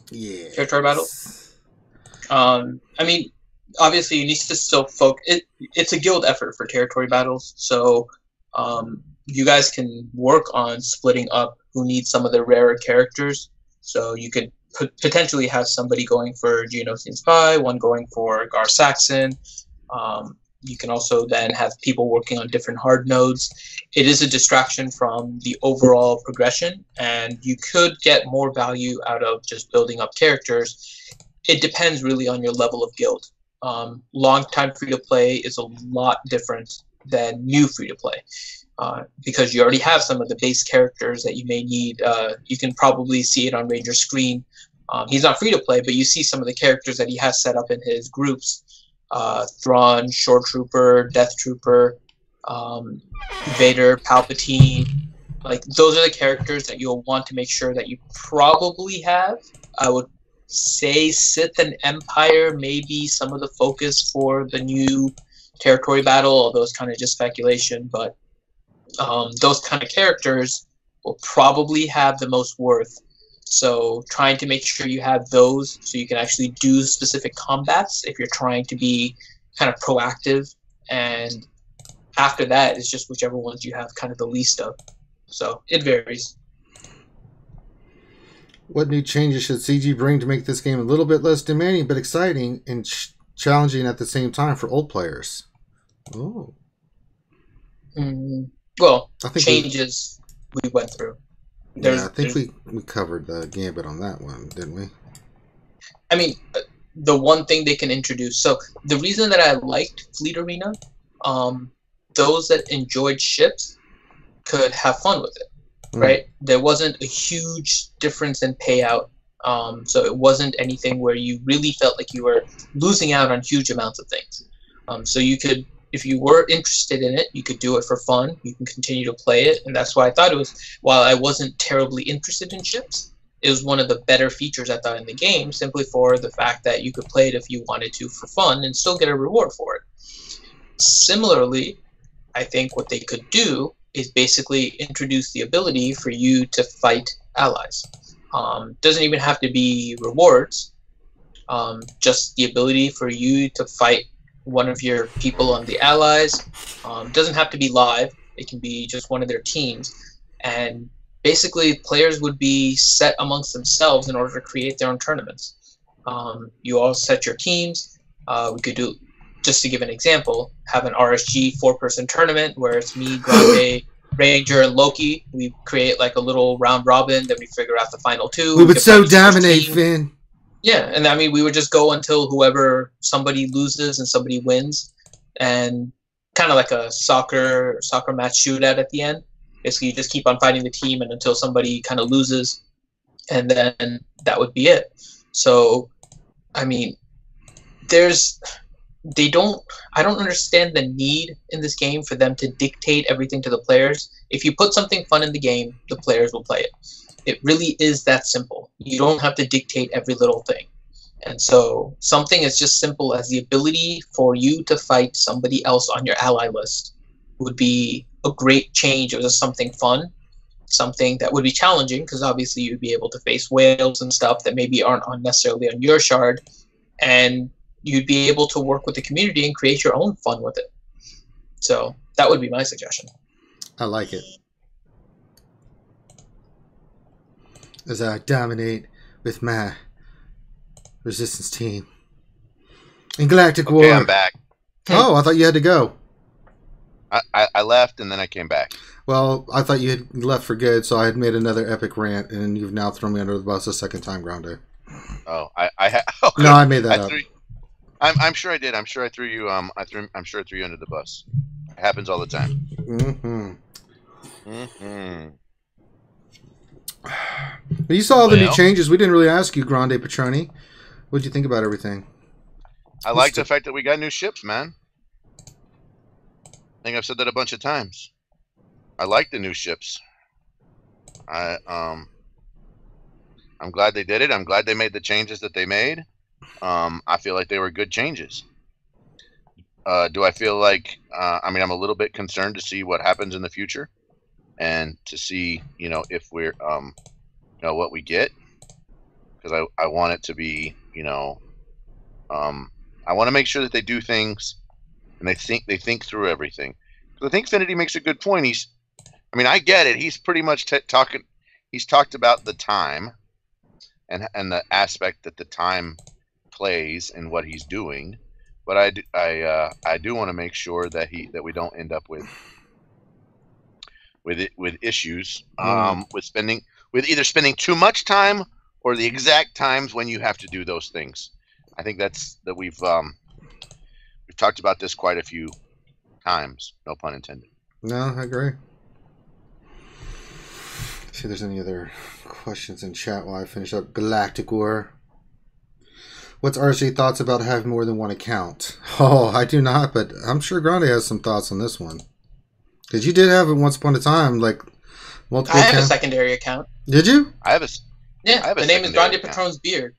Speaker 1: Yeah.
Speaker 3: Territory battle? I mean, obviously you need to still focus. It's a guild effort for territory battles, so you guys can work on splitting up who needs some of the rarer characters. So you could potentially have somebody going for Geonosian Spy, one going for Gar Saxon. You can also then have people working on different hard nodes. It is a distraction from the overall progression, and you could get more value out of just building up characters. It depends really on your level of guild. Long-time free-to-play is a lot different than new free-to-play. Because you already have some of the base characters that you may need. You can probably see it on Ranger's screen. He's not free to play, but you see some of the characters that he has set up in his groups. Thrawn, Shore Trooper, Death Trooper, Vader, Palpatine. Like, those are the characters that you'll want to make sure that you probably have. I would say Sith and Empire may be some of the focus for the new territory battle, although it's kind of just speculation, but those kind of characters will probably have the most worth. So trying to make sure you have those so you can actually do specific combats if you're trying to be kind of proactive. And after that, it's just whichever ones you have kind of the least of. So it varies.
Speaker 1: What new changes should CG bring to make this game a little bit less demanding but exciting and challenging at the same time for old players? Oh.
Speaker 3: Well, changes we went through.
Speaker 1: I think we covered the gambit on that one, didn't we?
Speaker 3: I mean, the one thing they can introduce. So the reason that I liked Fleet Arena, those that enjoyed ships could have fun with it, right? There wasn't a huge difference in payout. So it wasn't anything where you really felt like you were losing out on huge amounts of things. So you could if you were interested in it, you could do it for fun. You can continue to play it, and that's why I thought it was. While I wasn't terribly interested in ships, it was one of the better features I thought in the game, simply for the fact that you could play it if you wanted to for fun and still get a reward for it. Similarly, I think what they could do is basically introduce the ability for you to fight allies. Doesn't even have to be rewards. Just the ability for you to fight one of your people on the allies. Doesn't have to be live. It can be just one of their teams. And basically, players would be set amongst themselves in order to create their own tournaments. You all set your teams. We could do, just to give an example, have an RSG 4-person tournament where it's me, Grande, Ranger, and Loki. We create like a little round robin, then we figure out the final 2.
Speaker 1: We would so dominate, Finn.
Speaker 3: Yeah, and I mean, we would just go until somebody loses and somebody wins, and kind of like a soccer match shootout at the end. Basically, you just keep on fighting the team and until somebody kind of loses, and then that would be it. So, I mean, I don't understand the need in this game for them to dictate everything to the players. If you put something fun in the game, the players will play it. It really is that simple. You don't have to dictate every little thing. And so something as just simple as the ability for you to fight somebody else on your ally list would be a great change. It was just something fun, something that would be challenging, because obviously you'd be able to face whales and stuff that maybe aren't necessarily on your shard, and you'd be able to work with the community and create your own fun with it. So that would be my suggestion.
Speaker 1: I like it. As I dominate with my resistance team in Galactic War.
Speaker 2: Okay, I'm back.
Speaker 1: Oh, I thought you had to go.
Speaker 2: I left and then I came back.
Speaker 1: Well, I thought you had left for good, so I had made another epic rant, and you've now thrown me under the bus a second time, Grande.
Speaker 2: Oh,
Speaker 1: No, I made that up.
Speaker 2: I'm sure I did. I'm sure I threw you. I'm sure I threw you under the bus. It happens all the time.
Speaker 1: But you saw all the new changes. We didn't really ask you, Grande Petroni. What did you think about everything?
Speaker 2: I like the fact that we got new ships, man. I think I've said that a bunch of times. I like the new ships. I'm glad they did it. I'm glad they made the changes that they made. I feel like they were good changes. Do I feel like I'm a little bit concerned to see what happens in the future, and to see if we're what we get, because I want it to be I want to make sure that they do things and they think through everything. Because I think Finity makes a good point. I get it. He's pretty much he's talked about the time and the aspect that the time plays in what he's doing, but I do want to make sure that we don't end up with issues with either spending too much time or the exact times when you have to do those things. I think that we've talked about this quite a few times. No pun intended.
Speaker 1: No, I agree. Let's see if there's any other questions in chat while I finish up Galactic War. What's RSG thoughts about having more than one account? Oh, I do not, but I'm sure Grande has some thoughts on this one. Because you did have it once upon a time, like multiple
Speaker 3: accounts. I have a secondary account.
Speaker 1: Did you?
Speaker 2: I have a
Speaker 3: the name is Grande Patron's Beard.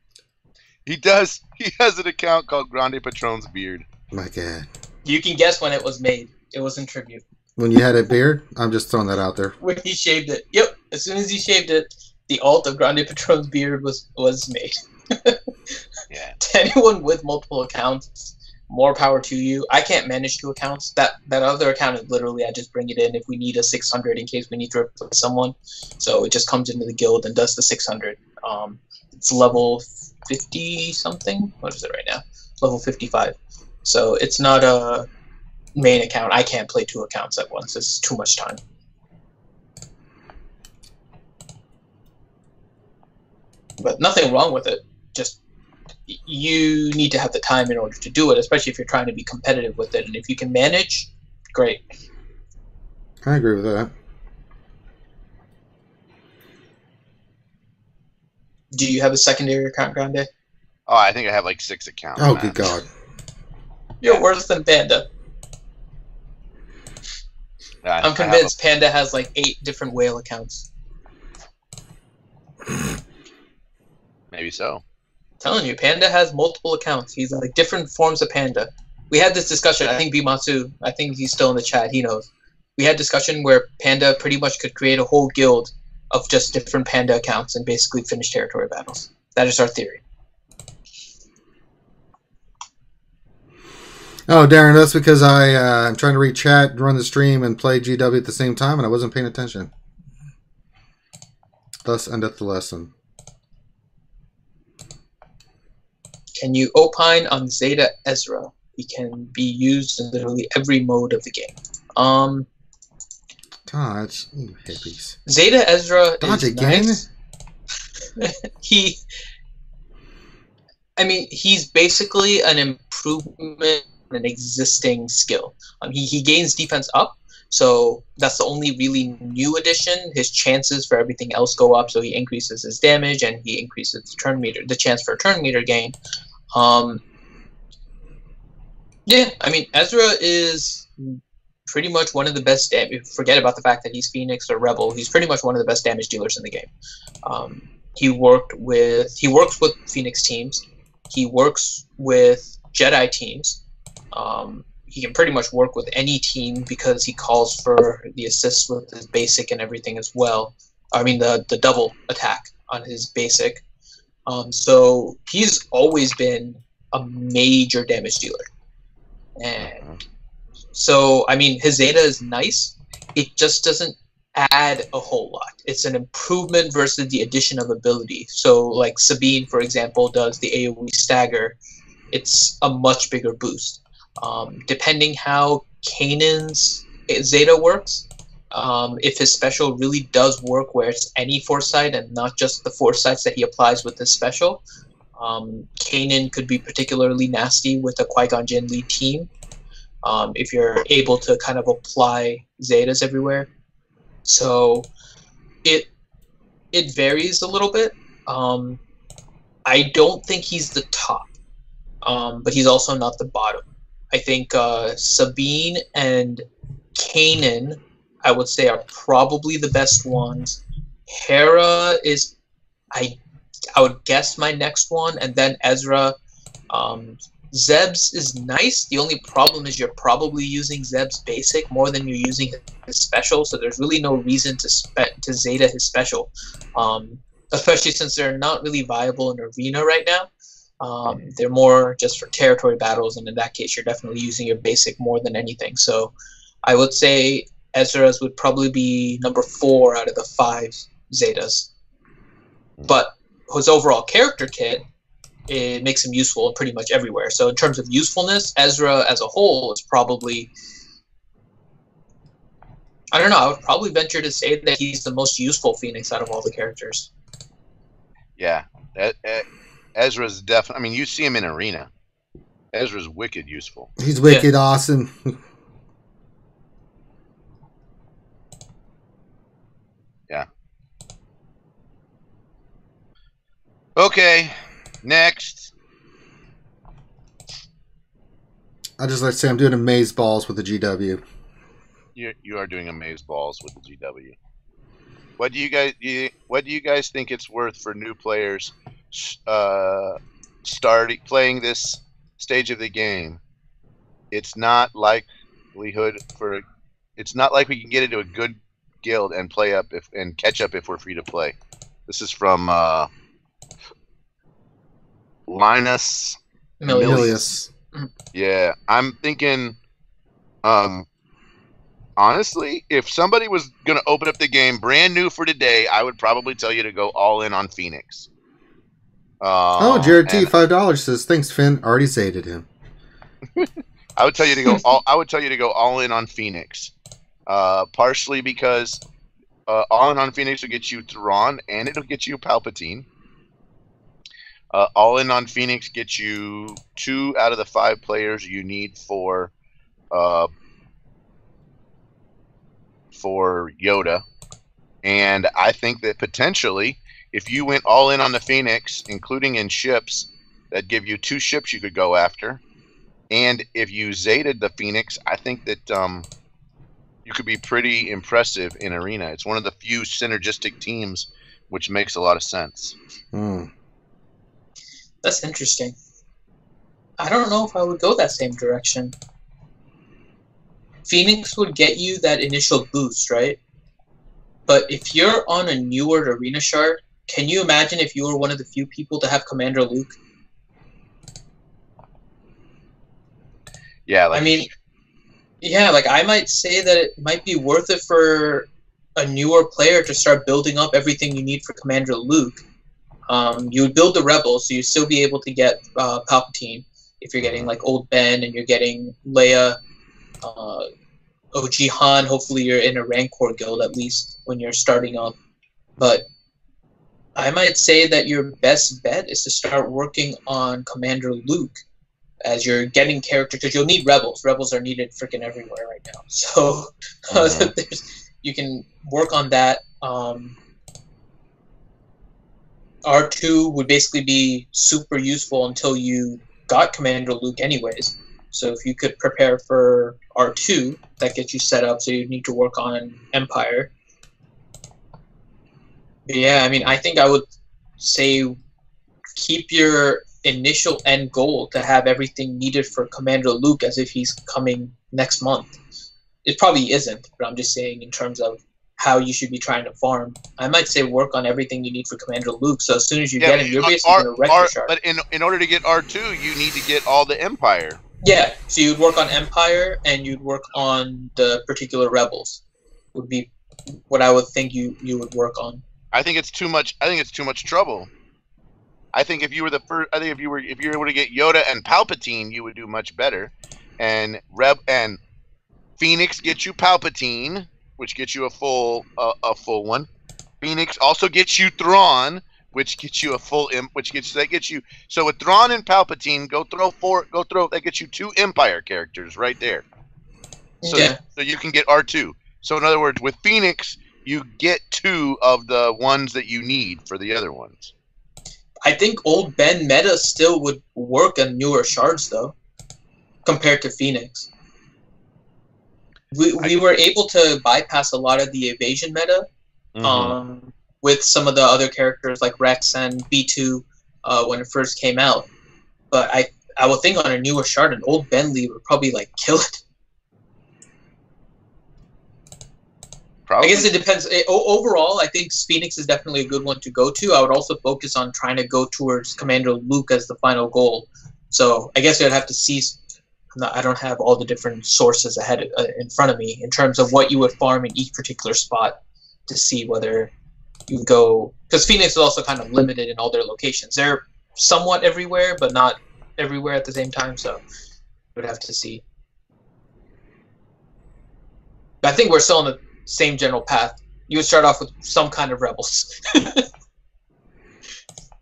Speaker 2: He does. He has an account called Grande Patron's Beard.
Speaker 1: My God.
Speaker 3: You can guess when it was made. It was in tribute.
Speaker 1: When you had a beard? I'm just throwing that out there.
Speaker 3: When he shaved it. Yep. As soon as he shaved it, the alt of Grande Patron's Beard was made.
Speaker 2: Yeah.
Speaker 3: To anyone with multiple accounts, more power to you. I can't manage 2 accounts. That other account is literally I just bring it in if we need a 600 in case we need to replace someone. So it just comes into the guild and does the 600. It's level 50 something. What is it right now? Level 55. So it's not a main account. I can't play 2 accounts at once. It's too much time. But nothing wrong with it. Just you need to have the time in order to do it, especially if you're trying to be competitive with it. And if you can manage, great.
Speaker 1: I agree with that.
Speaker 3: Do you have a secondary account, Grande?
Speaker 2: Oh, I think I have like 6 accounts.
Speaker 1: Oh, good God.
Speaker 3: You're worse than Panda. I'm convinced Panda has like 8 different whale accounts.
Speaker 2: Maybe so.
Speaker 3: I'm telling you, Panda has multiple accounts. He's like different forms of Panda. We had this discussion. I think Bimatsu, I think he's still in the chat. He knows. We had discussion where Panda pretty much could create a whole guild of just different Panda accounts and basically finish territory battles. That is our theory.
Speaker 1: Oh, Darren, that's because I'm trying to read chat, run the stream, and play GW at the same time, and I wasn't paying attention. Thus endeth the lesson.
Speaker 3: Can you opine on Zeta Ezra? He can be used in literally every mode of the game.
Speaker 1: Dodge, you hippies.
Speaker 3: Zeta Ezra
Speaker 1: Dodge
Speaker 3: is
Speaker 1: again?
Speaker 3: Nice. He's basically an improvement on an existing skill. He gains defense up, so that's the only really new addition. His chances for everything else go up, so he increases his damage and he increases the chance for a turn meter gain. Yeah, I mean, Ezra is pretty much one of the best. Forget about the fact that he's Phoenix or Rebel. He's pretty much one of the best damage dealers in the game. He works with Phoenix teams. He works with Jedi teams. He can pretty much work with any team because he calls for the assists with his basic and everything as well. I mean, the double attack on his basic. So he's always been a major damage dealer. And so, I mean, his Zeta is nice. It just doesn't add a whole lot. It's an improvement versus the addition of ability. So, like Sabine, for example, does the AoE stagger. It's a much bigger boost. Depending how Kanan's Zeta works, if his special really does work where it's any foresight and not just the foresights that he applies with his special, Kanan could be particularly nasty with a Qui-Gon Jinn lead team if you're able to kind of apply Zetas everywhere. So it varies a little bit. I don't think he's the top, but he's also not the bottom. I think Sabine and Kanan, I would say, are probably the best ones. Hera is, I would guess, my next one, and then Ezra. Zeb's is nice. The only problem is you're probably using Zeb's basic more than you're using his special, so there's really no reason to Zeta his special, especially since they're not really viable in Arena right now. They're more just for territory battles, and in that case, you're definitely using your basic more than anything. So I would say Ezra's would probably be number 4 out of the 5 Zetas. But his overall character kit, it makes him useful pretty much everywhere. So in terms of usefulness, Ezra as a whole is probably, I don't know, I would probably venture to say that he's the most useful Phoenix out of all the characters.
Speaker 2: Yeah, Ezra's definitely, I mean, you see him in Arena. Ezra's wicked useful.
Speaker 1: He's wicked awesome.
Speaker 2: Yeah. Okay, next.
Speaker 1: I just like to say I'm doing amaze balls with the GW.
Speaker 2: You are doing amaze balls with the GW. What do you guys think it's worth for new players starting playing this stage of the game? It's not likelihood for it's not like we can get into a good guild and play up and catch up if we're free to play. This is from Linus
Speaker 1: Milius.
Speaker 2: Yeah, I'm thinking, honestly, if somebody was going to open up the game brand new for today, I would probably tell you to go all in on Phoenix.
Speaker 1: Jared T, $5 says, "Thanks, Finn. Already zated him."
Speaker 2: I would tell you to go all in on Phoenix. Partially because all in on Phoenix will get you Thrawn and it'll get you Palpatine. All in on Phoenix gets you 2 out of the 5 players you need for Yoda. And I think that potentially, if you went all in on the Phoenix, including in ships, that give you 2 ships you could go after. And if you Zeted the Phoenix, I think that you could be pretty impressive in Arena. It's one of the few synergistic teams, which makes a lot of sense.
Speaker 3: That's interesting. I don't know if I would go that same direction. Phoenix would get you that initial boost, right? But if you're on a newer Arena Shard, can you imagine if you were one of the few people to have Commander Luke?
Speaker 2: Yeah,
Speaker 3: I mean, yeah, like I might say that it might be worth it for a newer player to start building up everything you need for Commander Luke. You would build the Rebels, so you'd still be able to get Palpatine if you're getting like Old Ben and you're getting Leia, OG Han. Hopefully you're in a Rancor guild at least when you're starting up. But I might say that your best bet is to start working on Commander Luke as you're getting character, because you'll need Rebels. Rebels are needed freaking everywhere right now. So you can work on that. R2 would basically be super useful until you got Commander Luke anyways. So if you could prepare for R2, that gets you set up, so you need to work on Empire. But yeah, I mean, I think I would say keep your initial end goal to have everything needed for Commander Luke as if he's coming next month. It probably isn't, but I'm just saying in terms of how you should be trying to farm. I might say work on everything you need for Commander Luke, so as soon as you get him, you're basically going to wreck your shard.
Speaker 2: But in order to get R2, you need to get all the Empire.
Speaker 3: Yeah, so you'd work on Empire, and you'd work on the particular Rebels. Would be what I would think you would work on.
Speaker 2: I think it's too much. I think it's too much trouble. I think if you were the first, I think if you were able to get Yoda and Palpatine, you would do much better. And Phoenix gets you Palpatine, which gets you a full one. Phoenix also gets you Thrawn, which gets you a full that gets you. So with Thrawn and Palpatine, that gets you 2 Empire characters right there. So
Speaker 3: yeah.
Speaker 2: So you can get R2. So in other words, with Phoenix, you get 2 of the ones that you need for the other ones.
Speaker 3: I think Old Ben meta still would work on newer shards though, compared to Phoenix. We were able to bypass a lot of the evasion meta with some of the other characters like Rex and B2 when it first came out. But I would think on a newer shard, an Old Ben lead would probably like kill it.
Speaker 2: Probably.
Speaker 3: I guess it depends. Overall, I think Phoenix is definitely a good one to go to. I would also focus on trying to go towards Commander Luke as the final goal. So I guess I'd have to see. I don't have all the different sources ahead in front of me in terms of what you would farm in each particular spot to see whether you go. Because Phoenix is also kind of limited in all their locations. They're somewhat everywhere, but not everywhere at the same time. So we'd have to see. But I think we're still on the same general path. You would start off with some kind of Rebels.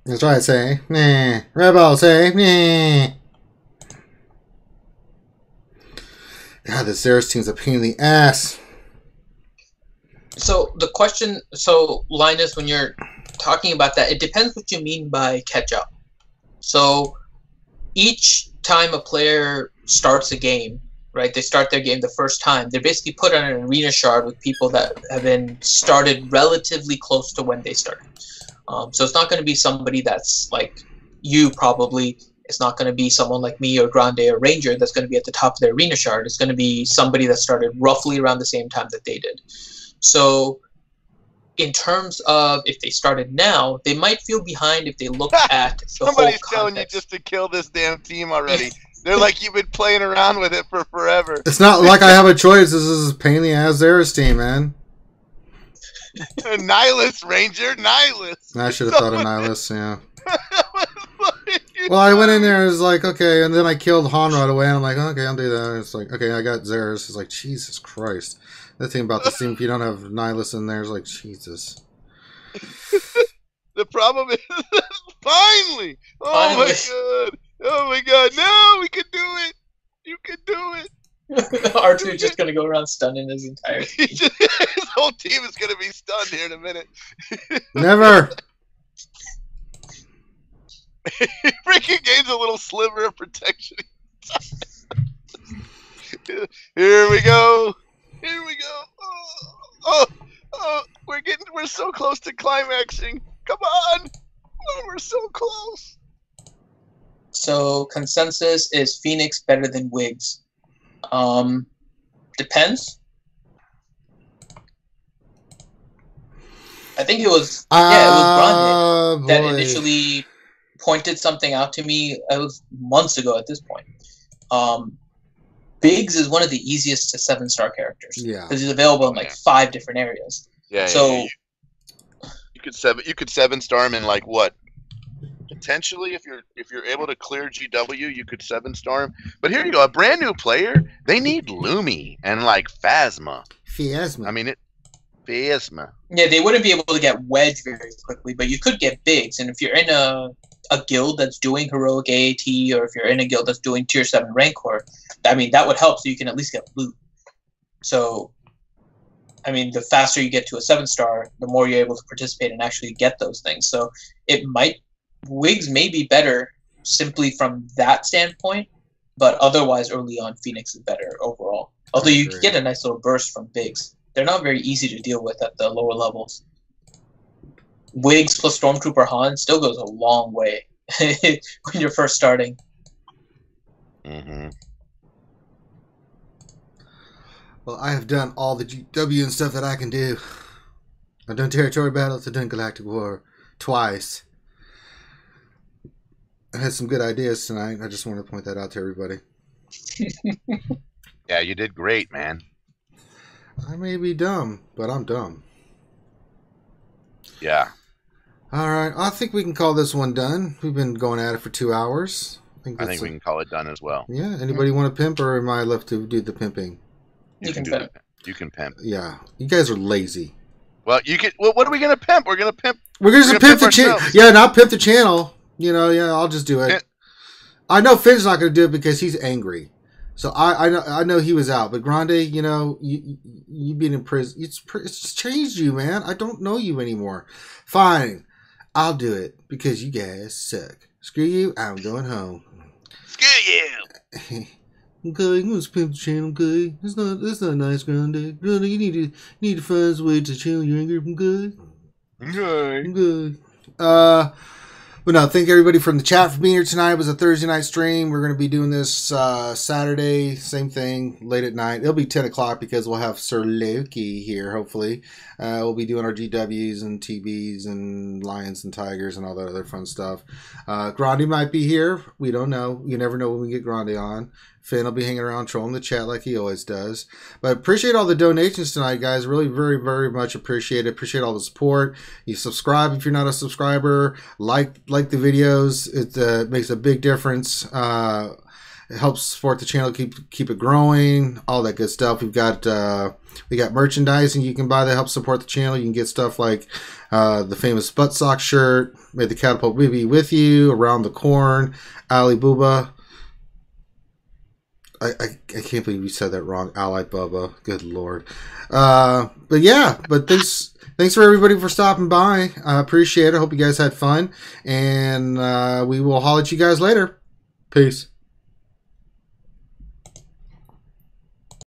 Speaker 1: That's right, say. Nah. Rebels, say. Nah. God, this Zeros team's a pain in the ass.
Speaker 3: So the question, Linus, when you're talking about that, it depends what you mean by catch up. So each time a player starts a game, right, they start their game the first time, they're basically put on an arena shard with people that have been started relatively close to when they started. So it's not going to be somebody that's like you probably. It's not going to be someone like me or Grande or Ranger that's going to be at the top of their arena shard. It's going to be somebody that started roughly around the same time that they did. So in terms of if they started now, they might feel behind if they look at the
Speaker 2: Somebody's
Speaker 3: whole
Speaker 2: telling you just to kill this damn team already. They're like, you've been playing around with it for forever.
Speaker 1: It's not like I have a choice. This is a pain in the ass Zeros team, man.
Speaker 2: Nihilus, Ranger, Nihilus.
Speaker 1: I should have thought of Nihilus, yeah. Well, I went in there and was like, okay, and then I killed Han right away, and I'm like, okay, I'll do that. And it's like, okay, I got Zeros. It's like, Jesus Christ. The thing about this team, if you don't have Nihilus in there, is like, Jesus.
Speaker 2: The problem is, finally! Oh my god, no, we can do it! You can do it!
Speaker 3: R2 is just going to go around stunning his entire team.
Speaker 2: His whole team is going to be stunned here in a minute.
Speaker 1: Never!
Speaker 2: Freaking gains a little sliver of protection. Here we go. Here we go. We're so close to climaxing. Come on. Oh, we're so close.
Speaker 3: So consensus is Phoenix better than Wigs. Depends. I think it was it was Grande that initially pointed something out to me. It was months ago at this point. Biggs is one of the easiest to 7-star characters.
Speaker 1: Yeah,
Speaker 3: because he's available in like 5 different areas.
Speaker 2: Yeah.
Speaker 3: So
Speaker 2: you could 7-star him in like what? Potentially, if you're able to clear GW, you could 7-star him. But here you go, a brand new player. They need Lumi and like Phasma.
Speaker 1: Phasma.
Speaker 2: I mean Phasma.
Speaker 3: Yeah, they wouldn't be able to get Wedge very quickly, but you could get Biggs. And if you're in a guild that's doing heroic AAT, or if you're in a guild that's doing tier 7 Rancor, I mean that would help, so you can at least get loot. So, I mean, the faster you get to a 7-star, the more you're able to participate and actually get those things. So Wigs may be better simply from that standpoint, but otherwise early on Phoenix is better overall. Although you can get a nice little burst from Biggs. They're not very easy to deal with at the lower levels. Wigs plus Stormtrooper Han still goes a long way when you're first starting.
Speaker 2: Mm-hmm.
Speaker 1: Well, I have done all the GW and stuff that I can do. I've done territory battles, I've done Galactic War twice. I had some good ideas tonight. I just want to point that out to everybody.
Speaker 2: Yeah, you did great, man.
Speaker 1: I may be dumb, but I'm dumb.
Speaker 2: Yeah.
Speaker 1: All right. I think we can call this one done. We've been going at it for 2 hours.
Speaker 2: I think we can call it done as well.
Speaker 1: Yeah. Anybody want to pimp, or am I left to do the pimping?
Speaker 3: You can pimp.
Speaker 2: You can pimp.
Speaker 1: Yeah. You guys are lazy.
Speaker 2: Well, what are we gonna pimp? We're gonna pimp.
Speaker 1: We're gonna pimp the channel. Yeah, not pimp the channel. You know, yeah, I'll just do it. I know Finn's not going to do it because he's angry. So I know he was out. But Grande, you know, you being in prison, it's changed you, man. I don't know you anymore. Fine, I'll do it because you guys suck. Screw you. I'm going home.
Speaker 2: Screw you.
Speaker 1: Okay, I'm gonna pimp the channel. Okay, that's not nice, Grande. Grande, you need to find a way to channel your anger. Okay. Good. But no, thank everybody from the chat for being here tonight. It was a Thursday night stream. We're going to be doing this Saturday, same thing, late at night. It'll be 10 o'clock because we'll have Sir Loki here, hopefully. We'll be doing our GWs and TBs and Lions and Tigers and all that other fun stuff. Grande might be here. We don't know. You never know when we get Grande on. Finn will be hanging around trolling the chat like he always does. But appreciate all the donations tonight, guys. Really, very, very much appreciate it. Appreciate all the support. You subscribe if you're not a subscriber. Like the videos. It makes a big difference. It helps support the channel, keep it growing, all that good stuff. We got merchandising you can buy that helps support the channel. You can get stuff like the famous butt sock shirt, May the Catapult be with you, Around the Corn, Ali Booba. I can't believe you said that wrong. Ally Bubba. Good Lord. But thanks for everybody for stopping by. I appreciate it. I hope you guys had fun. And we will holler at you guys later. Peace.